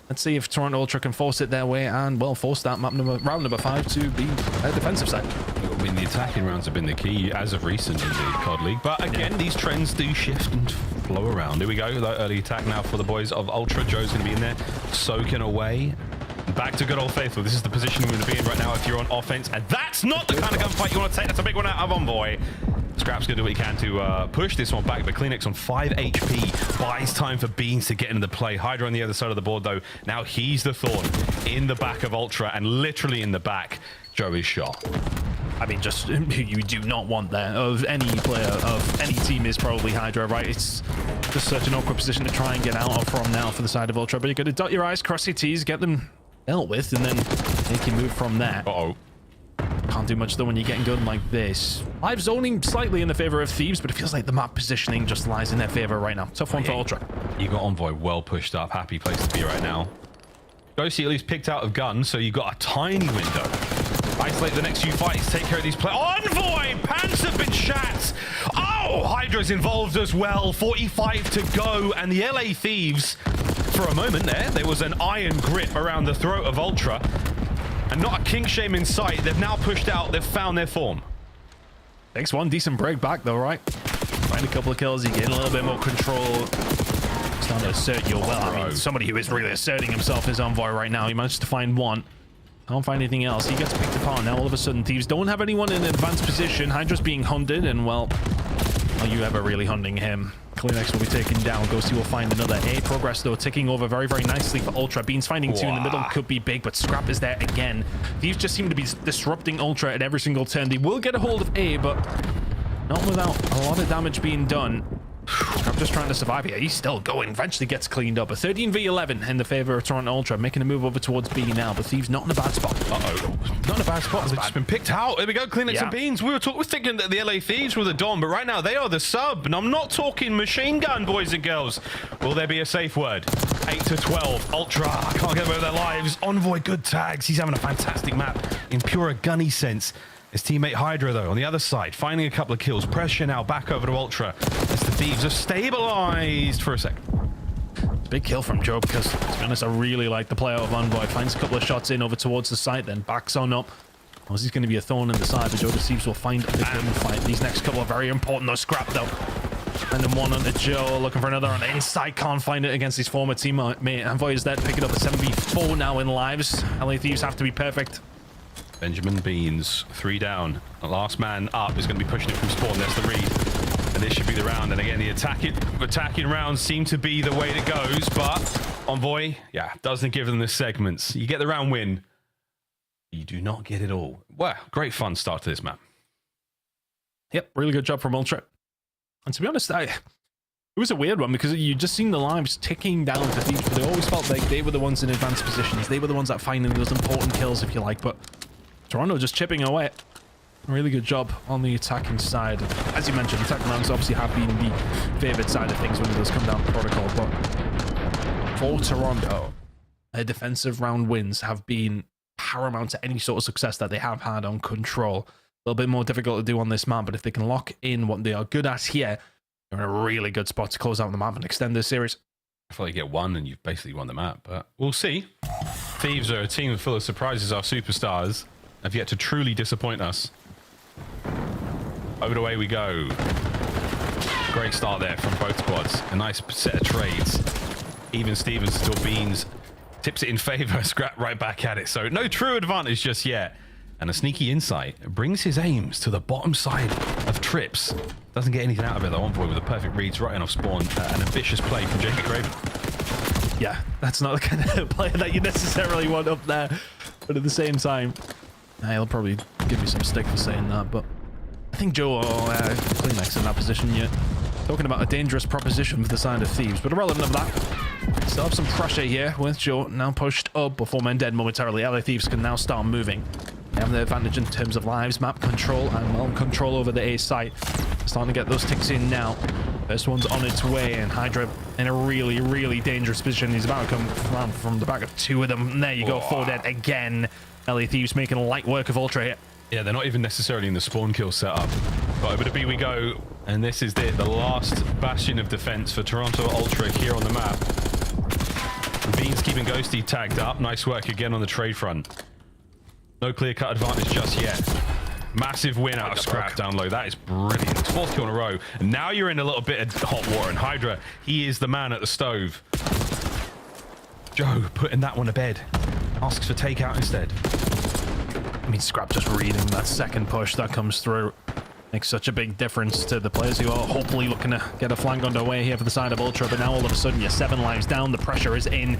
Let's see if Toronto Ultra can force it their way and, well, force that round number 5 to be a defensive side. I mean, the attacking rounds have been the key as of recent in the COD League. But again, these trends do shift and flow around. Here we go. The early attack now for the boys of Ultra. Joe's going to be in there, soaking away. Back to good old faithful. This is the position we're going to be in right now if you're on offense. And that's not the kind of gunfight you want to take. That's a big one out of Envoy. Scrap's going to do what he can to push this one back, but Kleenex on 5 HP buys time for Beans to get into the play. Hydra on the other side of the board, though. Now he's the thorn in the back of Ultra, and literally in the back, Joe is shot. I mean, just you do not want that of any player of any team is probably Hydra, right? It's just such an awkward position to try and get out of from now for the side of Ultra, but you got to dot your I's, cross your T's, get them dealt with, and then make you move from there. Uh-oh. Can't do much though when you're getting good like this. Live zoning slightly in the favor of Thieves, but it feels like the map positioning just lies in their favor right now. Tough one for Ultra. You got Envoy well pushed up. Happy place to be right now. Ghosty at least picked out a gun, so you got a tiny window. Isolate the next few fights, take care of these players. Envoy! Pants have been shat! Oh! Hydra's involved as well. 45 to go, and the LA Thieves, for a moment there was an iron grip around the throat of Ultra. And not a kink shame in sight. They've now pushed out. They've found their form. Takes one decent break back though, right? Find a couple of kills. You get a little bit more control. Starting to assert your well. I mean, somebody who is really asserting himself is Envoy right now. He managed to find one. Can't find anything else. He gets picked apart. Now all of a sudden, Thieves don't have anyone in advanced position. Hydra's being hunted, and well, are you ever really hunting him? Kleenex will be taken down. Ghosty will find another. Progress though, ticking over very nicely for Ultra. Beans finding 2 in the middle could be big, but Scrap is there again. These just seem to be disrupting Ultra at every single turn. They will get a hold of A, but not without a lot of damage being done. Scrap just trying to survive here. He's still going. Eventually gets cleaned up. A 13v11 in the favor of Toronto Ultra, making a move over towards B now, but Thieves not in a bad spot. Uh-oh. Not in a bad spot. They've just been picked out. There we go. Kleenex and Beans. We're thinking that the LA Thieves were the Dom, but right now they are the sub. And I'm not talking machine gun, boys and girls. Will there be a safe word? 8 to 12. Ultra can't get away with their lives. Envoy, good tags. He's having a fantastic map in pure gunny sense. His teammate Hydra, though, on the other side, finding a couple of kills. Pressure now back over to Ultra as the Thieves are stabilized for a second. Big kill from Joe because, to be honest, I really like the play out of Envoy. Finds a couple of shots in over towards the site, then backs on up. Well, he's going to be a thorn in the side, but Joe Thieves will find a big fight. These next couple are very important, though. Scrap, though. And then one onto Joe, looking for another on the inside. Can't find it against his former teammate. Envoy is there to pick it up at 7v4 now in lives. LA Thieves have to be perfect. Benjamin Beans, 3 down. The last man up is going to be pushing it from spawn. There's the read. And this should be the round. And again, the attacking rounds seem to be the way it goes. But Envoy, doesn't give them the segments. You get the round win. You do not get it all. Well, great fun start to this map. Yep, really good job from Ultra. And to be honest, it was a weird one because you just seen the lives ticking down for Thieves, but they always felt like they were the ones in advanced positions. They were the ones that finding those important kills, if you like. But Toronto just chipping away. really good job on the attacking side. As you mentioned, attacking rounds obviously have been the favored side of things when it does come down to protocol, but for Toronto, their defensive round wins have been paramount to any sort of success that they have had on Control. A little bit more difficult to do on this map, but if they can lock in what they are good at here, they're in a really good spot to close out the map and extend this series. I feel like you get one and you've basically won the map, but we'll see. Thieves are a team full of surprises. Our superstars have yet to truly disappoint us. Over the way we go. Great start there from both squads. A nice set of trades. Even Stevens still beans. Tips it in favor. Scrap right back at it. So no true advantage just yet. And a sneaky insight brings his aims to the bottom side of Trips. Doesn't get anything out of it though. Envoy with a perfect reads right in off spawn. An ambitious play from Jacob Craven. Yeah, that's not the kind of player that you necessarily want up there. But at the same time, he'll probably give you some stick for saying that. But I think Joe or Kleenex in that position yet. Talking about a dangerous proposition for the side of Thieves. But irrelevant of that, still have some pressure here with Joe now pushed up before men dead momentarily. LA Thieves can now start moving. They have the advantage in terms of lives, map control, and control over the A site. Starting to get those ticks in now. First one's on its way, and Hydra in a really, really dangerous position. He's about to come around from the back of two of them. And there you go, 4 dead again. LA Thieves making light work of Ultra here. Yeah, they're not even necessarily in the spawn kill setup. But over to B we go, and this is the last bastion of defense for Toronto Ultra here on the map. Beans keeping Ghosty tagged up. Nice work again on the trade front. No clear-cut advantage just yet. Massive win out of Scrap down low. That is brilliant. 4th kill in a row. And now you're in a little bit of hot water. And Hydra, he is the man at the stove. Joe putting that one to bed. Asks for takeout instead. I mean, Scrap just reading that second push that comes through. Makes such a big difference to the players who are hopefully looking to get a flank underway here for the side of Ultra. But now all of a sudden you're 7 lives down. The pressure is in.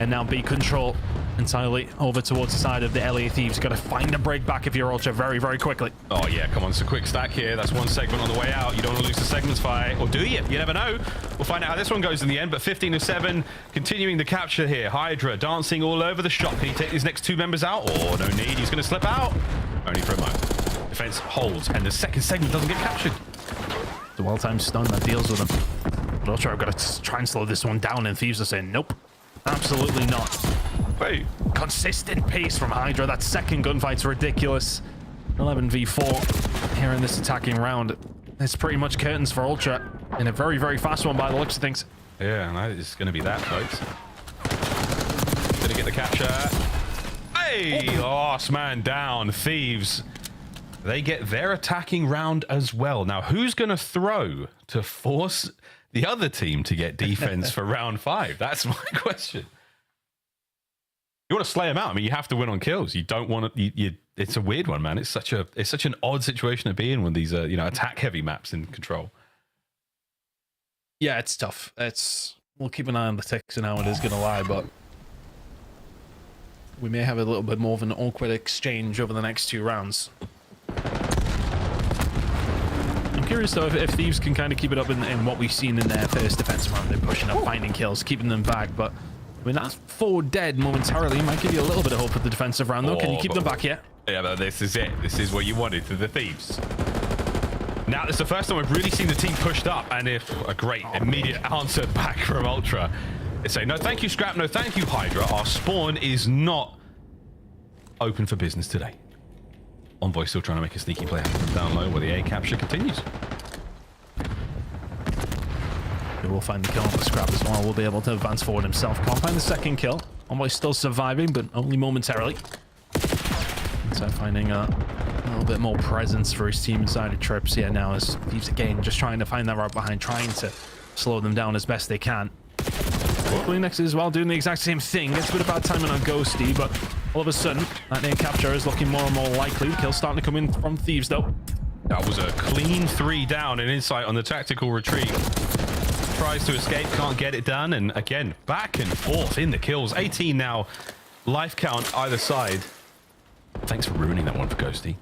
And now B Control entirely over towards the side of the LA Thieves. Got to find a break back if you're Ultra very, very quickly. Oh yeah, come on, it's a quick stack here. That's one segment on the way out. You don't want to lose the segments fight, or do you? You never know. We'll find out how this one goes in the end, but 15 of 7, continuing the capture here. Hydra dancing all over the shop. Can he take these next 2 members out? Oh, no need. He's going to slip out. Only for a moment. Defense holds, and the second segment doesn't get captured. The well-timed stun that deals with him. But Ultra have got to try and slow this one down, and Thieves are saying, nope, absolutely not. Wait. Consistent pace from Hydra. That second gunfight's ridiculous. 11v4 here in this attacking round. It's pretty much curtains for Ultra in a very, very fast one by the looks of things. Yeah, and it's going to be that, folks. Gonna get the capture. Hey! Last man down. Thieves. They get their attacking round as well. Now, who's going to throw to force the other team to get defense for round 5? That's my question. You want to slay them out. I mean, you have to win on kills. You don't want to. It's a weird one, man. It's such an odd situation to be in when these are attack heavy maps in Control. Yeah, it's tough. We'll keep an eye on the ticks and how it is going to lie, but we may have a little bit more of an awkward exchange over the next 2 rounds. I'm curious though if Thieves can kind of keep it up in what we've seen in their first defensive round. They're pushing up, finding kills, keeping them back, but I mean, that's 4 dead momentarily. Might give you a little bit of hope for the defensive round, though. Can you keep them back yet? Yeah, but this is it. This is what you wanted to the Thieves. Now, this is the first time we've really seen the team pushed up, and if a great immediate answer back from Ultra. It's saying, no, thank you, Scrap. No, thank you, Hydra. Our spawn is not open for business today. Envoy still trying to make a sneaky play down low where the A capture continues. We'll find the kill on the Scrap as well. We'll be able to advance forward himself. Can't find the second kill. Envoy still surviving, but only momentarily. So finding a little bit more presence for his team inside of Trips here now as Thieves again just trying to find that right behind, trying to slow them down as best they can. Kleenex as well doing the exact same thing. Gets a bit of bad timing on Ghosty, but all of a sudden that name capture is looking more and more likely. The kill's starting to come in from Thieves though. That was a clean 3 down, an insight on the tactical retreat. Tries to escape, can't get it done, and again, back and forth in the kills. 18 now, life count either side. Thanks for ruining that one for Ghosty.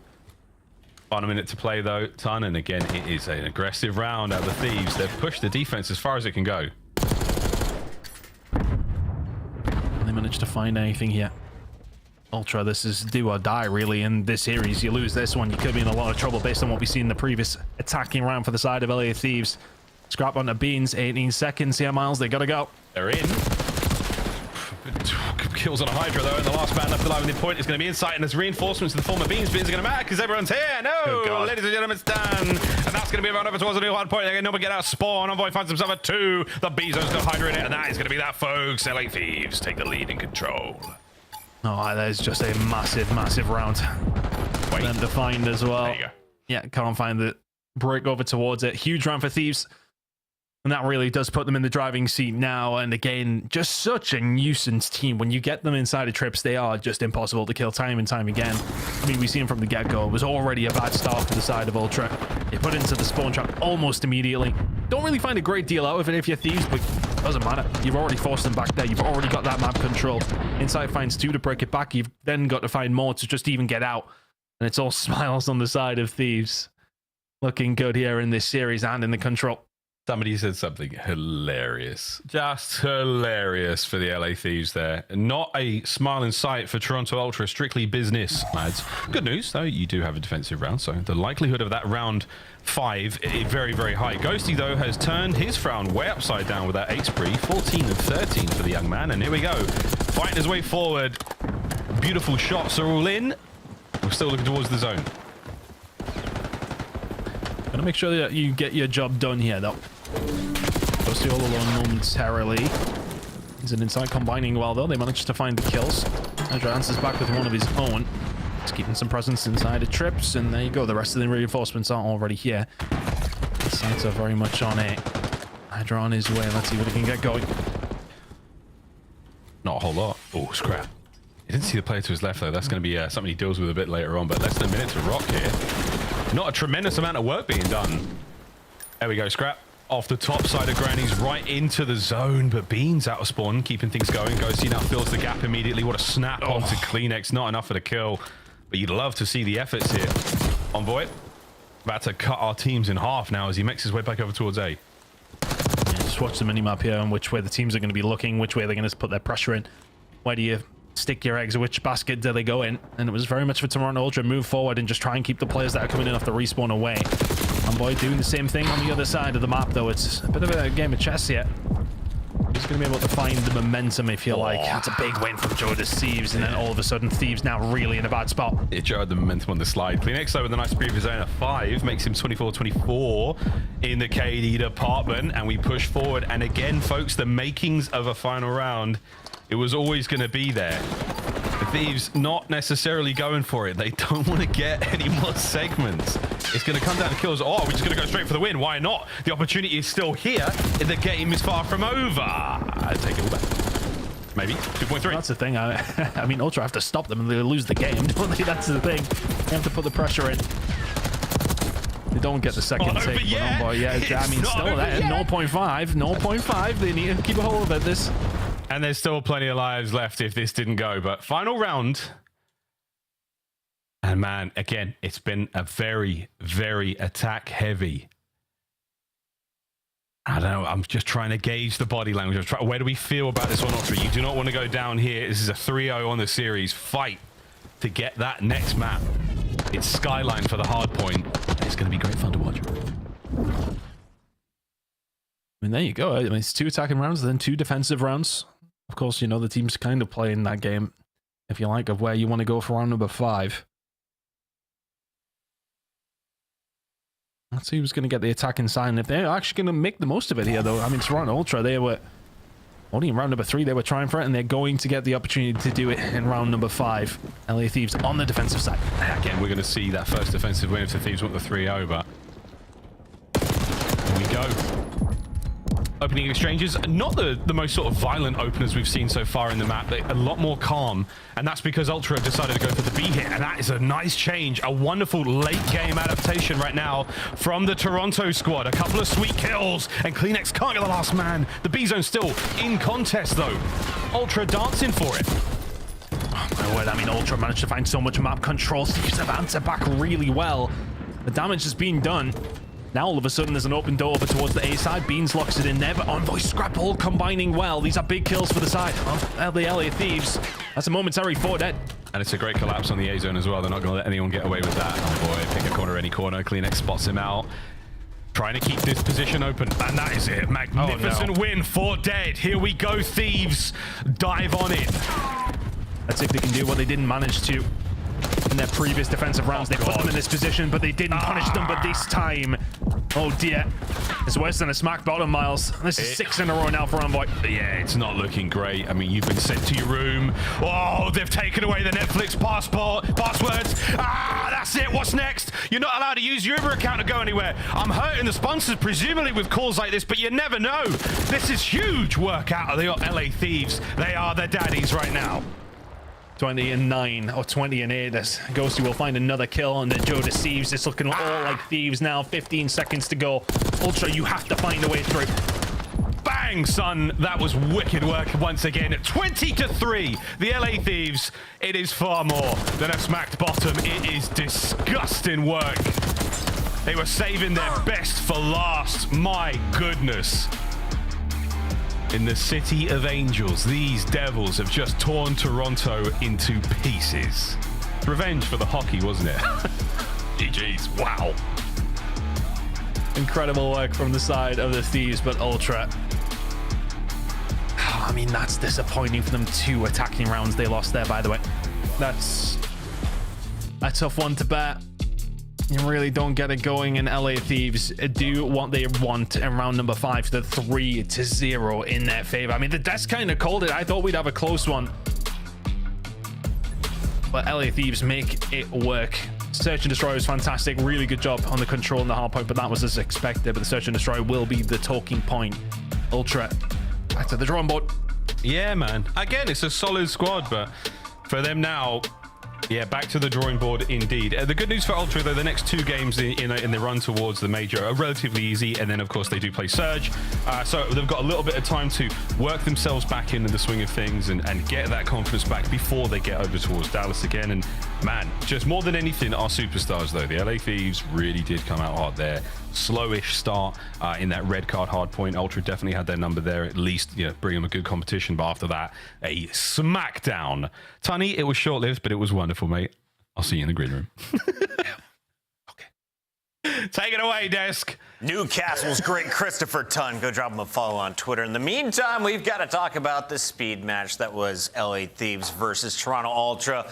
1 minute to play though, Ton, and again, it is an aggressive round out of the Thieves. They've pushed the defense as far as it can go. They managed to find anything here. Ultra, this is do or die really in this series. You lose this one, you could be in a lot of trouble based on what we see in the previous attacking round for the side of LA Thieves. Scrap onto Beans, 18 seconds here, Miles. They gotta go. They're in. Kills on a Hydra though, and the last man left alive in the point is going to be Insight, and there's reinforcements in the form of Beans. Beans are going to matter because everyone's here. No, ladies and gentlemen, it's done. And that's going to be around over towards the new hard point. They're going to get out spawn. Envoy finds himself at 2. The Bezo's got Hydra in it, and that is going to be that, folks. LA Thieves take the lead in Control. Oh, that is just a massive, massive round for them to find as well. There you go. Yeah, can't find the break over towards it. Huge round for Thieves. And that really does put them in the driving seat now. And again, just such a nuisance team. When you get them inside of trips, they are just impossible to kill time and time again. I mean, we see them from the get-go. It was already a bad start for the side of Ultra. They put into the spawn trap almost immediately. Don't really find a great deal out of it if you're Thieves, but it doesn't matter. You've already forced them back there. You've already got that map control. Insight finds 2 to break it back. You've then got to find more to just even get out. And it's all smiles on the side of Thieves. Looking good here in this series and in the Control. Somebody said something hilarious. Just hilarious for the LA Thieves there. Not a smile in sight for Toronto Ultra. Strictly business, lads. Good news, though. You do have a defensive round, so the likelihood of that round 5 is very, very high. Ghosty, though, has turned his round way upside down with that 8 spree. 14 and 13 for the young man. And here we go. Fighting his way forward. Beautiful shots are all in. We're still looking towards the zone. Gotta make sure that you get your job done here, though. Ghosty all alone momentarily. He's an Insight combining well, though. They managed to find the kills. Hydra answers back with one of his own. He's keeping some presence inside of trips, and there you go. The rest of the reinforcements are already here. The sights are very much on it. Hydra on his way. Let's see what he can get going. Not a whole lot. Oh, scrap. You didn't see the player to his left, though. That's going to be something he deals with a bit later on, but less than a minute to Røkkr here. Not a tremendous amount of work being done. There we go, scrap. Off the top side of Granny's right into the zone, but Beans out of spawn, keeping things going. Ghosty now fills the gap immediately. What a snap onto Kleenex. Not enough for the kill, but you'd love to see the efforts here. Envoy, about to cut our teams in half now as he makes his way back over towards A. Yeah, just watch the minimap here and which way the teams are going to be looking, which way they're going to put their pressure in. Where do you stick your eggs? Which basket do they go in? And it was very much for Toronto Ultra move forward and just try and keep the players that are coming in off the respawn away. Envoy doing the same thing on the other side of the map, though. It's a bit of a game of chess here. He's going to be able to find the momentum, if you like. That's a big win from Joe to Thieves, and then all of a sudden Thieves now really in a bad spot. Yeah, Joe had the momentum on the slide. Kleenex, though, with a nice previous zone of 5, makes him 24-24 in the KD department, and we push forward. And again, folks, the makings of a final round, it was always going to be there. The Thieves not necessarily going for it. They don't want to get any more segments. It's going to come down to kills. Oh, we're just going to go straight for the win. Why not? The opportunity is still here. The game is far from over. I'd take it all back. Maybe 2.3. That's the thing. I mean, Ultra have to stop them and they lose the game, don't they? That's the thing. They have to put the pressure in. They don't get the second take. Yeah, I mean, still that 0.5. 0.5. They need to keep a hold of it. This. And there's still plenty of lives left if this didn't go. But final round. And man, again, it's been a very, very attack heavy. I don't know. I'm just trying to gauge the body language. Where do we feel about this one, Ultra? You do not want to go down here. This is a 3-0 on the series. Fight to get that next map. It's Skyline for the Hardpoint. It's going to be great fun to watch. I mean, there you go. I mean, it's 2 attacking rounds, then 2 defensive rounds. Of course, you know, the team's kind of playing that game, if you like, of where you want to go for round number 5. Let's see who's going to get the attacking sign. If they're actually going to make the most of it here, though. I mean, Toronto Ultra, they were only in round number 3. They were trying for it, and they're going to get the opportunity to do it in round number 5. LA Thieves on the defensive side. Again, we're going to see that first defensive win if the Thieves want the 3-0, but here we go. Opening exchanges, not the most sort of violent openers we've seen so far in the map. They're a lot more calm, and that's because Ultra decided to go for the B hit, and that is a nice change. A wonderful late game adaptation right now from the Toronto squad. A couple of sweet kills, and Kleenex can't get the last man. The B zone still in contest, though. Ultra dancing for it. Oh my word, I mean, Ultra managed to find so much map control. Thieves have answered back really well. The damage is being done. Now all of a sudden there's an open door over towards the A side. Beans locks it in there, but Envoy Scrap all combining well. These are big kills for the side of the LA Thieves. That's a momentary 4 dead. And it's a great collapse on the A zone as well. They're not going to let anyone get away with that. Oh boy, pick a corner, any corner. Kleenex spots him out. Trying to keep this position open. And that is it. Magnificent win for Dead. Here we go, Thieves. Dive on in. Let's see if they can do what they didn't manage to in their previous defensive rounds. They put them in this position, but they didn't punish them. But this time, oh dear. It's worse than a smack bottom, Miles. This is 6 in a row now for Envoy. Yeah, it's not looking great. I mean, you've been sent to your room. Oh, they've taken away the Netflix passwords. That's it. What's next? You're not allowed to use your Uber account to go anywhere. I'm hurting the sponsors, presumably with calls like this, but you never know. This is huge work out of the LA Thieves. They are the daddies right now. 20-9 or 20-8 as Ghosty will find another kill, and then Joe deceives. It's looking all like Thieves now. 15 seconds to go. Ultra, you have to find a way through. Bang, son. That was wicked work once again. 20-3. The LA Thieves. It is far more than a smacked bottom. It is disgusting work. They were saving their best for last. My goodness. In the City of Angels, these Devils have just torn Toronto into pieces. Revenge for the hockey, wasn't it? GG's. Wow. Incredible work from the side of the Thieves, but Ultra. I mean, that's disappointing for them. 2 attacking rounds they lost there, by the way. That's a tough one to bear. You really don't get it going, in LA Thieves do what they want in round number 5, the 3-0 in their favor. I mean, the desk kind of called it. I thought we'd have a close one, but LA Thieves make it work. Search and Destroy was fantastic. Really good job on the control and the hardpoint, but that was as expected. But the Search and Destroy will be the talking point. Ultra back to the drawing board. Yeah, man. Again, it's a solid squad, but for them now, yeah, back to the drawing board indeed. The good news for Ultra, though, the next 2 games in the run towards the major are relatively easy, and then of course they do play Surge, so they've got a little bit of time to work themselves back into the swing of things and get that confidence back before they get over towards Dallas again. And man, just more than anything, our superstars though, the LA Thieves really did come out hot there. Slowish start in that red card hard point. Ultra definitely had their number there, at least, you know, bring them a good competition. But after that, a smackdown. Tunny, it was short-lived, but it was wonderful, mate. I'll see you in the green room. Okay. Take it away, Desk. Newcastle's great Christopher Tunn. Go drop him a follow on Twitter. In the meantime, we've got to talk about the speed match that was LA Thieves versus Toronto Ultra.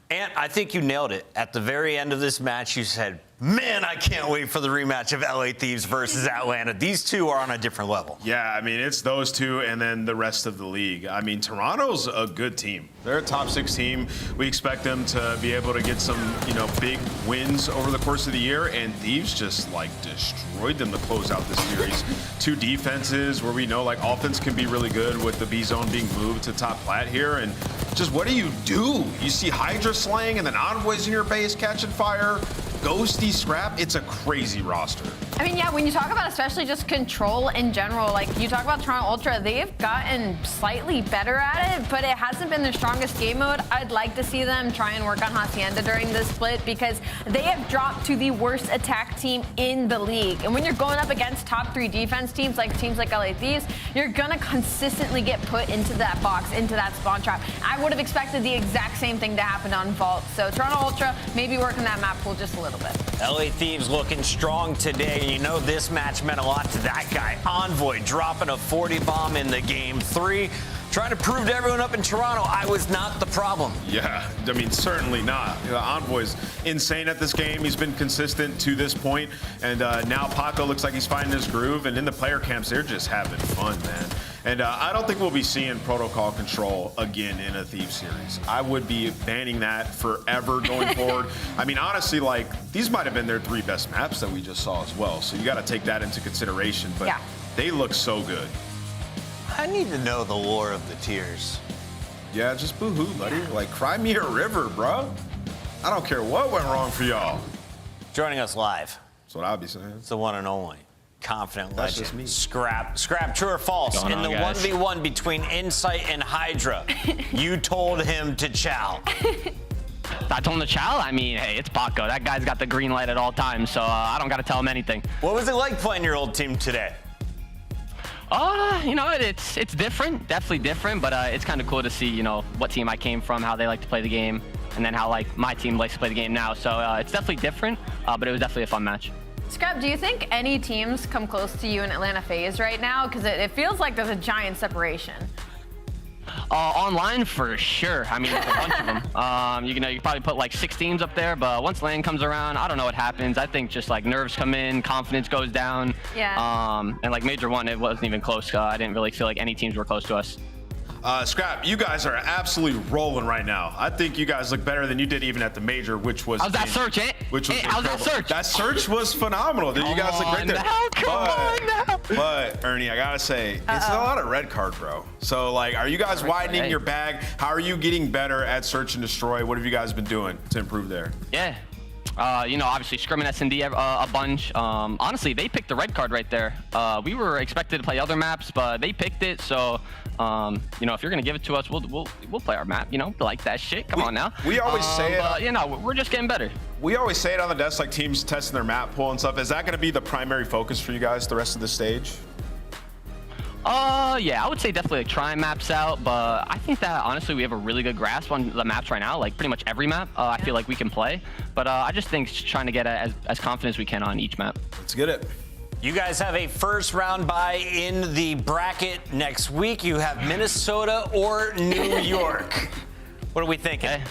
And I think you nailed it. At the very end of this match, you said, man, I can't wait for the rematch of LA Thieves versus Atlanta. These two are on a different level. Yeah, I mean, it's those two and then the rest of the league. I mean, Toronto's a good team. They're a top 6 team. We expect them to be able to get some, you know, big wins over the course of the year, and Thieves just, like, destroyed them to close out this series. 2 defenses where we know, like, offense can be really good with the B zone being moved to top plat here, and just what do? You see Hydra slaying and then Envoys in your base catching fire. Ghosty Scrap, it's a crazy roster. I mean, yeah, when you talk about especially just control in general, like you talk about Toronto Ultra, they've gotten slightly better at it, but it hasn't been their strongest game mode. I'd like to see them try and work on Hacienda during this split because they have dropped to the worst attack team in the league. And when you're going up against top 3 defense teams like LA Thieves, you're gonna consistently get put into that box, into that spawn trap. I would have expected the exact same thing to happen on Vault. So Toronto Ultra, maybe working that map pool just a little bit. LA Thieves looking strong today. You know this match meant a lot to that guy. Envoy dropping a 40 bomb in the game 3. Trying to prove to everyone up in Toronto I was not the problem. Yeah, I mean, certainly not. The Envoy's insane at this game. He's been consistent to this point, and now Paco looks like he's finding his groove, and in the player camps, they're just having fun, man. And I don't think we'll be seeing protocol control again in a Thieves series. I would be banning that forever going forward. I mean, honestly, like, these might have been their 3 best maps that we just saw as well, so you got to take that into consideration, but they look so good. I need to know the lore of the tiers. Yeah, just boo-hoo, buddy. Like, cry me a river, bro. I don't care what went wrong for y'all. Joining us live. That's what I'll be saying. It's the one and only confident That's legend. just me. Scrap, true or false? In the 1v1 between Insight and Hydra, you told him to chow. I told him to chow? I mean, hey, it's Paco. That guy's got the green light at all times, so I don't got to tell him anything. What was it like playing your old team today? You know, it's different, definitely different, but it's kind of cool to see, you know, what team I came from, how they like to play the game, and then how like my team likes to play the game now. So it's definitely different, but it was definitely a fun match. Scrap, do you think any teams come close to you in Atlanta FaZe right now? Because it feels like there's a giant separation. Online for sure. I mean, there's a bunch of them. You know, you probably put like 6 teams up there, but once LAN comes around, I don't know what happens. I think just like nerves come in, confidence goes down. Yeah. And like Major 1, it wasn't even close. I didn't really feel like any teams were close to us. Scrap, you guys are absolutely rolling right now. I think you guys look better than you did even at the major, which was. How's that search, eh? Which was how's that search? That search was phenomenal. Dude, you guys look great there. Come on now. But Ernie, I gotta say, it's a lot of red card, bro. So like, are you guys widening your bag? How are you getting better at search and destroy? What have you guys been doing to improve there? Yeah. You know, obviously Scrim and S&D a bunch. Honestly, they picked the red card right there. We were expected to play other maps, but they picked it. So, you know, if you're gonna give it to us, we'll play our map. You know, like that shit. Come on now. We always say it. But, you know, we're just getting better. We always say it on the desk, like teams testing their map pool and stuff. Is that gonna be the primary focus for you guys the rest of the stage? Yeah, I would say definitely like trying maps out, but I think that honestly we have a really good grasp on the maps right now. Like pretty much every map, I feel like we can play. But I just think trying to get as confident as we can on each map. Let's get it. You guys have a first round bye in the bracket next week. You have Minnesota or New York. What are we thinking? Okay.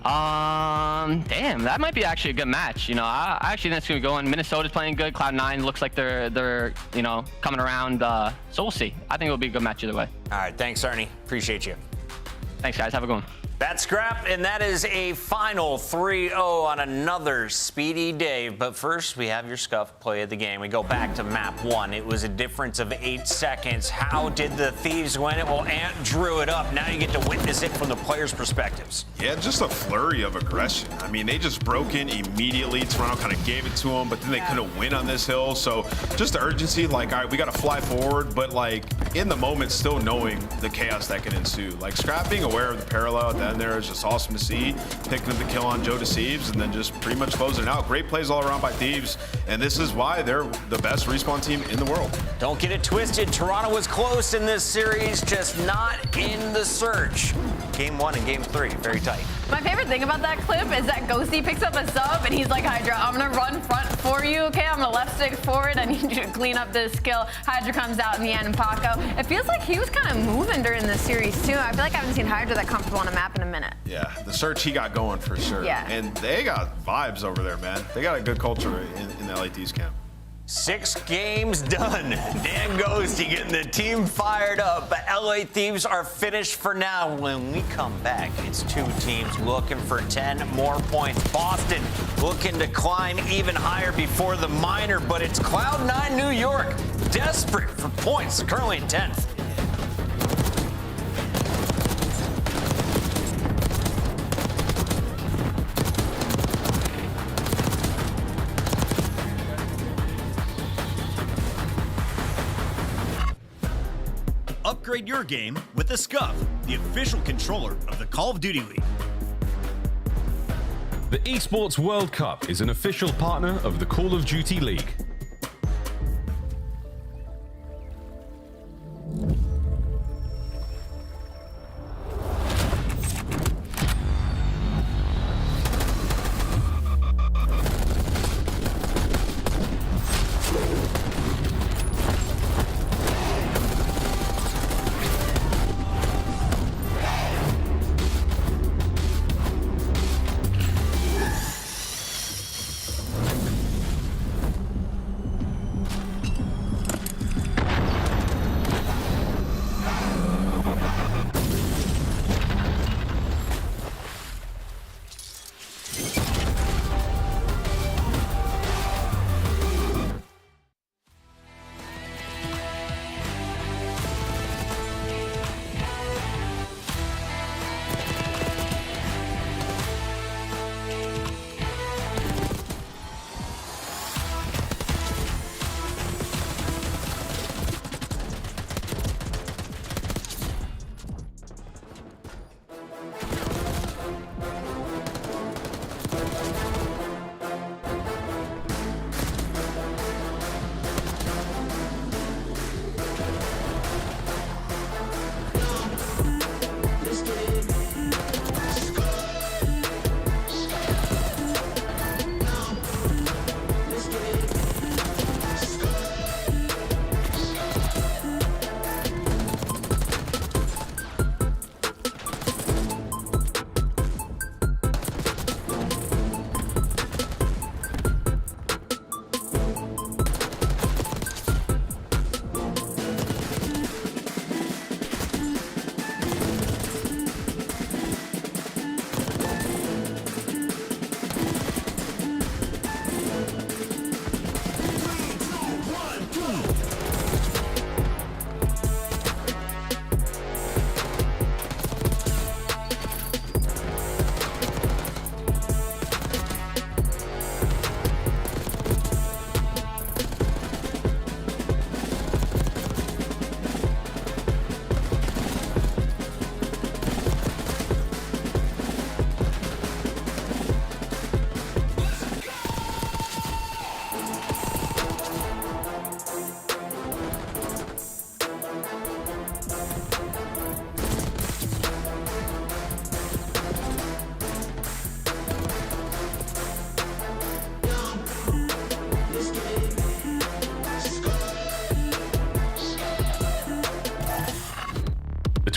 Damn, that might be actually a good match. You know, I actually think it's gonna go in. Minnesota's playing good. Cloud9 looks like they're you know, coming around. So we'll see. I think it'll be a good match either way. All right, thanks, Ernie. Appreciate you. Thanks, guys. Have a good one. That's Scrap, and that is a final 3-0 on another speedy day. But first, we have your Scuff play of the game. We go back to map 1. It was a difference of 8 seconds. How did the Thieves win it? Well, Ant drew it up. Now you get to witness it from the players' perspectives. Yeah, just a flurry of aggression. I mean, they just broke in immediately. Toronto kind of gave it to them, but then they couldn't win on this hill. So just the urgency, like, all right, we got to fly forward, but like in the moment, still knowing the chaos that can ensue. Like Scrap being aware of the parallel at the end there is just awesome to see. Picking up the kill on Joe Deceives and then just pretty much closing it out. Great plays all around by Thieves, and this is why they're the best respawn team in the world. Don't get it twisted. Toronto was close in this series, just not in the search. Game 1 and Game 3, very tight. My favorite thing about that clip is that Ghosty picks up a sub and he's like, Hydra, I'm gonna run front for you, okay? I'm gonna left stick forward. I need you to clean up this kill. Hydra comes out in the end, and Paco. It feels like he was kind of moving during this series too. I feel like I haven't seen Hydra that comfortable on a map in a minute. Yeah, the search he got going for sure. Yeah. And they got vibes over there, man. They got a good culture in the LA Thieves camp. 6 games done. Dan Ghosty getting the team fired up. But LA Thieves are finished for now. When we come back, it's 2 teams looking for 10 more points. Boston looking to climb even higher before the minor, but it's Cloud9 New York desperate for points, currently in 10th. Upgrade your game with the Scuff, the official controller of the Call of Duty League. The Esports World Cup is an official partner of the Call of Duty League.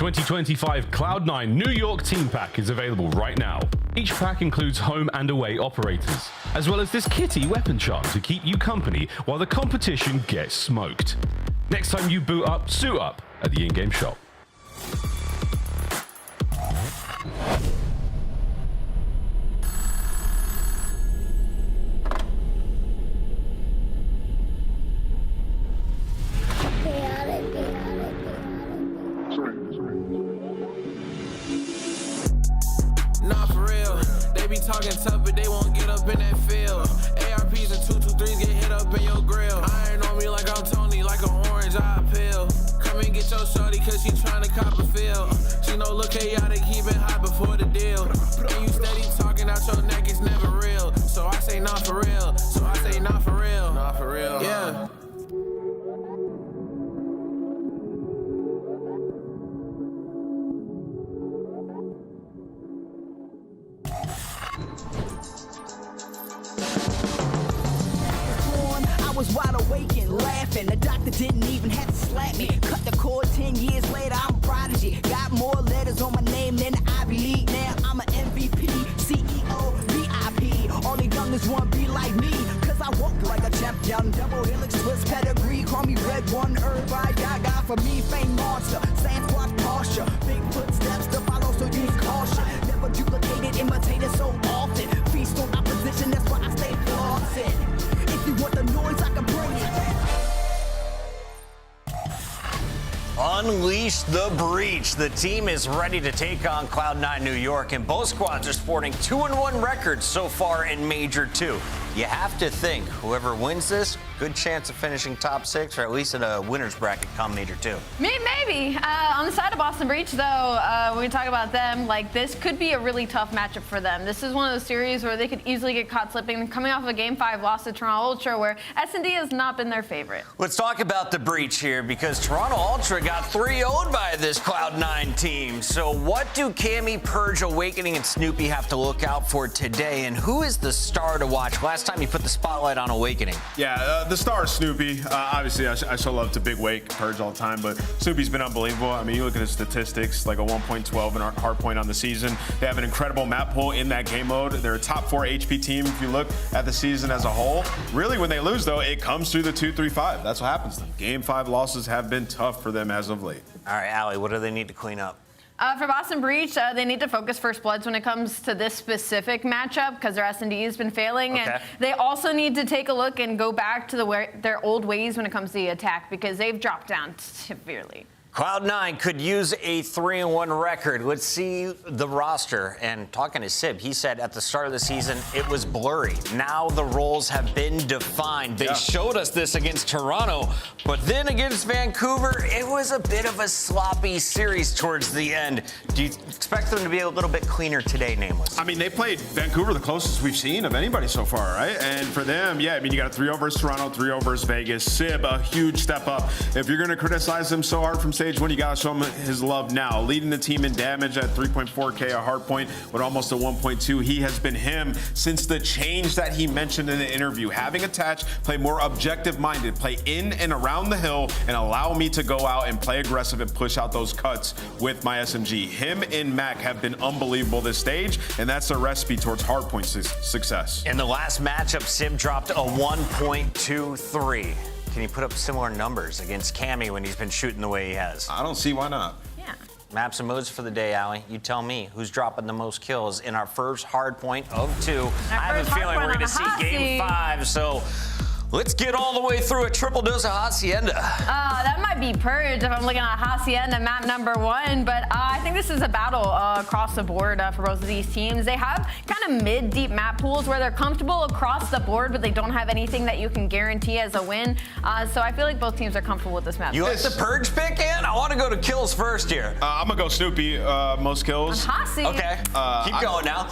2025 Cloud9 New York Team Pack is available right now. Each pack includes home and away operators, as well as this kitty weapon charm to keep you company while the competition gets smoked. Next time you boot up, suit up at the in-game shop. Nah, for real. They be talking tough, but they won't get up in that field. ARPs and 223s get hit up in your grill. Iron on me like I'm Tony, like an orange eye pill. Come and get your shorty, cause she tryna cop a feel. She know look chaotic, keep it hot before the deal. And you steady talking out your neck, it's never real. So I say not for real. So I say not for real. Not for real. Yeah. I was wide awake and laughing. The doctor didn't even have to slap me. Cut the cord 10 years later, I'm a prodigy. Got more letters on my name than the Ivy League. Now I'm an MVP, CEO, VIP. All the youngest want to be like me. Cause I walk like a champion. Double helix, Swiss pedigree. Call me Red One, everybody gaga. For me, fame monster. Sasquatch posture. Big footsteps to follow, so use caution. Never duplicated, imitated so often. Feast on opposition, that's why I stay flossing. If you want the noise, I can bring it. Unleash the breach. The team is ready to take on Cloud9 New York, and both squads are sporting 2-1 records so far in Major 2. You have to think whoever wins this, good chance of finishing top 6 or at least in a winner's bracket come Major 2. Maybe. On the side of Boston Breach, though, when we talk about them, like, this could be a really tough matchup for them. This is one of those series where they could easily get caught slipping, coming off a Game 5 loss to Toronto Ultra, where S&D has not been their favorite. Let's talk about the breach here, because Toronto Ultra got 3-0'd by this Cloud9 team. So what do Cammy, Purge, Awakening, and Snoopy have to look out for today, and who is the star to watch? Last time you put the spotlight on Awakening. Yeah, the star is Snoopy. Obviously, I so love to big wake Purge all the time, but Snoopy's been unbelievable. I mean, you look at his statistics, like a 1.12 in Hardpoint on the season. They have an incredible map pool in that game mode. They're a top 4 HP team if you look at the season as a whole. Really, when they lose, though, it comes through the 2-3-5. That's what happens to them. Game 5 losses have been tough for them as of late. All right, Allie, what do they need to clean up? For Boston Breach, they need to focus First Bloods when it comes to this specific matchup because their S&D has been failing. Okay. And they also need to take a look and go back to their old ways when it comes to the attack because they've dropped down severely. Cloud9 could use a 3-1 record. Let's see the roster. And talking to Sib, he said at the start of the season, it was blurry. Now the roles have been defined. They showed us this against Toronto, but then against Vancouver, it was a bit of a sloppy series towards the end. Do you expect them to be a little bit cleaner today, Nameless? I mean, they played Vancouver the closest we've seen of anybody so far, right? And for them, yeah, I mean, you got a 3-0 versus Toronto, 3-0 versus Vegas. Sib, a huge step up. If you're going to criticize him so hard from stage 1, you got to show him his love now. Leading the team in damage at 3.4K, a hard point with almost a 1.2. He has been him since the change that he mentioned in the interview. Having attached, play more objective-minded, play in and around the hill, and allow me to go out and play aggressive and push out those cuts with my SMG. Him and Mac have been unbelievable this stage, and that's a recipe towards hardpoint success. In the last matchup, Sib dropped a 1.23. Can he put up similar numbers against Cammy when he's been shooting the way he has? I don't see why not. Yeah. Maps and modes for the day, Allie. You tell me who's dropping the most kills in our first hard point of 2. I have a feeling we're going to see Game 5, so let's get all the way through a triple dose of Hacienda. That might be Purge if I'm looking at Hacienda map number 1, but I think this is a battle across the board for both of these teams. They have kind of mid-deep map pools where they're comfortable across the board, but they don't have anything that you can guarantee as a win. So I feel like both teams are comfortable with this map. You like the Purge pick, in? I want to go to kills first here. I'm going to go Snoopy, most kills. Hasi. Okay, keep going now.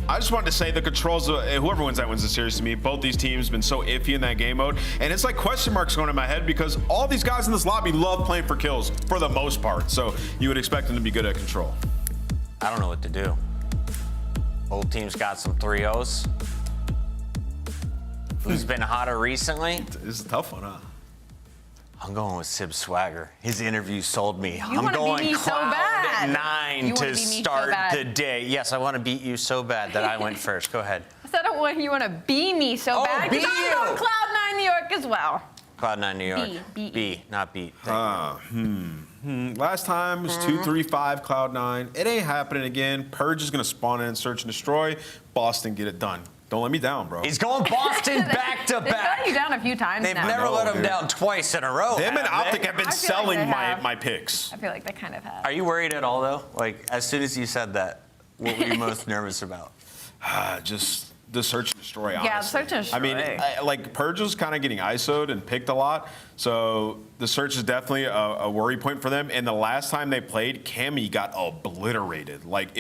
I just wanted to say the controls, whoever wins that wins the series to me. Both these teams have been so iffy in that game mode. And it's like question marks going in my head because all these guys in this lobby love playing for kills for the most part. So you would expect them to be good at control. I don't know what to do. Both teams got some 3-0s. Who's been hotter recently? This is a tough one, huh? I'm going with Sib Swagger. His interview sold me. You I'm going beat me so bad. Cloud9 to start the day. Yes, I want to beat you so bad that I went first. Go ahead. I said you want to be me so bad. Be you. I'm on Cloud9 New York as well. Cloud9 New York. B, not beat. Last time was 2-3-5 Cloud9. It ain't happening again. Purge is going to spawn in, search and destroy. Boston, get it done. Don't let me down, bro. He's going Boston back to They've back. let you down a few times They've now. never let him down twice in a row. Them and Optic have been selling like my picks. I feel like they kind of have. Are you worried at all, though? Like, as soon as you said that, what were you most nervous about? Just the search and destroy, honestly. Yeah, search and destroy. I mean, like, Purge was kind of getting ISO'd and picked a lot, so the search is definitely a worry point for them. And the last time they played, Cammy got obliterated. Like,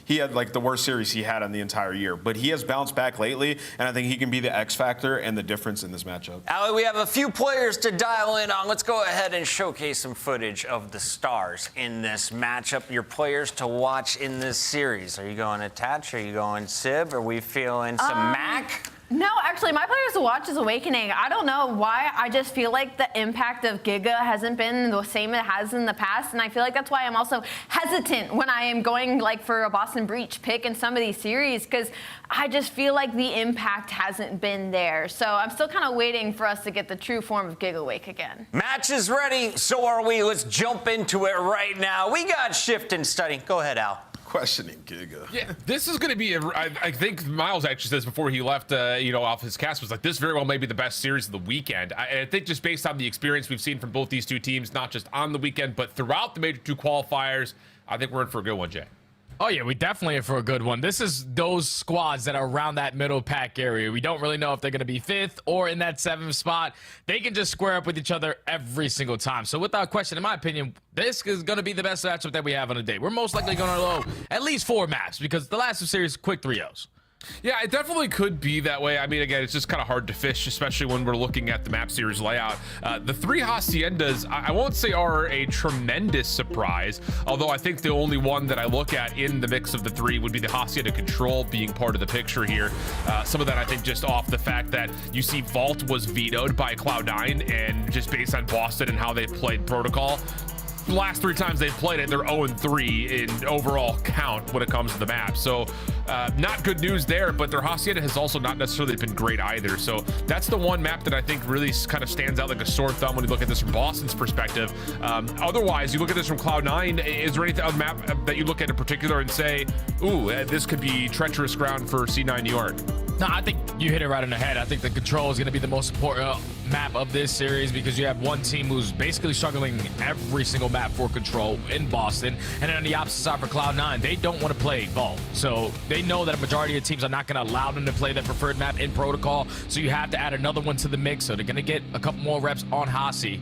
he had, like, the worst series he had in the entire year. But he has bounced back lately, and I think he can be the X factor and the difference in this matchup. Ali, we have a few players to dial in on. Let's go ahead and showcase some footage of the stars in this matchup. Your players to watch in this series. Are you going Attach? Are you going Sib? Are we feeling some Mac? No, actually, my players to watch is Awakening. I don't know why. I just feel like the impact of Giga hasn't been the same it has in the past, and I feel like that's why I'm also hesitant when I am going like for a Boston Breach pick in some of these series, because I just feel like the impact hasn't been there. So I'm still kind of waiting for us to get the true form of Giga Wake again. Match is ready, so are we. Let's jump into it right now. We got Shift and Study. Go ahead, Al. Questioning Giga. Yeah, this is going to be, I think Miles actually says before he left, off his cast, was like, this very well may be the best series of the weekend. I think just based on the experience we've seen from both these two teams, not just on the weekend, but throughout the Major 2 qualifiers, I think we're in for a good one, Jay. Oh, yeah, we definitely are for a good one. This is those squads that are around that middle pack area. We don't really know if they're going to be 5th or in that 7th spot. They can just square up with each other every single time. So without question, in my opinion, this is going to be the best matchup that we have on the day. We're most likely going to load at least 4 maps because the last 2 series, quick 3-0s. Yeah, it definitely could be that way. I mean, again, it's just kind of hard to fish, especially when we're looking at the map series layout. The 3 Haciendas, I won't say are a tremendous surprise, although I think the only one that I look at in the mix of the 3 would be the Hacienda Control being part of the picture here. Some of that, I think, just off the fact that you see Vault was vetoed by Cloud9, and just based on Boston and how they played Protocol, the last 3 times they've played it, they're 0-3 in overall count when it comes to the map. So not good news there, but their Hacienda has also not necessarily been great either. So that's the one map that I think really kind of stands out like a sore thumb when you look at this from Boston's perspective. Otherwise, you look at this from Cloud9, is there anything on the map that you look at in particular and say, ooh, this could be treacherous ground for C9 New York? No, I think you hit it right on the head. I think the Control is going to be the most important map of this series because you have one team who's basically struggling every single map for Control in Boston, and then on the opposite side for Cloud9, they don't want to play Vault. So they know that a majority of teams are not going to allow them to play their preferred map in Protocol, so you have to add another one to the mix. So they're going to get a couple more reps on Hasi.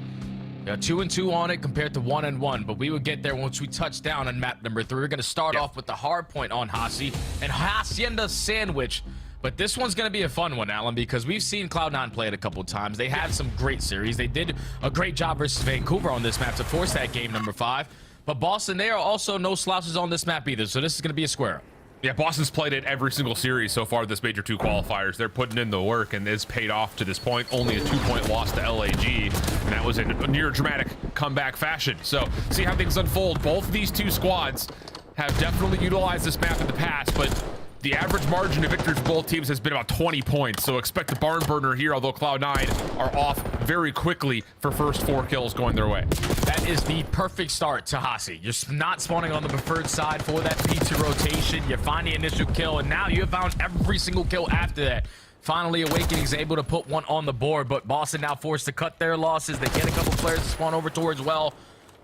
2-2 on it compared to 1-1, but we would get there once we touch down on map number 3. We're going to start off with the Hardpoint on Hasi and Hacienda Sandwich. But this one's going to be a fun one, Alan, because we've seen Cloud9 play it a couple times. They had some great series. They did a great job versus Vancouver on this map to force that game number 5. But Boston, they are also no slouches on this map either, so this is going to be a square. Yeah, Boston's played it every single series so far this Major 2 qualifiers. They're putting in the work, and it's paid off to this point. Only a 2-point loss to LAG, and that was in a near dramatic comeback fashion. So see how things unfold. Both of these 2 squads have definitely utilized this map in the past, but the average margin of victory for both teams has been about 20 points, so expect a barn burner here, although Cloud9 are off very quickly for first 4 kills going their way. That is the perfect start to Hasi. You're not spawning on the preferred side for that P2 rotation. You find the initial kill, and now you have found every single kill after that. Finally, Awakening is able to put one on the board, but Boston now forced to cut their losses. They get a couple players to spawn over towards well.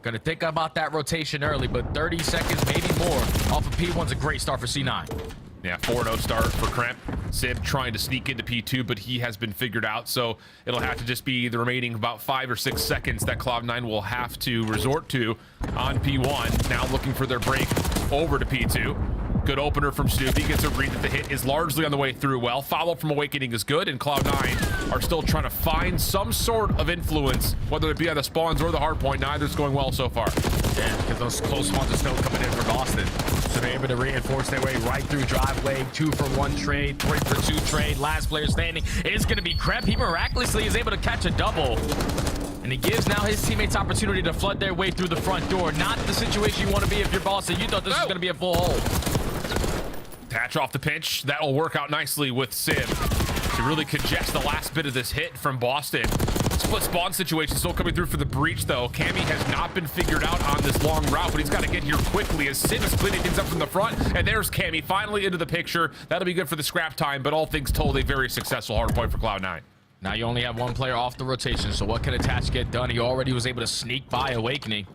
Gonna think about that rotation early, but 30 seconds, maybe more, off of P1's a great start for C9. Yeah, 4-0 start for Kremp. Sib trying to sneak into P2, but he has been figured out, so it'll have to just be the remaining about 5 or 6 seconds that Cloud9 will have to resort to on P1. Now looking for their break over to P2. Good opener from Snoopy. Gets a read that the hit is largely on the way through well. Follow from Awakening is good, and Cloud9 are still trying to find some sort of influence, whether it be on the spawns or the hardpoint. Neither's going well so far. Yeah, because those close spawns are still coming in for Boston. So they're able to reinforce their way right through driveway. 2-for-1 trade, 3-for-2 trade. Last player standing is going to be Kremp. He miraculously is able to catch a double. And he gives now his teammates opportunity to flood their way through the front door. Not the situation you want to be if you're Boston. You thought this was going to be a full hole. Patch off the pinch. That'll work out nicely with Sim to really congest the last bit of this hit from Boston. Split spawn situation still coming through for the breach, though. Cammy has not been figured out on this long route, but he's got to get here quickly as Sim is cleaning things up from the front. And there's Cammy finally into the picture. That'll be good for the scrap time, but all things told, a very successful hardpoint for Cloud9. Now you only have one player off the rotation, so what can Attach get done? He already was able to sneak by Awakening.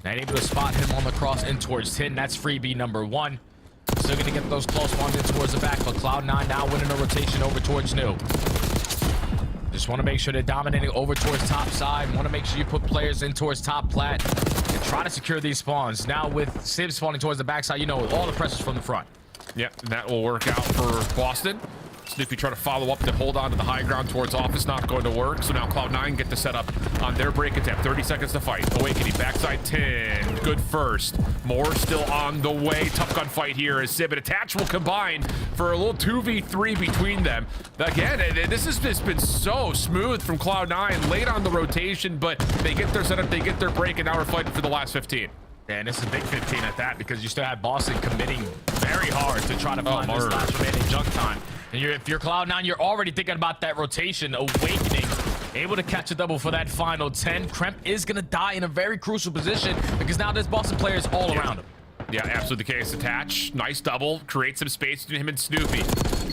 Not able to spot him on the cross in towards 10. That's freebie number 1. Still going to get those close ones in towards the back, but Cloud9 now winning a rotation over towards New. Just want to make sure they're dominating over towards top side. Want to make sure you put players in towards top plat and try to secure these spawns. Now with Sim spawning towards the backside, you know, all the pressures from the front. Yep, and that will work out for Boston. Snoopy trying to follow up to hold on to the high ground towards office, not going to work. So now Cloud9 get the setup on their break attempt. 30 seconds to fight. Awakening backside 10. Good first. More still on the way. Tough gun fight here as Sib and Attach will combine for a little 2v3 between them. Again, this has just been so smooth from Cloud9 late on the rotation, but they get their setup, they get their break, and now we're fighting for the last 15. And this is a big 15 at that, because you still have Boston committing very hard to try to find this last remaining junk time. And if you're Cloud9, you're already thinking about that rotation. Awakening, able to catch a double for that final 10. Kremp is going to die in a very crucial position because now there's Boston players all around him. Yeah, absolutely the case. Attach, nice double, create some space between him and Snoopy.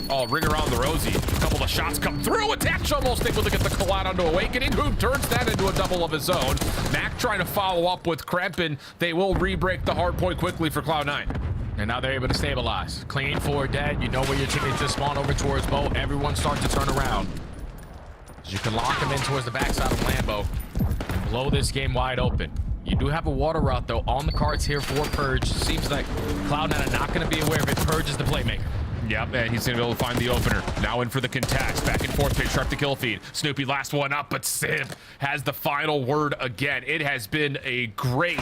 Oh, ring around the Rosie. A couple of shots come through. Attach almost able to get the collide onto Awakening, who turns that into a double of his own. Mac trying to follow up with Kremp, and they will re-break the hard point quickly for Cloud9. And now they're able to stabilize. Clean forward dead. You know where your teammates just spawn over towards Bo. Everyone starts to turn around. You can lock them in towards the backside of Lambo and blow this game wide open. You do have a water route, though, on the cards here for Purge. Seems like Cloud9 are not going to be aware of it. Purge is the playmaker. Yep, and he's going to be able to find the opener. Now in for the contest. Back and forth pitch, sharp to kill feed. Snoopy last one up, but Sim has the final word again. It has been a great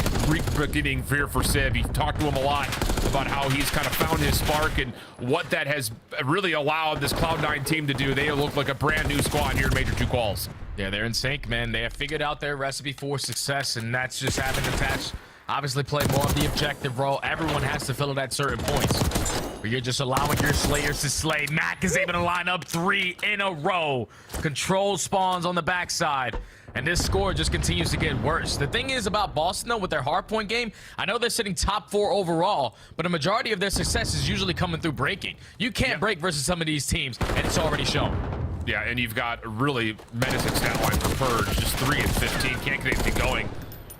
beginning here for Sim. You've talked to him a lot about how he's kind of found his spark and what that has really allowed this Cloud9 team to do. They look like a brand new squad here in Major 2 quals. Yeah, they're in sync, man. They have figured out their recipe for success, and that's just having Attach obviously play more of the objective role. Everyone has to fill it at certain points. But you're just allowing your slayers to slay. Mac is able to line up 3 in a row. Control spawns on the backside. And this score just continues to get worse. The thing is about Boston, though, with their hardpoint game, I know they're sitting top 4 overall, but a majority of their success is usually coming through breaking. You can't break versus some of these teams, and it's already shown. Yeah, and you've got a really menacing stat line for Purge. Just 3 and 15. Can't get anything going.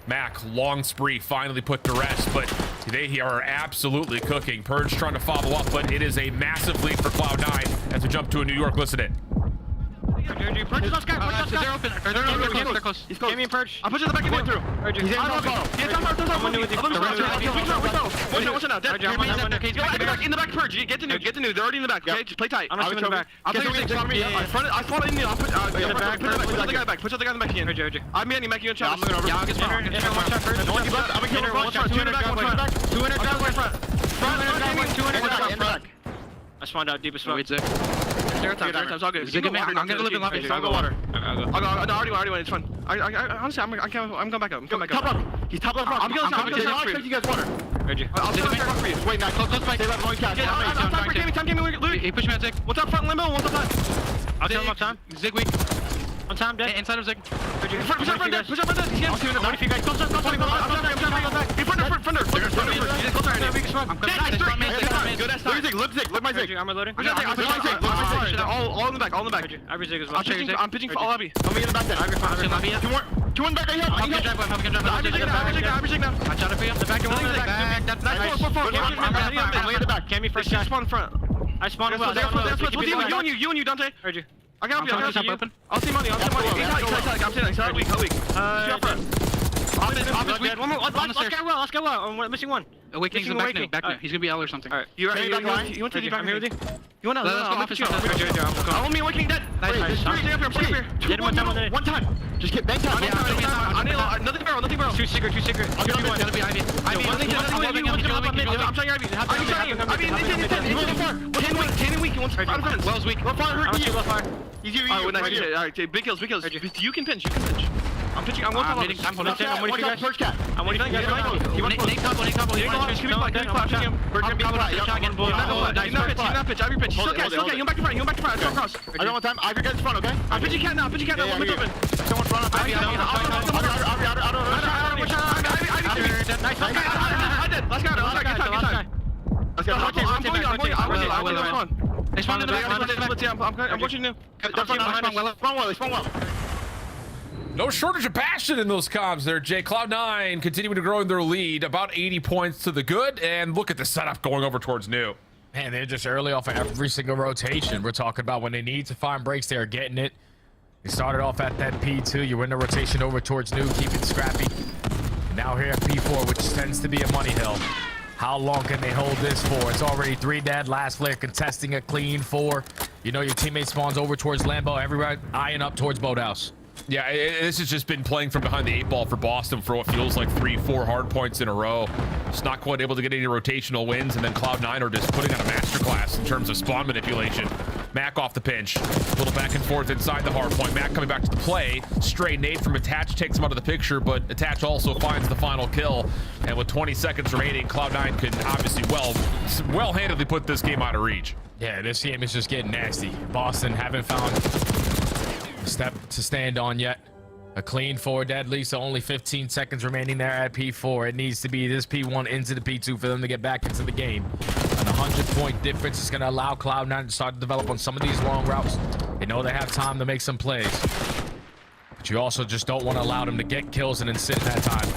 Mac, long spree, finally put to rest, but they are absolutely cooking. Purge trying to follow up, but it is a massive lead for Cloud9 as we jump to a New York. Listen in. Purge is us, guys. They're open. They're close. He's close. Give me Purge. I'm pushing the back going through. He's in the back. Purge. Get to New. They're already in the back. Okay, just play tight. I'm in the back. I'll play your I spawn in. I'll put the guy in the back. Push the guy in the back again. I'm manning. Mac, you in chat. Yeah, I'll get one shot first. I'm going to one shot. 200 back. 200 front. I spawned out deep as fuck. It's all good. I'm gonna live in lobby. I'll go water. I already went. It's fun. Honestly, I'm going back up. Top left. He's top left. I'm going to expect you guys water. I'll stay back for you. Wait, now close back. Stay left, catch. Time came. Luke. He pushed me on Zig. What's up front limbo? What's up front? I'll tell him up time. Zig weak. On time, dead. Inside of Zig. Push up front dead. I'll see you in the back. You guys. Close up. I'm back. In front. Look my Zig. I'm reloading. All in the back. Every Zig is well. I'm pitching for all lobby. I'm in the back then. Two one back right here. I'm gonna Zig now. I shot it for you. The back. I'm laying the back. Cammy first shot. Spawn front. I spawned well. You and you, Dante. Heard you. I can help you. I'll see money. I'm saying weak. One more. Let's go well. I'm missing one. Awakening's in the back now. He's gonna be L or something. Alright. You want to the back? I'm here with you. You want to? Let's go office. I want me Awakening dead. I'm stay up here. One time. Just get bang time. I need nothing barrel. Two secret. I'll get one. Gotta be Ivy. I'm trying Ivy. Ivy, weak. Wells weak. Left fire. Easy. Alright, big kills. You can pinch. I'm pitching. I'm waiting for you guys. I'm waiting for you guys. He wants to couple. He wants to couple. Good cloud. We're gonna be shotgun. He's not pitch. Every pitch. He's okay. He's okay. He went back to front. Let's go across. I got one time. Ivy gets front, okay? I'm pitching cat now. One is open. Someone's front. Ivy. Nice. I did. Let's go. Let's go. I'm they spawned in the back. I'm pushing you. Spawn well. No shortage of passion in those comms there, Jay. Cloud9 continuing to grow in their lead, about 80 points to the good, and look at the setup going over towards New. Man, they're just early off of every single rotation. We're talking about when they need to find breaks, they are getting it. They started off at that P2. You win the rotation over towards New, keep it scrappy. And now here at P4, which tends to be a money hill. How long can they hold this for? It's already 3 dead. Last flare contesting a clean 4. You know your teammate spawns over towards Lambo. Everybody eyeing up towards Boathouse. Yeah, this has just been playing from behind the 8 ball for Boston for what feels like 3-4 hard points in a row. Just not quite able to get any rotational wins, and then Cloud9 are just putting on a masterclass in terms of spawn manipulation. Mac off the pinch, a little back and forth inside the hard point. Mac coming back to the play. Stray nade from Attach takes him out of the picture, but Attach also finds the final kill. And with 20 seconds remaining, Cloud9 can obviously well-handedly put this game out of reach. Yeah, this game is just getting nasty. Boston haven't found a step to stand on yet. A clean 4 dead, Lisa. Only 15 seconds remaining there at P4. It needs to be this P1 into the P2 for them to get back into the game. An 100-point difference is going to allow Cloud9 to start to develop on some of these long routes. They know they have time to make some plays. But you also just don't want to allow them to get kills and then sit in that time.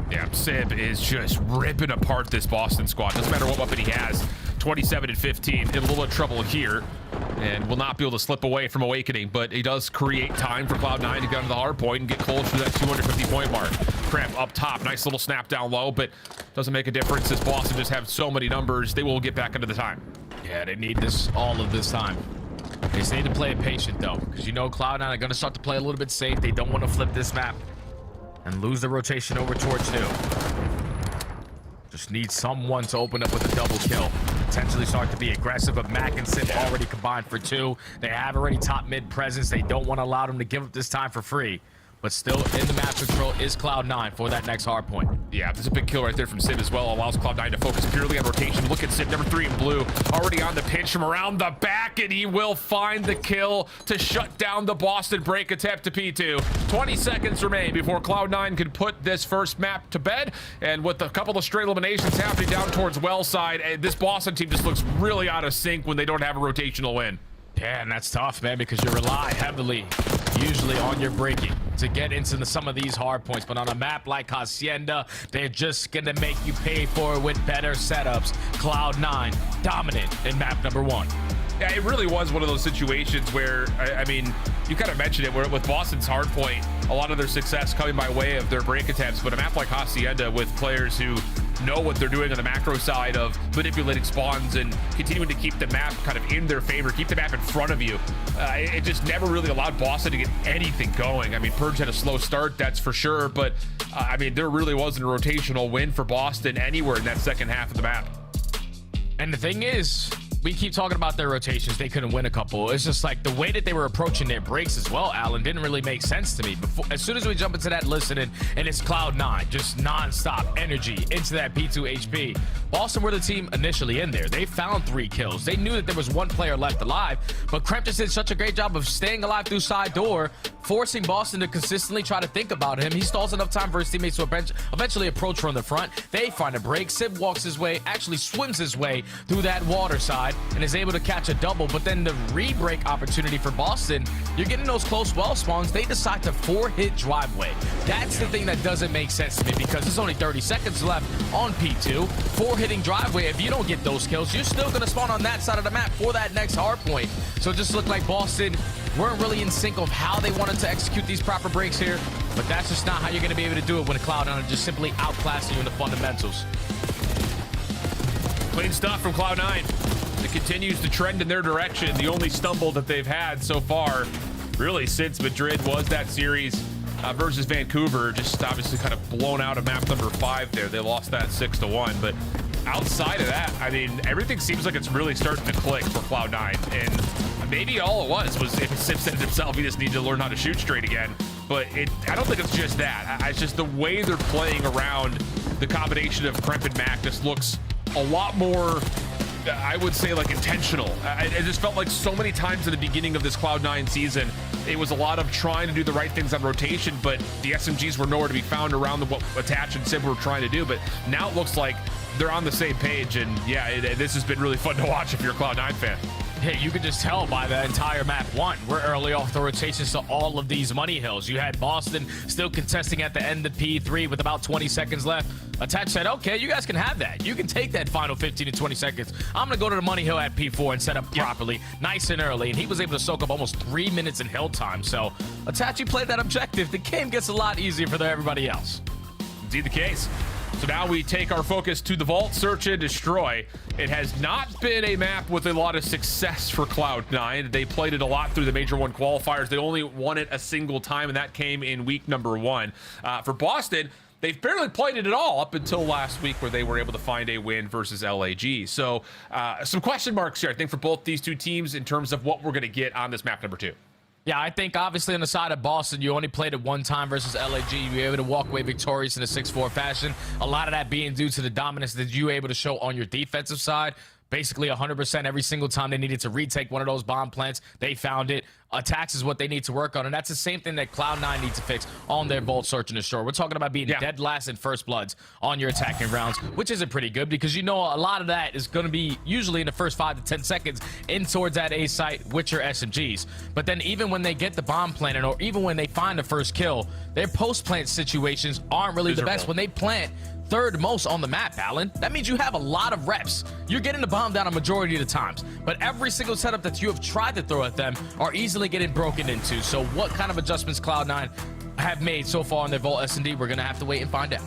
Yeah, Sib is just ripping apart this Boston squad. Doesn't matter what weapon he has. 27 and 15 in a little bit of trouble here, and will not be able to slip away from Awakening, but he does create time for Cloud9 to get on the hard point and get close to that 250-point mark. Cramp up top, nice little snap down low, but doesn't make a difference as Boston just have so many numbers. They will get back into the time. Yeah, they need this all of this time. They just need to play it patient though, because you know Cloud9 are going to start to play a little bit safe. They don't want to flip this map and lose the rotation over towards New. Just need someone to open up with a double kill. Potentially start to be aggressive, but Mac and Sim already combined for 2. They have already top mid presence. They don't want to allow them to give up this time for free. But still in the map control is Cloud9 for that next hard point. Yeah, there's a big kill right there from Sim as well. Allows Cloud9 to focus purely on rotation. Look at Sim, number 3 in blue. Already on the pinch from around the back, and he will find the kill to shut down the Boston break attempt to P2. 20 seconds remain before Cloud9 can put this first map to bed. And with a couple of straight eliminations happening down towards well side, this Boston team just looks really out of sync when they don't have a rotational win. Yeah, and that's tough, man, because you rely heavily, usually on your breaking to get into some of these hard points. But on a map like Hacienda, they're just going to make you pay for it with better setups. Cloud9 dominant in map number 1. Yeah, it really was one of those situations where, I mean, you kind of mentioned it, where with Boston's hardpoint, a lot of their success coming by way of their break attempts, but a map like Hacienda with players who know what they're doing on the macro side of manipulating spawns and continuing to keep the map kind of in their favor, keep the map in front of you. It just never really allowed Boston to get anything going. I mean, Purge had a slow start, that's for sure, but I mean, there really wasn't a rotational win for Boston anywhere in that second half of the map. And the thing is, we keep talking about their rotations. They couldn't win a couple. It's just like the way that they were approaching their breaks as well, Alan, didn't really make sense to me. As soon as we jump into that listening, and it's Cloud9, just non-stop energy into that P2 HP. Boston were the team initially in there. They found 3 kills. They knew that there was 1 player left alive, but Kremp just did such a great job of staying alive through side door, forcing Boston to consistently try to think about him. He stalls enough time for his teammates to eventually approach from the front. They find a break. Sib walks his way, actually swims his way through that water side, and is able to catch a double. But then the re-break opportunity for Boston, you're getting those close well spawns. They decide to 4-hit driveway. That's the thing that doesn't make sense to me, because there's only 30 seconds left on P2. 4-hitting driveway, if you don't get those kills, you're still going to spawn on that side of the map for that next hard point. So it just looked like Boston weren't really in sync of how they wanted to execute these proper breaks here, but that's just not how you're going to be able to do it when Cloud9 are just simply outclassing you in the fundamentals. Clean stuff from Cloud9. It continues to trend in their direction. The only stumble that they've had so far, really since Madrid, was that series versus Vancouver. Just obviously kind of blown out of map number 5 there. They lost that 6-1. But outside of that, I mean, everything seems like it's really starting to click for Cloud9. And maybe all it was if Sim said it himself, he just needed to learn how to shoot straight again. but I don't think it's just that. It's just the way they're playing around the combination of Kremp and Mac just looks a lot more, I would say, like intentional. It just felt like so many times at the beginning of this Cloud9 season, it was a lot of trying to do the right things on rotation, but the SMGs were nowhere to be found around what Attach and Sib were trying to do. But now it looks like they're on the same page, and yeah, this has been really fun to watch if you're a Cloud9 fan. Hey, you could just tell by the entire map one. We're early off the rotations to all of these money hills. You had Boston still contesting at the end of P3 with about 20 seconds left. Attach said, okay, you guys can have that. You can take that final 15 to 20 seconds. I'm going to go to the money hill at P4 and set up properly, nice and early. And he was able to soak up almost 3 minutes in hill time. So Attach, you played that objective. The game gets a lot easier for everybody else. Indeed the case. So now we take our focus to the Vault Search and Destroy. It has not been a map with a lot of success for Cloud9. They played it a lot through the Major 1 qualifiers. They only won it a single time, and that came in week number 1. For Boston, they've barely played it at all up until last week where they were able to find a win versus LAG. So some question marks here, I think, for both these two teams in terms of what we're going to get on this map number 2. Yeah, I think obviously on the side of Boston, you only played it one time versus LAG. You were able to walk away victorious in a 6-4 fashion. A lot of that being due to the dominance that you were able to show on your defensive side. Basically 100% every single time they needed to retake one of those bomb plants, they found it. Attacks is what they need to work on, and that's the same thing that Cloud9 needs to fix on their Vault Search and Destroy. We're talking about being dead last in first bloods on your attacking rounds, which isn't pretty good because you know a lot of that is going to be usually in the first 5 to 10 seconds in towards that A site with your SMGs. But then even when they get the bomb planted or even when they find the first kill, their post-plant situations aren't really the best. When they plant third most on the map, Alan, that means you have a lot of reps. You're getting the bomb down a majority of the times, but every single setup that you have tried to throw at them are easily getting broken into. So what kind of adjustments Cloud9 have made so far in their Vault S&D, we're gonna have to wait and find out.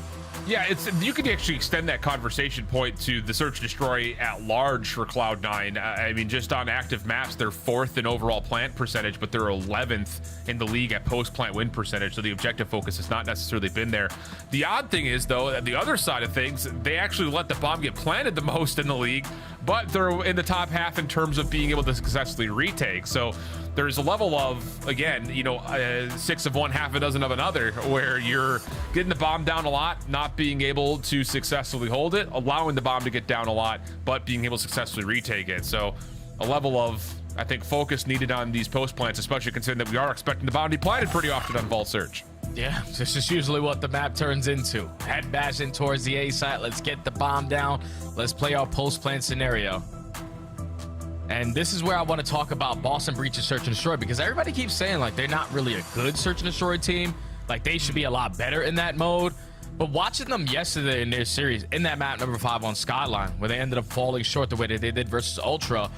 Yeah, you could actually extend that conversation point to the Search and Destroy at large for Cloud9. I mean, just on active maps, they're 4th in overall plant percentage, but they're 11th in the league at post-plant win percentage, so the objective focus has not necessarily been there. The odd thing is, though, at the other side of things, they actually let the bomb get planted the most in the league, but they're in the top half in terms of being able to successfully retake. So there's a level of, again, you know, 6 of one, half a dozen of another, where you're getting the bomb down a lot, not being able to successfully hold it, allowing the bomb to get down a lot, but being able to successfully retake it. So a level of, I think, focus needed on these post plants, especially considering that we are expecting the bomb to be planted pretty often on Vault Search. Yeah, this is usually what the map turns into. Head bashing towards the A site. Let's get the bomb down. Let's play our post plant scenario. And this is where I want to talk about Boston breaches Search and Destroy, because everybody keeps saying like they're not really a good Search and Destroy team. Like they should be a lot better in that mode. But watching them yesterday in their series, in that map number 5 on Skyline, where they ended up falling short the way that they did versus Ultra,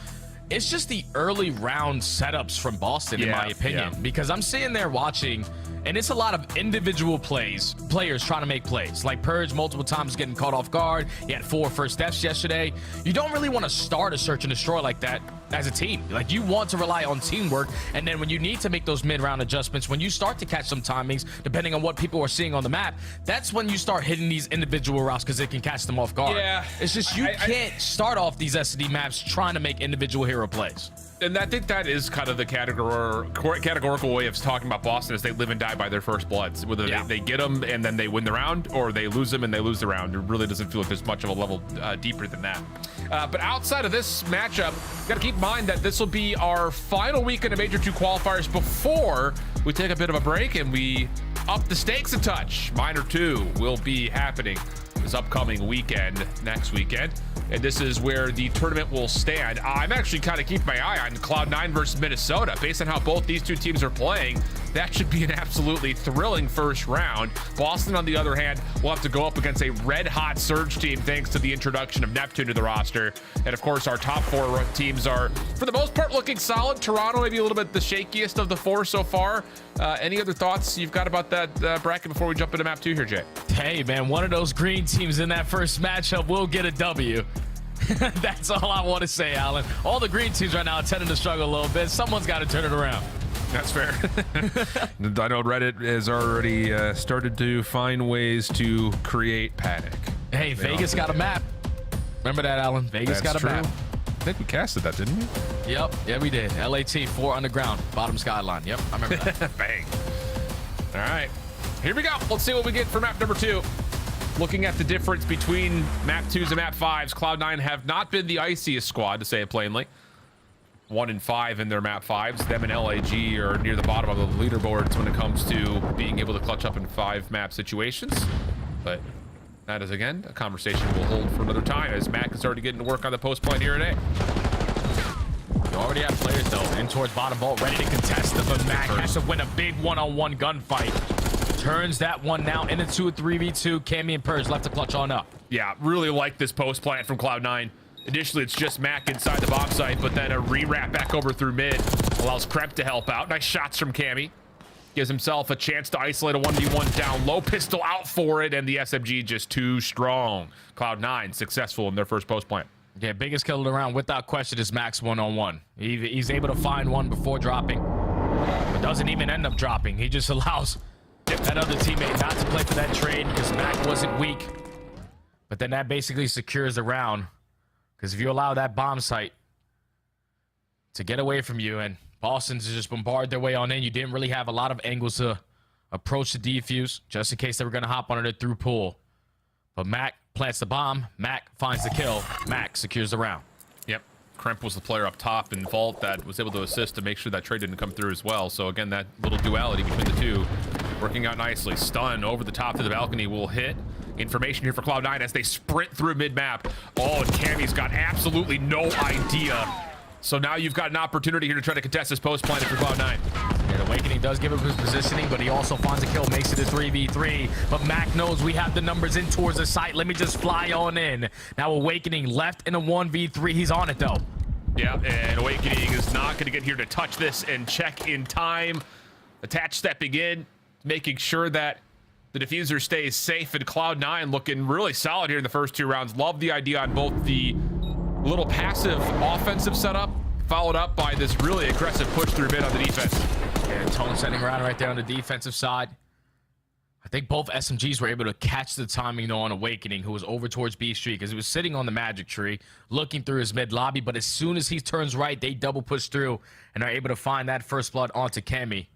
it's just the early round setups from Boston, in my opinion. Because I'm sitting there watching, and it's a lot of individual players trying to make plays. Like Purge multiple times getting caught off guard. He had 4 first deaths yesterday. You don't really want to start a Search and Destroy like that as a team. Like you want to rely on teamwork, and then when you need to make those mid-round adjustments, when you start to catch some timings, depending on what people are seeing on the map, that's when you start hitting these individual routes because it can catch them off guard. Yeah, it's just you can't start off these SD maps trying to make individual hero plays. And I think that is kind of the categorical way of talking about Boston, is they live and die by their first bloods. Whether they get them and then they win the round, or they lose them and they lose the round. It really doesn't feel like there's much of a level deeper than that. But outside of this matchup, you got to keep in mind that this will be our final week in the Major 2 qualifiers before we take a bit of a break and we up the stakes a touch. Minor 2 will be happening this upcoming weekend, next weekend. And this is where the tournament will stand. I'm actually kind of keeping my eye on Cloud9 versus Minnesota. Based on how both these two teams are playing, that should be an absolutely thrilling first round. Boston, on the other hand, will have to go up against a red-hot Surge team thanks to the introduction of Neptune to the roster. And of course, our top 4 teams are, for the most part, looking solid. Toronto maybe a little bit the shakiest of the 4 so far. Any other thoughts you've got about that bracket before we jump into map 2 here, Jay? Hey, man, one of those green teams in that first matchup will get a W. That's all I want to say, Alan. All the green teams right now are tending to struggle a little bit. Someone's got to turn it around. That's fair. I know Reddit has already started to find ways to create panic. Hey, Vegas got a map. Remember that, Alan? Vegas got a map. I think we casted that, didn't we? Yep. Yeah, we did. LAT 4 underground, bottom Skyline. Yep, I remember that. Bang. All right, here we go. Let's see what we get for map number 2. Looking at the difference between map 2s and map 5s, Cloud9 have not been the iciest squad, to say it plainly. 1 and 5 in their map 5s. Them and LAG are near the bottom of the leaderboards when it comes to being able to clutch up in 5 map situations. But that is, again, a conversation we'll hold for another time, as Mac is already getting to work on the post point here today. You already have players, though, in towards bottom vault, ready to contest them, but Mac has to win a big one-on-one gunfight. Turns that one now into a 3v2. Cammy and Purge left to clutch on up. Yeah, really like this post plant from Cloud9. Initially, it's just Mac inside the bomb site, but then a re-wrap back over through mid allows Kremp to help out. Nice shots from Cammy. Gives himself a chance to isolate a 1v1 down low. Pistol out for it, and the SMG just too strong. Cloud9 successful in their first post plant. Yeah, biggest kill of the round without question is Max one-on-one. He's able to find one before dropping, but doesn't even end up dropping. He just allows that other teammate not to play for that trade because Mac wasn't weak. But then that basically secures the round, because if you allow that bomb site to get away from you and Boston's just bombard their way on in, you didn't really have a lot of angles to approach the defuse, just in case they were going to hop on it through pool. But Mac plants the bomb, Mac finds the kill, Mac secures the round. Yep, Kremp was the player up top in Vault that was able to assist to make sure that trade didn't come through as well. So again, that little duality between the two working out nicely. Stun over the top to the balcony will hit. Information here for Cloud9 as they sprint through mid-map. Oh, and Cammy's got absolutely no idea. So now you've got an opportunity here to try to contest this post plant for Cloud9. And Awakening does give him his positioning, but he also finds a kill, makes it a 3v3. But Mac knows we have the numbers in towards the site. Let me just fly on in. Now Awakening left in a 1v3. He's on it, though. Yeah, and Awakening is not going to get here to touch this and check in time. Attach stepping in, making sure that the diffuser stays safe, and Cloud9 looking really solid here in the first 2 rounds. Love the idea on both the little passive offensive setup, followed up by this really aggressive push through mid on the defense. Yeah, Tone sending around right there on the defensive side. I think both SMGs were able to catch the timing though on Awakening, who was over towards B Street, because he was sitting on the magic tree, looking through his mid lobby, but as soon as he turns right, they double push through and are able to find that first blood onto Cammy.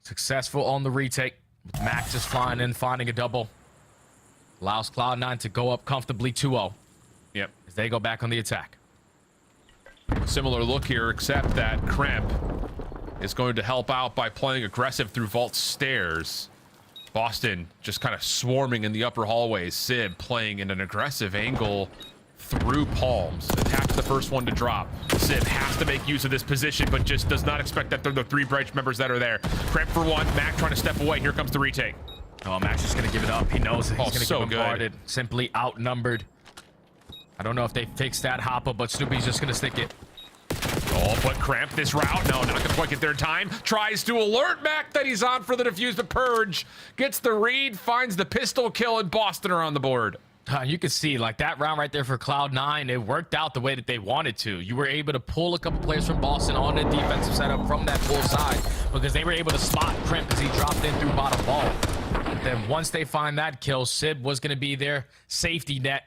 Successful on the retake. Mac just flying in, finding a double. Allows Cloud9 to go up comfortably 2-0. Yep. As they go back on the attack. Similar look here, except that Kremp is going to help out by playing aggressive through Vault stairs. Boston just kind of swarming in the upper hallways. Sib playing in an aggressive angle through palms. Attacks the first one to drop. Sib has to make use of this position, but just does not expect that they're the 3 branch members that are there. Kremp for 1, Mac trying to step away. Here comes the retake. Oh, Mac's just gonna give it up. He knows that he's gonna get bombarded. Simply outnumbered. I don't know if they fixed that hopper, but Snoopy's just gonna stick it. Oh, but Kremp this route. No, not gonna quite get there in time. Tries to alert Mac that he's on for the defuse, but Purge gets the read, finds the pistol kill, and Boston are on the board. You can see, like, that round right there for Cloud9, it worked out the way that they wanted to. You were able to pull a couple players from Boston on the defensive setup from that full side, because they were able to spot Kremp as he dropped in through bottom ball. But then once they find that kill, Sib was going to be their safety net.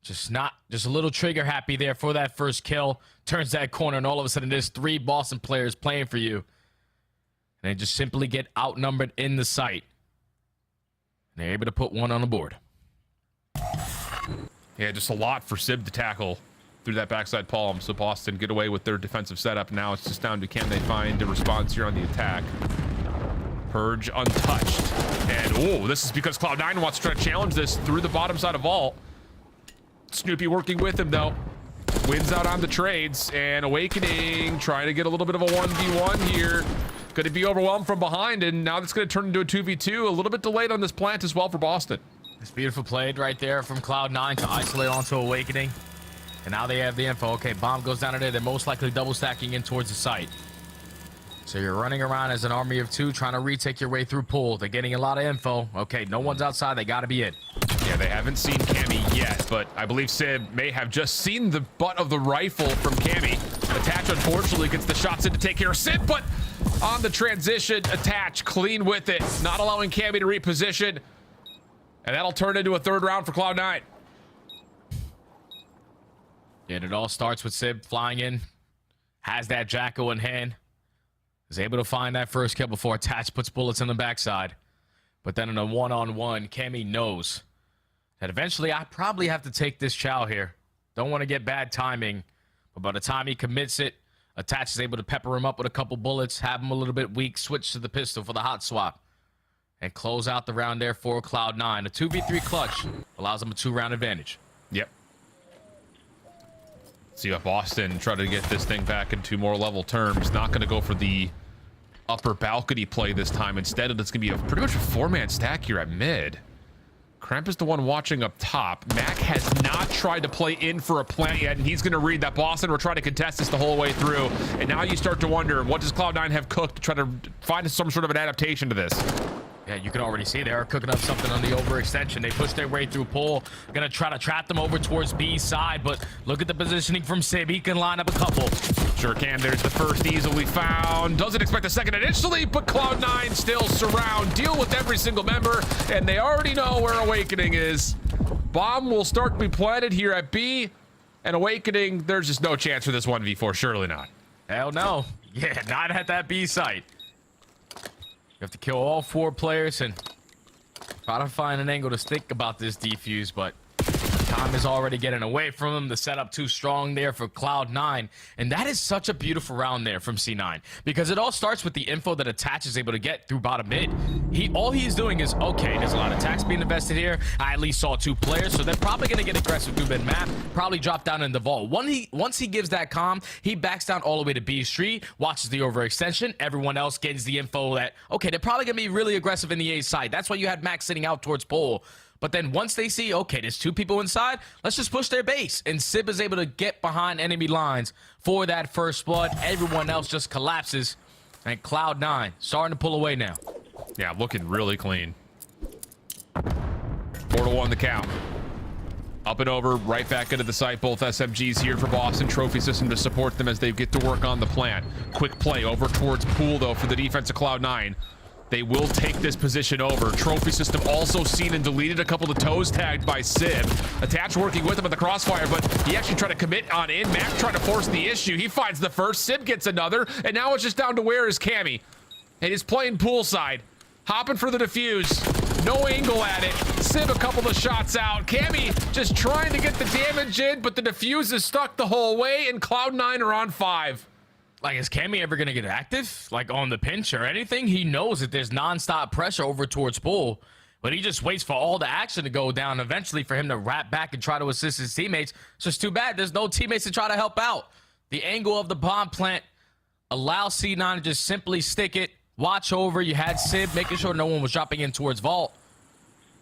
Just a little trigger happy there for that first kill. Turns that corner, and all of a sudden there's 3 Boston players playing for you. And they just simply get outnumbered in the site. And they're able to put 1 on the board. Yeah, just a lot for Sib to tackle through that backside palm. So Boston get away with their defensive setup. Now it's just down to can they find a response here on the attack. Purge untouched. And, oh, this is because Cloud9 wants to try to challenge this through the bottom side of Vault. Snoopy working with him, though. Wins out on the trades. And Awakening trying to get a little bit of a 1v1 here. Going to be overwhelmed from behind, and now that's going to turn into a 2v2. A little bit delayed on this plant as well for Boston. It's beautiful played right there from Cloud9 to isolate onto Awakening. And now they have the info. Okay, bomb goes down there. They're most likely double stacking in towards the site. So you're running around as an army of 2 trying to retake your way through pool. They're getting a lot of info. Okay, no one's outside. They got to be in. Yeah, they haven't seen Cammy yet, but I believe Sib may have just seen the butt of the rifle from Cammy. Attach, unfortunately, gets the shots in to take care of Sib, but on the transition, Attach clean with it, not allowing Cammy to reposition. And that'll turn into a 3rd round for Cloud9. Yeah, and it all starts with Sib flying in. Has that Jacko in hand. is able to find that first kill before Attach puts bullets in the backside. But then in a one-on-one, Cammy knows that eventually I probably have to take this chow here. Don't want to get bad timing, but by the time he commits it, Attach is able to pepper him up with a couple bullets, have him a little bit weak, switch to the pistol for the hot swap, and close out the round there for Cloud9. A 2v3 clutch allows them a 2-round advantage. Yep. See what Boston try to get this thing back into more level terms. Not going to go for the upper balcony play this time. Instead, it's going to be pretty much a 4-man stack here at mid. Kremp is the one watching up top. Mac has not tried to play in for a plant yet, and he's going to read that Boston were trying to contest this the whole way through. And now you start to wonder, what does Cloud9 have cooked to try to find some sort of an adaptation to this? Yeah, you can already see they are cooking up something on the overextension. They push their way through Pole. Gonna try to trap them over towards B side, but look at the positioning from Sib. He can line up a couple. Sure can. There's the first easily found. Doesn't expect a second initially, but Cloud9 still surround. Deal with every single member, and they already know where Awakening is. Bomb will start to be planted here at B, and Awakening, there's just no chance for this 1v4. Surely not. Hell no. Yeah, not at that B site. You have to kill all 4 players and try to find an angle to think about this defuse, but time is already getting away from him. The setup too strong there for Cloud9, and that is such a beautiful round there from C9, because it all starts with the info that Attach is able to get through bottom mid. All he's doing is, okay, there's a lot of attacks being invested here. I at least saw 2 players, so they're probably going to get aggressive through mid map, probably drop down in the vault. Once he gives that comm, he backs down all the way to B Street, watches the overextension. Everyone else gets the info that, okay, they're probably going to be really aggressive in the A side. That's why you had Max sitting out towards Pole. But then once they see, okay, there's 2 people inside, let's just push their base. And Sib is able to get behind enemy lines for that first blood. Everyone else just collapses. And Cloud9 starting to pull away now. Yeah, looking really clean. 4-1 the count. Up and over, right back into the site. Both SMGs here for Boston. Trophy system to support them as they get to work on the plant. Quick play over towards Pool, though, for the defense of Cloud9. They will take this position over. Trophy system also seen and deleted. A couple of toes tagged by Sib. Attach working with him at the crossfire, but he actually tried to commit on in. Mac trying to force the issue. He finds the first. Sib gets another. And now it's just down to where is Cammy. And he's playing poolside. Hopping for the defuse. No angle at it. Sib a couple of shots out. Cammy just trying to get the damage in, but the defuse is stuck the whole way, and Cloud9 are on 5. Like, is Cammy ever going to get active? Like, on the pinch or anything? He knows that there's nonstop pressure over towards Pool, but he just waits for all the action to go down, eventually for him to wrap back and try to assist his teammates. It's just too bad there's no teammates to try to help out. The angle of the bomb plant allows C9 to just simply stick it, watch over. You had Sib making sure no one was dropping in towards Vault.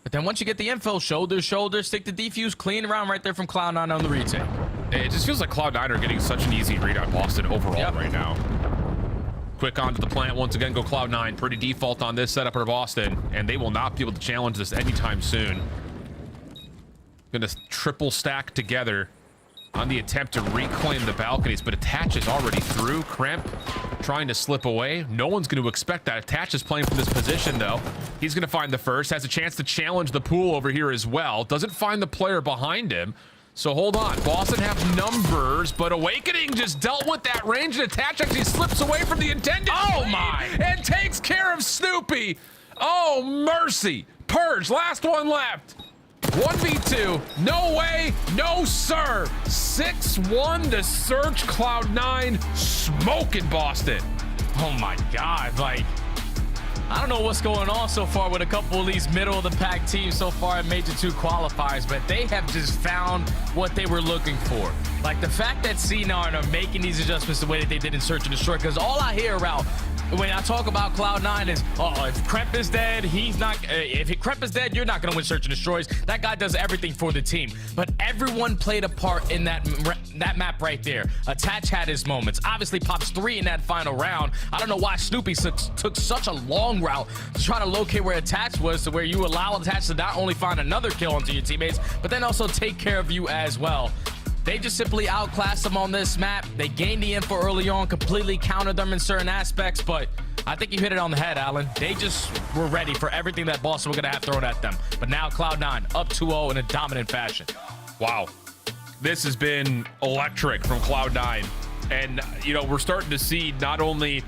But then once you get the info, shoulder, stick the defuse, clean around right there from Cloud9 on the retake. It just feels like Cloud9 are getting such an easy read on Boston overall right now. Quick onto the plant once again, go Cloud9. Pretty default on this setup for Boston, and they will not be able to challenge this anytime soon. Gonna triple stack together on the attempt to reclaim the balconies, but Attach is already through. Cramp trying to slip away. No one's going to expect that. Attach is playing from this position, though. He's going to find the first. Has a chance to challenge the pool over here as well. Doesn't find the player behind him. So hold on. Boston have numbers, but Awakening just dealt with that range, and Attach actually slips away from the intended lead and takes care of Snoopy. Oh, mercy. Purge, last one left. 1v2, no way, no sir. 6-1 to Search. Cloud9 smoking Boston. Oh my God, like, I don't know what's going on so far with a couple of these middle of the pack teams so far in Major 2 qualifiers, but they have just found what they were looking for. Like the fact that C9 are making these adjustments the way that they did in Search and Destroy, because all I hear about when I talk about Cloud9 is, if Kremp is dead, he's not. If Kremp is dead, you're not going to win Search and Destroys. That guy does everything for the team. But everyone played a part in that map right there. Attach had his moments. Obviously, Pops 3 in that final round. I don't know why Snoopy took such a long route to try to locate where Attach was, to where you allow Attach to not only find another kill onto your teammates, but then also take care of you as well. They just simply outclassed them on this map. They gained the info early on, completely countered them in certain aspects, but I think you hit it on the head, Alan. They just were ready for everything that Boston were going to have thrown at them. But now Cloud9 up 2-0 in a dominant fashion. Wow. This has been electric from Cloud9. And, you know, we're starting to see not only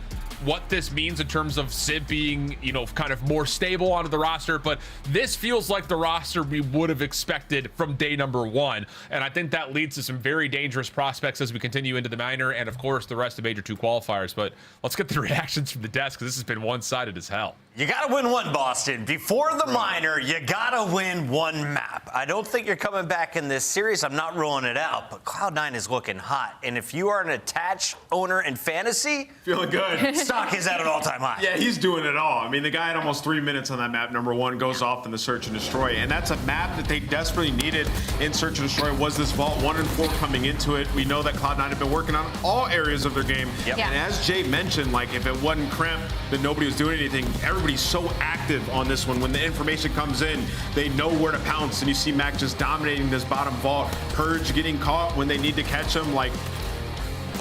what this means in terms of Civ being, you know, kind of more stable onto the roster, but this feels like the roster we would have expected from day number 1. And I think that leads to some very dangerous prospects as we continue into the minor and, of course, the rest of Major 2 qualifiers. But let's get the reactions from the desk, because this has been one-sided as hell. You got to win one, Boston. Before the minor, you got to win one map. I don't think you're coming back in this series. I'm not ruling it out, but Cloud9 is looking hot. And if you are an attached owner in fantasy, feeling good. Stock is at an all-time high. Yeah, he's doing it all. I mean, the guy had almost 3 minutes on that map. Number 1 goes off in the Search and Destroy. And that's a map that they desperately needed in Search and Destroy. Was this vault 1 and 4 coming into it? We know that Cloud9 have been working on all areas of their game. Yep. And as Jay mentioned, like, if it wasn't cramped, then nobody was doing anything. Everybody's so active on this one. When the information comes in, they know where to pounce. And you see Mac just dominating this bottom vault. Purge getting caught when they need to catch him. Like,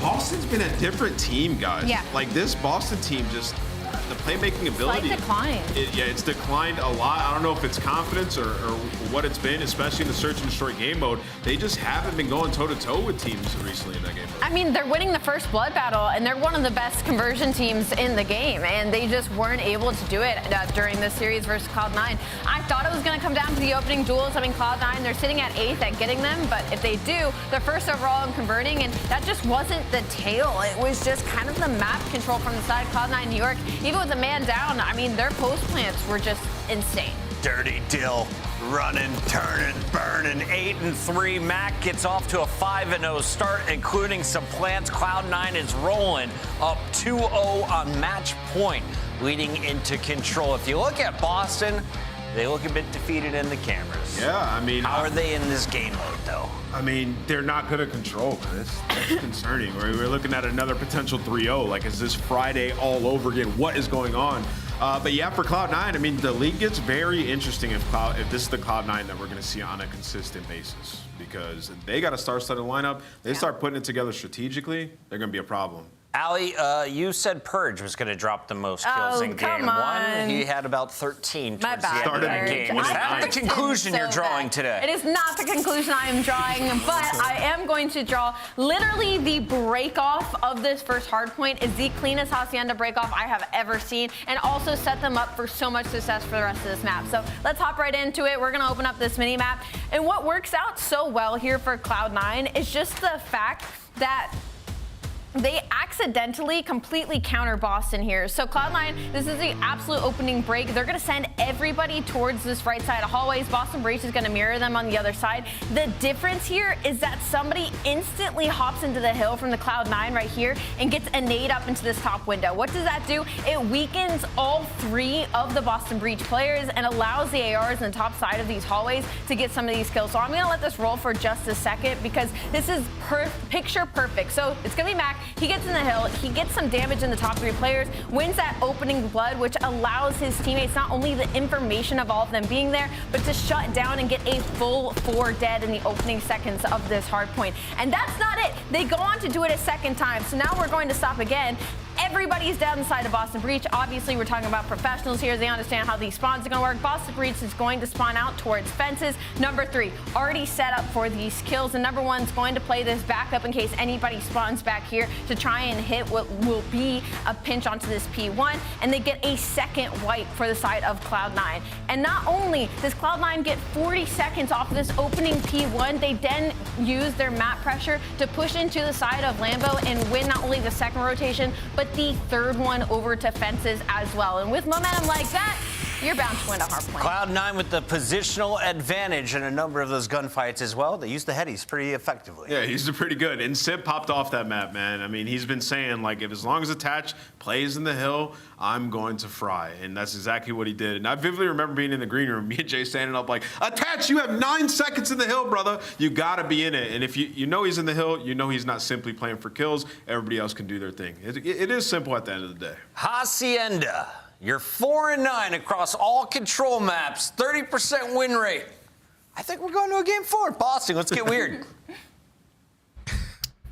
Boston's been a different team, guys. Yeah. Like, this Boston team just, the playmaking ability. It's declined. It's declined a lot. I don't know if it's confidence or what it's been, especially in the Search and Destroy game mode. They just haven't been going toe-to-toe with teams recently in that game mode. I mean, they're winning the first blood battle, and they're one of the best conversion teams in the game, and they just weren't able to do it during this series versus Cloud9. I thought it was going to come down to the opening duels. I mean, Cloud9, they're sitting at 8th at getting them, but if they do, they're first overall in converting, and that just wasn't the tail. It was just kind of the map control from the side of Cloud9 New York. Even with a man down, I mean, their post plants were just insane. Dirty Dill running, turning, burning. 8-3. Mac gets off to a 5-0 start, including some plants. Cloud9 is rolling up 2-0 on match point, leading into Control. If you look at Boston, they look a bit defeated in the cameras. Yeah, I mean, how are they in this game mode, though? I mean, they're not good at Control, Chris. That's concerning. We're looking at another potential 3-0. Like, is this Friday all over again? What is going on? But yeah, for Cloud9, I mean, the league gets very interesting if this is the Cloud9 that we're going to see on a consistent basis, because they got a star-studded lineup. They start putting it together strategically, they're going to be a problem. Allie, you said Purge was going to drop the most kills in game 1. He had about 13 towards the end of the game. Is that the conclusion you're drawing today? It is not the conclusion I am drawing, but I am going to draw literally the break-off of this first hardpoint is the cleanest Hacienda break-off I have ever seen, and also set them up for so much success for the rest of this map. So let's hop right into it. We're going to open up this mini-map, and what works out so well here for Cloud9 is just the fact that they accidentally completely counter Boston here. So Cloud9, this is the absolute opening break. They're going to send everybody towards this right side of hallways. Boston Breach is going to mirror them on the other side. The difference here is that somebody instantly hops into the hill from the Cloud9 right here and gets a nade up into this top window. What does that do? It weakens all 3 of the Boston Breach players and allows the ARs on the top side of these hallways to get some of these kills. So I'm going to let this roll for just a second, because this is picture perfect. So it's going to be Mac. He gets in the hill, he gets some damage in the top 3 players, wins that opening blood, which allows his teammates not only the information of all of them being there, but to shut down and get a full 4 dead in the opening seconds of this hardpoint. And that's not it. They go on to do it a second time. So now we're going to stop again. Everybody's down the side of Boston Breach. Obviously, we're talking about professionals here. They understand how these spawns are going to work. Boston Breach is going to spawn out towards fences. Number 3, already set up for these kills. And number 1 is going to play this backup in case anybody spawns back here to try and hit what will be a pinch onto this P1. And they get a second wipe for the side of Cloud9. And not only does Cloud9 get 40 seconds off this opening P1, they then use their map pressure to push into the side of Lambo and win not only the second rotation, but the 3rd one over to fences as well. And with momentum like that, you're bound to win a hardpoint. Cloud9 with the positional advantage in a number of those gunfights as well. They use the headies pretty effectively. Yeah, he's pretty good. And Sip popped off that map, man. I mean, he's been saying, like, if as long as Attach plays in the hill, I'm going to fry. And that's exactly what he did. And I vividly remember being in the green room, me and Jay standing up like, Attach, you have 9 seconds in the hill, brother. You got to be in it. And if you know he's in the hill, you know he's not simply playing for kills. Everybody else can do their thing. It is simple at the end of the day. Hacienda. You're 4-9 across all Control maps, 30% win rate. I think we're going to a game 4. Boston, let's get weird.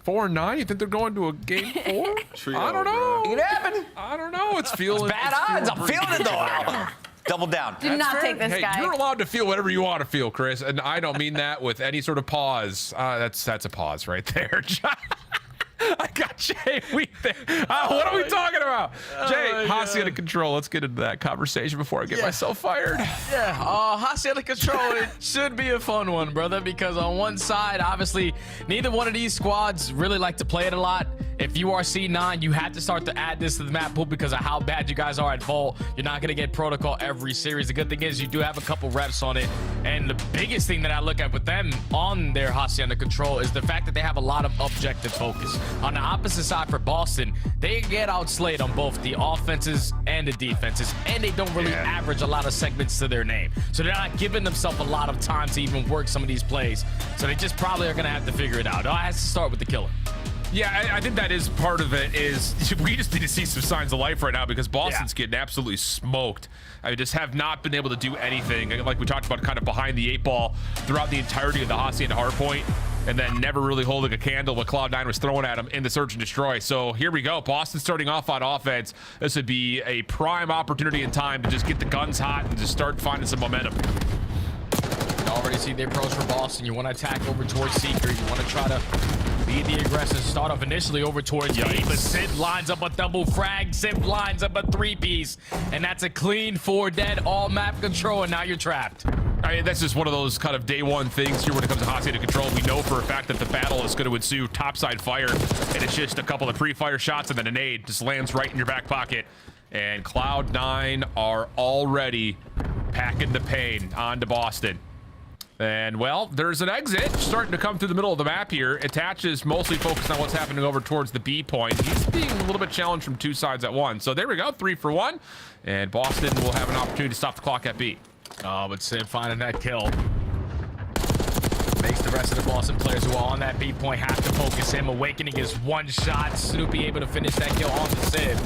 4-9? You think they're going to a game 4? I don't know. It could happen. I don't know. It's feeling bad odds. I'm feeling it though. Double down. Do not take this guy. You're allowed to feel whatever you want to feel, Chris, and I don't mean that with any sort of pause. That's a pause right there. I got Jay Wheat there. What are we talking about? Jay, Hacienda Control. Let's get into that conversation before I get myself fired. Yeah, Hacienda Control, it should be a fun one, brother, because on one side, obviously, neither one of these squads really like to play it a lot. If you are C9, you had to start to add this to the map pool because of how bad you guys are at Vault. You're not going to get protocol every series. The good thing is you do have a couple reps on it. And the biggest thing that I look at with them on their Hacienda Control is the fact that they have a lot of objective focus. On the opposite side for Boston, they get outslayed on both the offenses and the defenses, and they don't really average a lot of segments to their name. So they're not giving themselves a lot of time to even work some of these plays. So they just probably are going to have to figure it out. It has to start with the killer. Yeah, I think that is part of it. Is we just need to see some signs of life right now because Boston's getting absolutely smoked. I just have not been able to do anything, like we talked about, kind of behind the 8-ball throughout the entirety of the Hacienda Hardpoint, and then never really holding a candle what Cloud9 was throwing at him in the search and destroy. So here we go. Boston starting off on offense. This would be a prime opportunity in time to just get the guns hot and just start finding some momentum. You already see the approach for Boston. You want to attack over towards Seeker. You want to try to be the aggressor. Start off initially over towards B, but Sid lines up a double frag. Sid lines up a 3-piece, and that's a clean 4 dead, all map control, and now you're trapped. I mean, that's just one of those kind of day one things here when it comes to Hacienda Control. We know for a fact that the battle is going to ensue topside fire, and it's just a couple of pre-fire shots and then a nade just lands right in your back pocket. And Cloud9 are already packing the pain onto Boston. And, well, there's an exit starting to come through the middle of the map here. Attaches mostly focused on what's happening over towards the B point. He's being a little bit challenged from 2 sides at once. So there we go, 3 for 1. And Boston will have an opportunity to stop the clock at B. Oh, but Sid finding that kill makes the rest of the Boston players who are on that B point have to focus him. Awakening is 1 shot. Snoopy able to finish that kill on the Sid.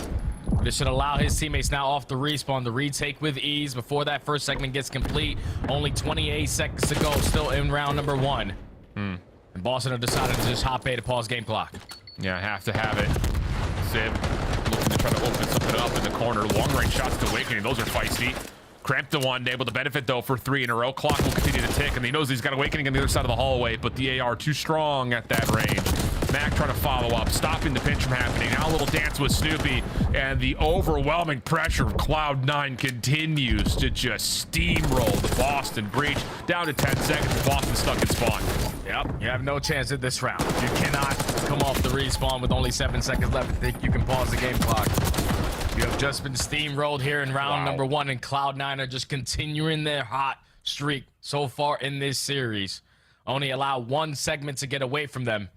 This should allow his teammates now off the respawn to retake with ease before that first segment gets complete. Only 28 seconds to go, still in round number 1. And Boston have decided to just hop A to pause game clock. Yeah, have to have it. Sib looking to try to open something up in the corner. Long range shots to Awakening. Those are feisty. Cramped to 1, able to benefit though for 3 in a row. Clock will continue to tick, and he knows he's got Awakening on the other side of the hallway, but the AR too strong at that range. Mac trying to follow up, stopping the pinch from happening. Now a little dance with Snoopy, and the overwhelming pressure of Cloud9 continues to just steamroll the Boston breach. Down to 10 seconds, Boston stuck in spawn. Yep, you have no chance in this round. You cannot come off the respawn with only 7 seconds left to think you can pause the game clock. You have just been steamrolled here in round number 1, and Cloud9 are just continuing their hot streak so far in this series. Only allow 1 segment to get away from them,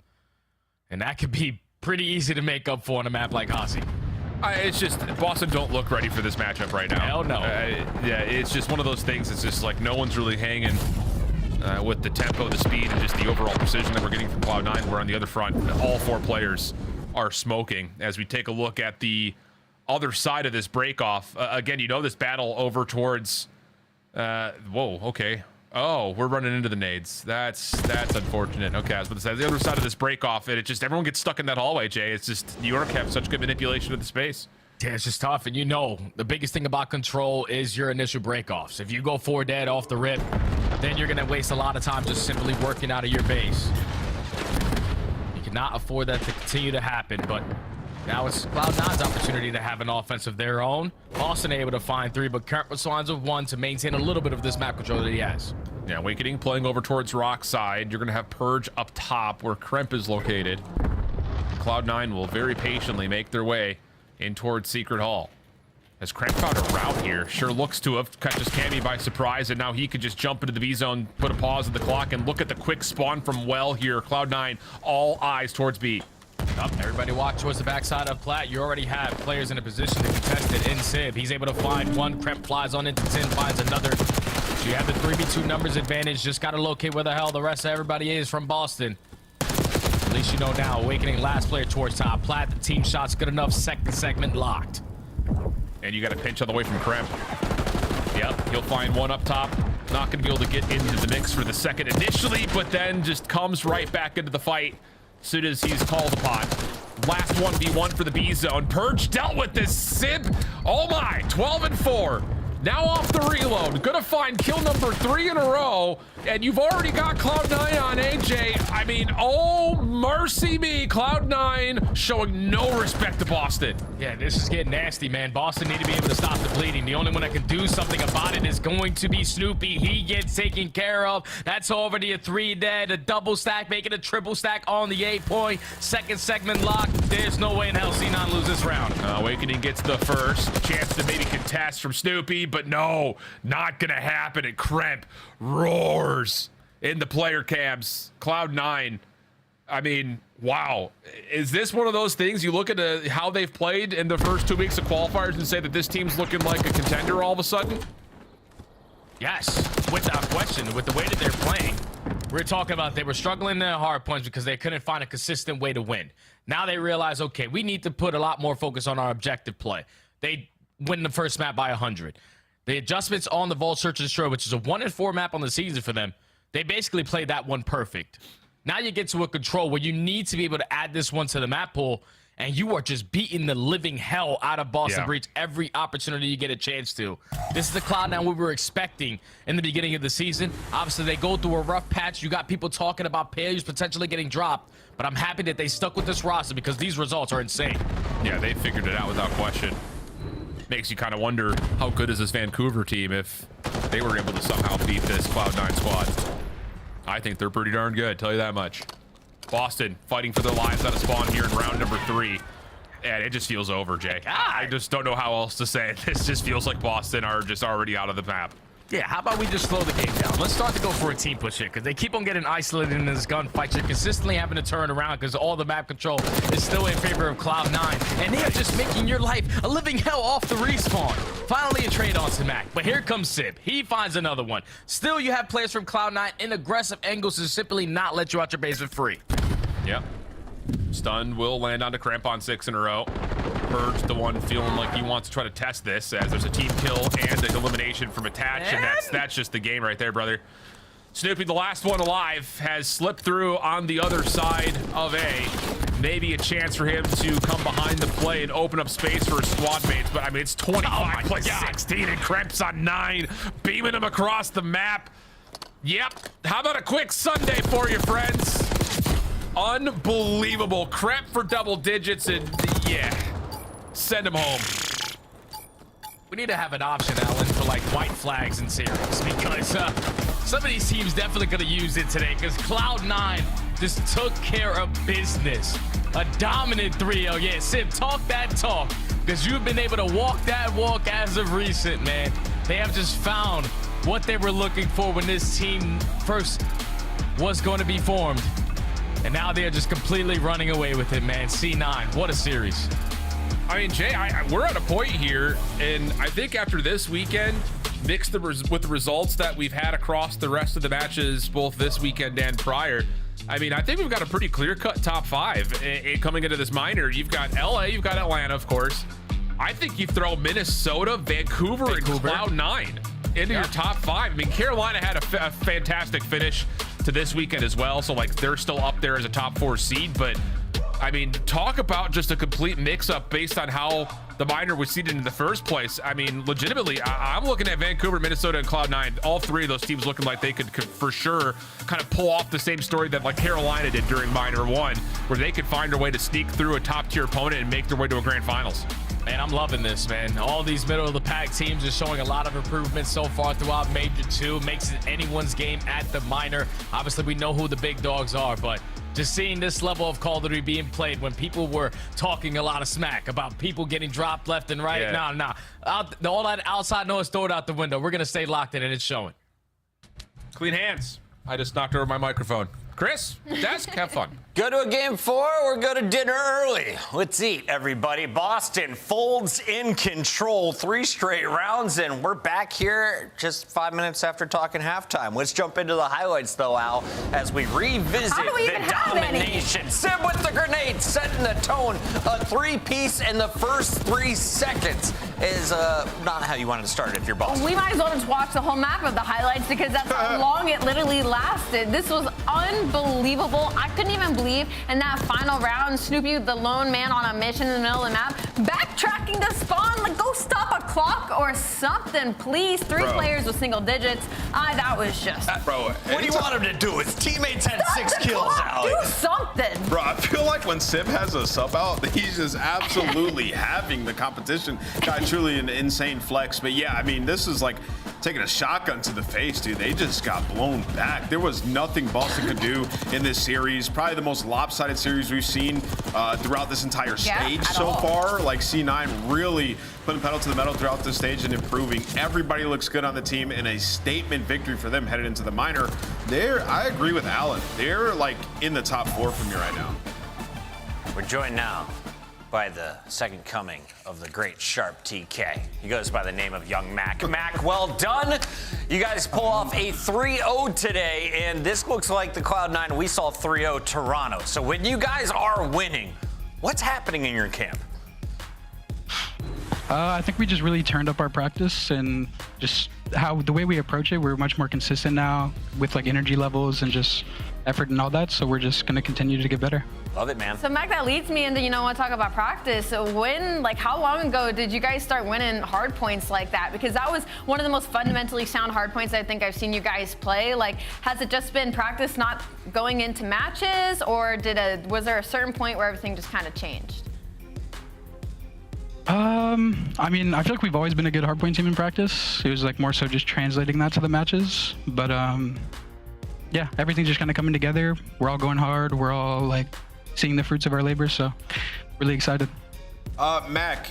and that could be pretty easy to make up for on a map like Hasi. It's just Boston don't look ready for this matchup right now. Hell no. Yeah, it's just one of those things. It's just like no one's really hanging with the tempo, the speed, and just the overall precision that we're getting from Cloud9. Where on the other front, all 4 players are smoking. As we take a look at the other side of this break-off, again, you know this battle over towards... whoa, okay. Oh, we're running into the nades. That's unfortunate. Okay, I was about to say, the other side of this break-off, and it just, everyone gets stuck in that hallway, Jay. It's just, New York have such good manipulation of the space. Yeah, it's just tough, and you know, the biggest thing about Control is your initial break-offs. If you go 4 dead off the rip, then you're gonna waste a lot of time just simply working out of your base. You cannot afford that to continue to happen, but now it's Cloud9's opportunity to have an offense of their own. Boston able to find 3, but Kurt responds with 1 to maintain a little bit of this map control that he has. Yeah, Awakening playing over towards Rock side. You're going to have Purge up top where Kremp is located. Cloud9 will very patiently make their way in towards Secret Hall. As Kremp found a route here, sure looks to have catches Cammy by surprise, and now he could just jump into the B zone, put a pause on the clock, and look at the quick spawn from Well here. Cloud9, all eyes towards B. Everybody walk towards the backside of Plat. You already have players in a position to contest it in Sib. He's able to find 1. Kremp flies on into 10, finds another. So you have the 3v2 numbers advantage. Just got to locate where the hell the rest of everybody is from Boston. At least you know now. Awakening last player towards top. Plat, the team shot's good enough. Second segment locked. And you got a pinch on the way from Kremp. Yep, he'll find 1 up top. Not going to be able to get into the mix for the second initially, but then just comes right back into the fight as soon as he's called upon. Last 1v1 for the B zone. Purge dealt with this Sib. Oh my, 12 and 4. Now off the reload, gonna find kill number 3 in a row, and you've already got Cloud9 on AJ. I mean, oh, mercy me. Cloud9 showing no respect to Boston. Yeah, this is getting nasty, man. Boston need to be able to stop the bleeding. The only one that can do something about it is going to be Snoopy. He gets taken care of. That's already a 3 dead, a double stack, making a triple stack on the 8-point. Second segment locked. There's no way in hell C9 lose this round. Awakening gets the first chance to maybe contest from Snoopy, but no, not gonna happen. And Kremp roars in the player cams. Cloud9, I mean, wow. Is this one of those things you look at how they've played in the first 2 weeks of qualifiers and say that this team's looking like a contender all of a sudden? Yes, without question. With the way that they're playing, we're talking about they were struggling in their hard points because they couldn't find a consistent way to win. Now they realize, okay, we need to put a lot more focus on our objective play. They win the first map by 100. The adjustments on the Vault Search and Destroy, which is a 1-4 map on the season for them, they basically played that one perfect. Now you get to a control where you need to be able to add this one to the map pool, and you are just beating the living hell out of Boston Breach every opportunity you get a chance to. This is the Cloud9 we were expecting in the beginning of the season. Obviously, they go through a rough patch. You got people talking about players potentially getting dropped, but I'm happy that they stuck with this roster because these results are insane. Yeah, they figured it out without question. Makes you kind of wonder how good is this Vancouver team if they were able to somehow beat this Cloud9 squad. I think they're pretty darn good, tell you that much. Boston fighting for their lives out of spawn here in round number 3. And it just feels over, Jay. I just don't know how else to say it. This just feels like Boston are just already out of the map. Yeah, how about we just slow the game down? Let's start to go for a team push here because they keep on getting isolated in this gunfight. You're consistently having to turn around because all the map control is still in favor of Cloud9. And they are just making your life a living hell off the respawn. Finally, a trade on to Mac. But here comes Sib. He finds another one. Still, you have players from Cloud9 in aggressive angles to simply not let you out your base for free. Yep. Stun will land onto Cramp on 6 in a row. Purge, the one feeling like he wants to try to test this as there's a team kill and an elimination from Attach, and that's just the game right there, brother. Snoopy, the last one alive, has slipped through on the other side of A. Maybe a chance for him to come behind the play and open up space for his squad mates, but I mean, it's 25 plus 16 and Kremp's on 9, beaming him across the map. Yep, how about a quick Sunday for you, friends? Unbelievable. Kremp for double digits, and yeah, send him home. We need to have an option, Alan, for like white flags in series because some of these teams definitely could have used it today because Cloud9 just took care of business. A dominant 3-0. Yeah, Sib, talk that talk because you've been able to walk that walk as of recent, man. They have just found what they were looking for when this team first was going to be formed. And now they're just completely running away with it, man. C9, what a series. I mean, Jay, we're at a point here, and I think after this weekend, mixed with the results that we've had across the rest of the matches, both this weekend and prior, I mean, I think we've got a pretty clear-cut top 5 coming into this minor. You've got LA, you've got Atlanta, of course. I think you throw Minnesota, Vancouver. and Cloud9 into your top 5. I mean, Carolina had a fantastic finish to this weekend as well, so like they're still up there as a top 4 seed, but I mean, talk about just a complete mix-up based on how the minor was seeded in the first place. I mean, legitimately, I'm looking at Vancouver, Minnesota, and Cloud9. All 3 of those teams looking like they could for sure kind of pull off the same story that like Carolina did during minor 1, where they could find a way to sneak through a top-tier opponent and make their way to a grand finals. Man, I'm loving this, man. All these middle-of-the-pack teams are showing a lot of improvements so far throughout Major 2. Makes it anyone's game at the minor. Obviously, we know who the big dogs are, but just seeing this level of Call of Duty being played when people were talking a lot of smack about people getting dropped left and right. Nah. All that outside noise, throw it out the window. We're going to stay locked in, and it's showing. Clean hands. I just knocked over my microphone. Chris, desk, have fun. Go to a game 4 or go to dinner early. Let's eat, everybody. Boston folds in control 3 straight rounds, and we're back here just 5 minutes after talking halftime. Let's jump into the highlights, though, Al, as we revisit the domination. Sib with the grenade, setting the tone. A 3-piece in the first 3 seconds is not how you wanted to start it if you're Boston. We might as well just watch the whole map of the highlights because that's how long it literally lasted. This was unbelievable. I couldn't even believe in that final round, Snoopy, the lone man on a mission in the middle of the map, backtracking to spawn, like go stop a clock block or something, please. 3 players with single digits. That was just... Bro, what do you want him to do? His teammates had 6 kills, Ali. Do something. Bro, I feel like when Sim has a sub out, he's just absolutely having the competition. Guy, truly an insane flex. But yeah, I mean, this is like taking a shotgun to the face, dude. They just got blown back. There was nothing Boston could do in this series. Probably the most lopsided series we've seen throughout this entire stage so far. Like C9 really putting pedal to the metal throughout this stage and improving. Everybody looks good on the team, and a statement victory for them headed into the minor. I agree with Alan. They're like in the top 4 for me right now. We're joined now by the second coming of the great Sharp TK. He goes by the name of Young Mac. Mac, well done. You guys pull off a 3-0 today, and this looks like the Cloud9 we saw 3-0 Toronto. So when you guys are winning, what's happening in your camp? I think we just really turned up our practice and just the way we approach it, we're much more consistent now with like energy levels and just effort and all that. So we're just going to continue to get better. Love it, man. So Mac, that leads me into, I want to talk about practice. So how long ago did you guys start winning hard points like that? Because that was one of the most fundamentally sound hard points I think I've seen you guys play. Like, has it just been practice not going into matches, or was there a certain point where everything just kind of changed? I mean, I feel like we've always been a good hardpoint team in practice. It was like more so just translating that to the matches. But yeah, everything's just kind of coming together. We're all going hard. We're all like seeing the fruits of our labor. So really excited. Mac,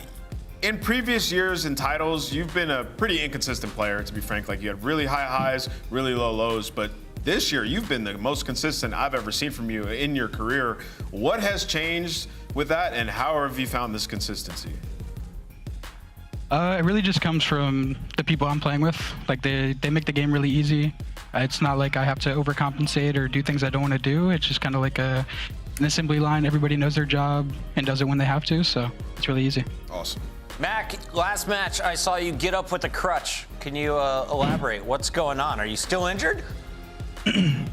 in previous years in titles, you've been a pretty inconsistent player, to be frank. Like, you had really high highs, really low lows, but this year you've been the most consistent I've ever seen from you in your career. What has changed with that, and how have you found this consistency? It really just comes from the people I'm playing with. Like, they make the game really easy. It's not like I have to overcompensate or do things I don't want to do. It's just kind of like an assembly line. Everybody knows their job and does it when they have to, so it's really easy. Awesome. Mac, last match I saw you get up with a crutch. Can you elaborate? What's going on? Are you still injured?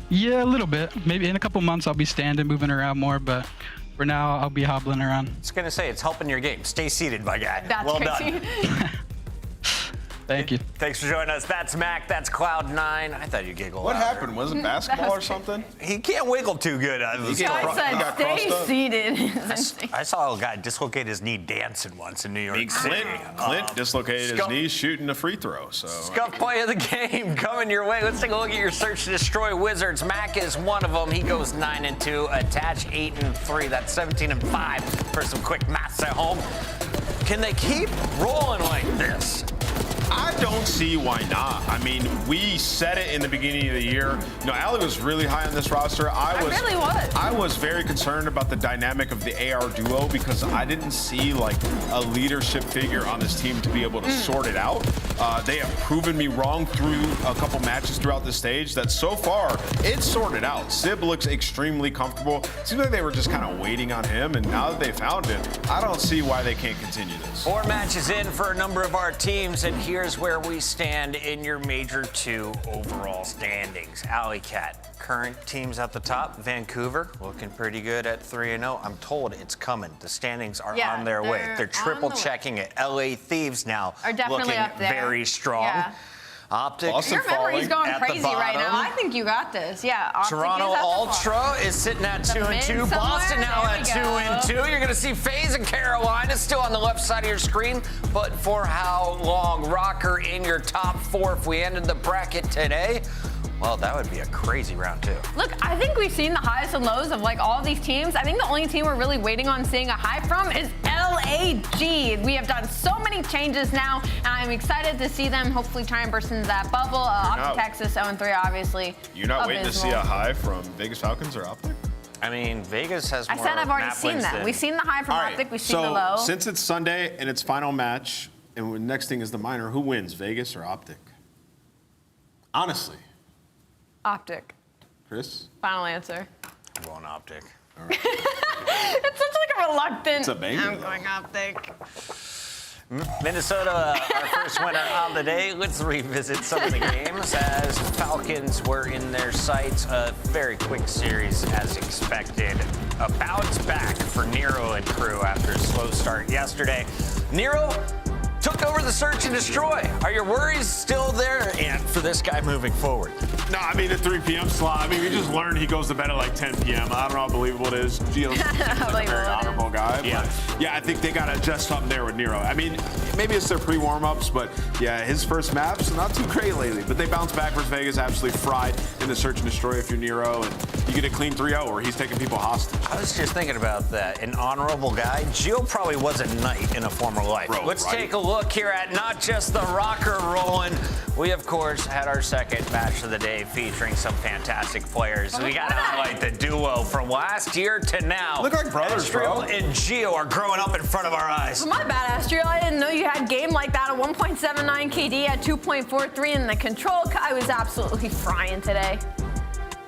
Yeah, a little bit. Maybe in a couple months I'll be standing, moving around more, but for now I'll be hobbling around. I was gonna say, it's helping your game. Stay seated, my guy. That's well crazy. done. Thank you. Thanks for joining us. That's Mac. That's Cloud9. I thought you'd giggle. What louder. happened? Was it basketball or something? He can't wiggle too good. I said stay seated. I saw a guy dislocate his knee dancing once in New York City. Clint dislocated his knee shooting a free throw. So Scuff play of the game coming your way. Let's take a look at your search to destroy Wizards. Mac is one of them. He goes 9-2. Attach 8-3. That's 17-5 for some quick maths at home. Can they keep rolling like this? I don't see why not. I mean, we said it in the beginning of the year. Ali was really high on this roster. I really was. I was very concerned about the dynamic of the AR duo because I didn't see like a leadership figure on this team to be able to sort it out. They have proven me wrong through a couple matches throughout the stage that so far it's sorted out. Sib looks extremely comfortable. Seems like they were just kind of waiting on him, and now that they found him, I don't see why they can't continue this. 4 matches in for a number of our teams, and here's where we stand in your Major 2 overall standings. Alley Cat, current teams at the top. Vancouver looking pretty good at 3-0. I'm told it's coming. The standings are on their way. They're triple checking it. LA Thieves now are definitely looking up there. very strong. Yeah. Optic. Your memory's going crazy right now. I think you got this. Yeah. Optic Toronto is at the Ultra top. is sitting at 2-2. somewhere. Boston now There at we go. 2-2. You're going to see FaZe and Carolina still on the left side of your screen. But for how long? Røkkr in your top 4 if we ended the bracket today. Well, that would be a crazy round 2. Look, I think we've seen the highs and lows of like all these teams. I think the only team we're really waiting on seeing a high from is LAG. We have done so many changes now, and I'm excited to see them hopefully try and burst into that bubble. Off to Texas 0-3, obviously. You're not waiting to see a high from Vegas Falcons or Optic? I mean, Vegas has more I said I've already map seen wins that. than- We've seen the high from Optic. We've seen the low. So since it's Sunday and it's final match, and the next thing is the minor, who wins, Vegas or Optic? Honestly. Optic. Chris? Final answer. I'm going Optic. It's such like a reluctant. It's a banger, I'm though. going Optic. Minnesota, our first winner of the day. Let's revisit some of the games as Falcons were in their sights. A very quick series as expected. A bounce back for Nero and crew after a slow start yesterday. Nero, took over the search and destroy. Are your worries still there, and for this guy moving forward? No, I mean, the 3 p.m. slot. I mean, we just learned he goes to bed at like 10 p.m. I don't know how believable it is. Gio's a very honorable guy. Yeah. But yeah, I think they got to adjust something there with Nero. I mean, maybe it's their pre-warm-ups, but yeah, his first maps, not too great lately. But they bounce back versus Vegas, absolutely fried in the search and destroy if you're Nero, and you get a clean 3-0 where he's taking people hostage. I was just thinking about that. An honorable guy. Gio probably was a knight in a former life. Let's take a look here at not just the Røkkr rolling. We, of course, had our second match of the day featuring some fantastic players. We got to highlight the duo from last year to now. Look like brothers, bro. Astriel and Gio are growing up in front of our eyes. My bad, Astriel. I didn't know you had game like that at 1.79 KD at 2.43 in the control. I was absolutely frying today.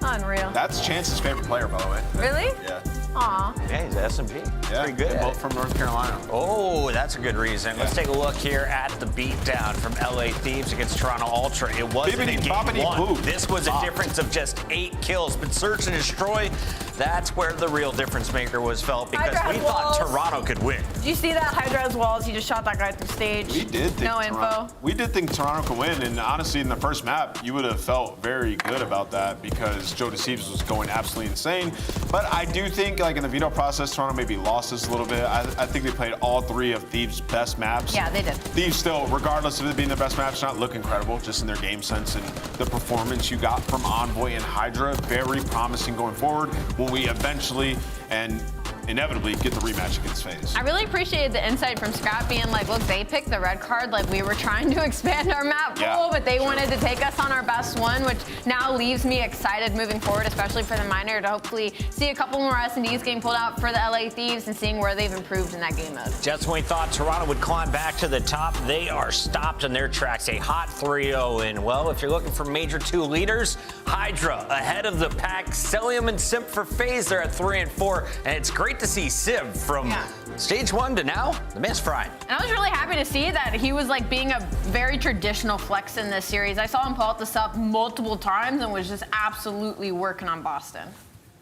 Unreal. That's Chance's favorite player, by the way. Really? Yeah. Aw. Yeah, he's SMG. Yeah, pretty good. Both from North Carolina. Oh, that's a good reason. Let's take a look here at the beatdown from LA Thieves against Toronto Ultra. It wasn't a game one. This was a difference of just 8 kills. But search and destroy, that's where the real difference maker was felt, because we thought Toronto could win. Did you see that Hydra has walls? He just shot that guy through stage. We did think no info. We did think Toronto could win, and honestly, in the first map, you would have felt very good about that because Joe Deceives was going absolutely insane. But I do think, like in the veto process, Toronto maybe lost this a little bit. I think they played all 3 of Thieves' best maps. Yeah, they did. Thieves still, regardless of it being their best maps, not look incredible, just in their game sense and the performance you got from Envoy and Hydra. Very promising going forward when we eventually and inevitably get the rematch against FaZe. I really appreciated the insight from Scrap being like, look, they picked the red card. Like, we were trying to expand our map pool, but they wanted to take us on our best one, which now leaves me excited moving forward, especially for the minor, to hopefully see a couple more S&Ds getting pulled out for the LA Thieves and seeing where they've improved in that game mode. Just when we thought Toronto would climb back to the top, they are stopped in their tracks. A hot 3-0 in. Well, if you're looking for Major 2 leaders, Hydra ahead of the pack. Celium and Simp for FaZe, they're at 3 and 4, and it's great to see Civ from stage 1 to now, the man's frying. And I was really happy to see that he was like being a very traditional flex in this series. I saw him pull out the stuff multiple times and was just absolutely working on Boston.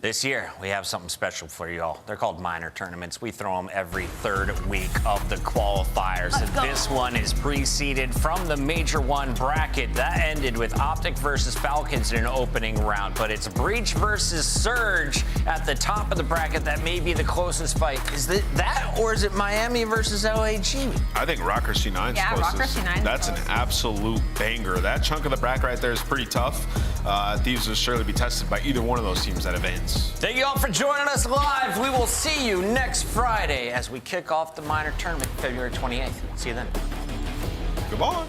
This year, we have something special for y'all. They're called minor tournaments. We throw them every 3rd week of the qualifiers. And this one is preceded from the Major 1 bracket. That ended with Optic versus Falcons in an opening round. But it's Breach versus Surge at the top of the bracket. That may be the closest fight. Is it that, or is it Miami versus LAG? I think Røkkr C9's yeah, closest. Røkkr C9. That's an absolute banger. That chunk of the bracket right there is pretty tough. Thieves will surely be tested by either one of those teams that advance. Thank you all for joining us live. We will see you next Friday as we kick off the minor tournament, February 28th. See you then. Goodbye.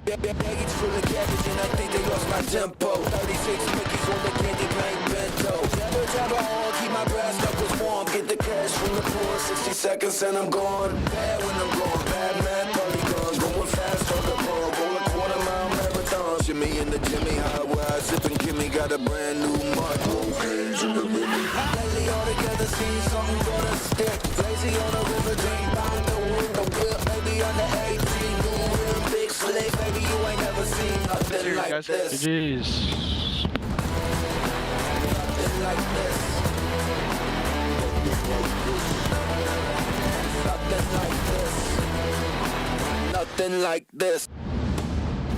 Baggage full of cabbage and I think they lost my tempo. 36 Mickeys on the candy paint bento. Jabba jabba on, keep my brass knuckles warm. Get the cash from the poor, 60 seconds and I'm gone. Bad when I'm gone, bad man, polygons. Going fast on the ball, roll a quarter-mile marathon. Shimmy in the Jimmy, high wide, sipping Kimmy. Got a brand new mud, cage in the mini. Lately all together, see something gonna stick. Lazy on a river, drink, bound the window, whip. Maybe on the 18, new rim, big slick. Baby, you ain't never seen nothing like this. GG's. Nothing like this. Nothing like this. Nothing like this.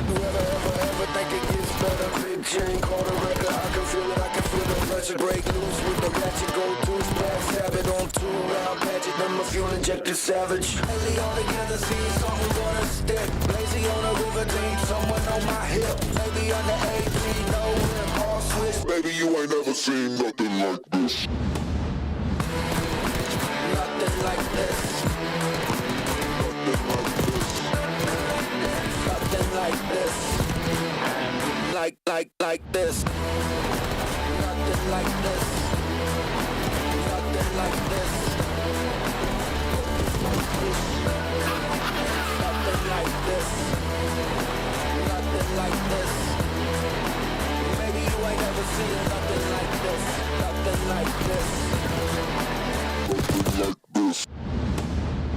Whoever ever think it gets better. Big chain called a Røkkr. I can feel it, I can feel the pressure. Break loose with the ratchet. Go through splash. Habit on 2 round patch it. Then my fuel injected savage. Lately all together, see something gonna stick. Lazy on a river, dream someone on my hip. Maybe on the 18, no rim, all switch. Baby, you ain't never seen nothing like this. Nothing like this. Nothing like this. Like this. Nothing like this. Nothing like this. Nothing like this. Nothing like this. Maybe you ain't never seen nothing like this. Nothing like this. Nothing like this.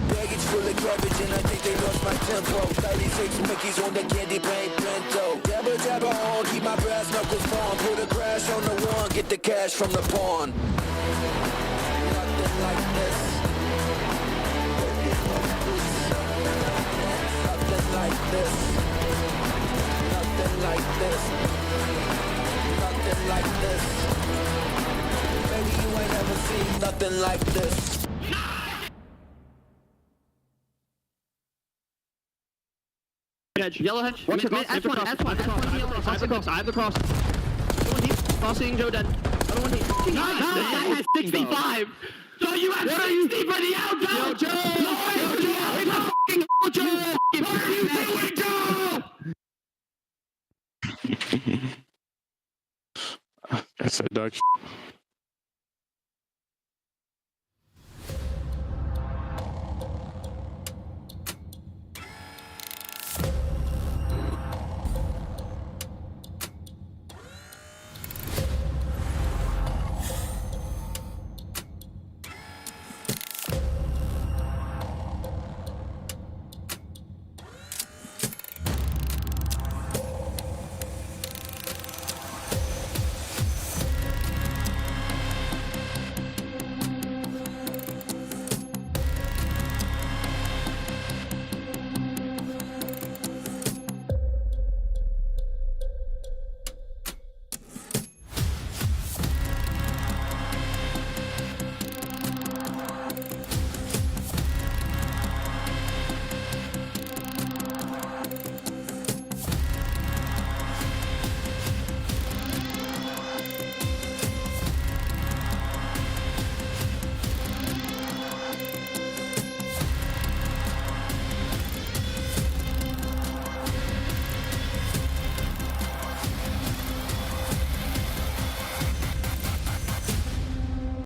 Baggage full of garbage and I think they lost my tempo. 36 Mickeys on the candy paint bento. Jabba jabba on, keep my breath. cash from the pawn. Nothing like this. Nothing like this. Nothing like this. Nothing like this. Baby, you ain't ever seen nothing like this. Hedge, yellow hedge. Watch it, S1, I have the cross. One deep, crossing, Joe dead. Other one deep. Nice, 65. So you have 60 for the outcome! Yo, Joe! Joe! What are you doing, Joe? That's a dog.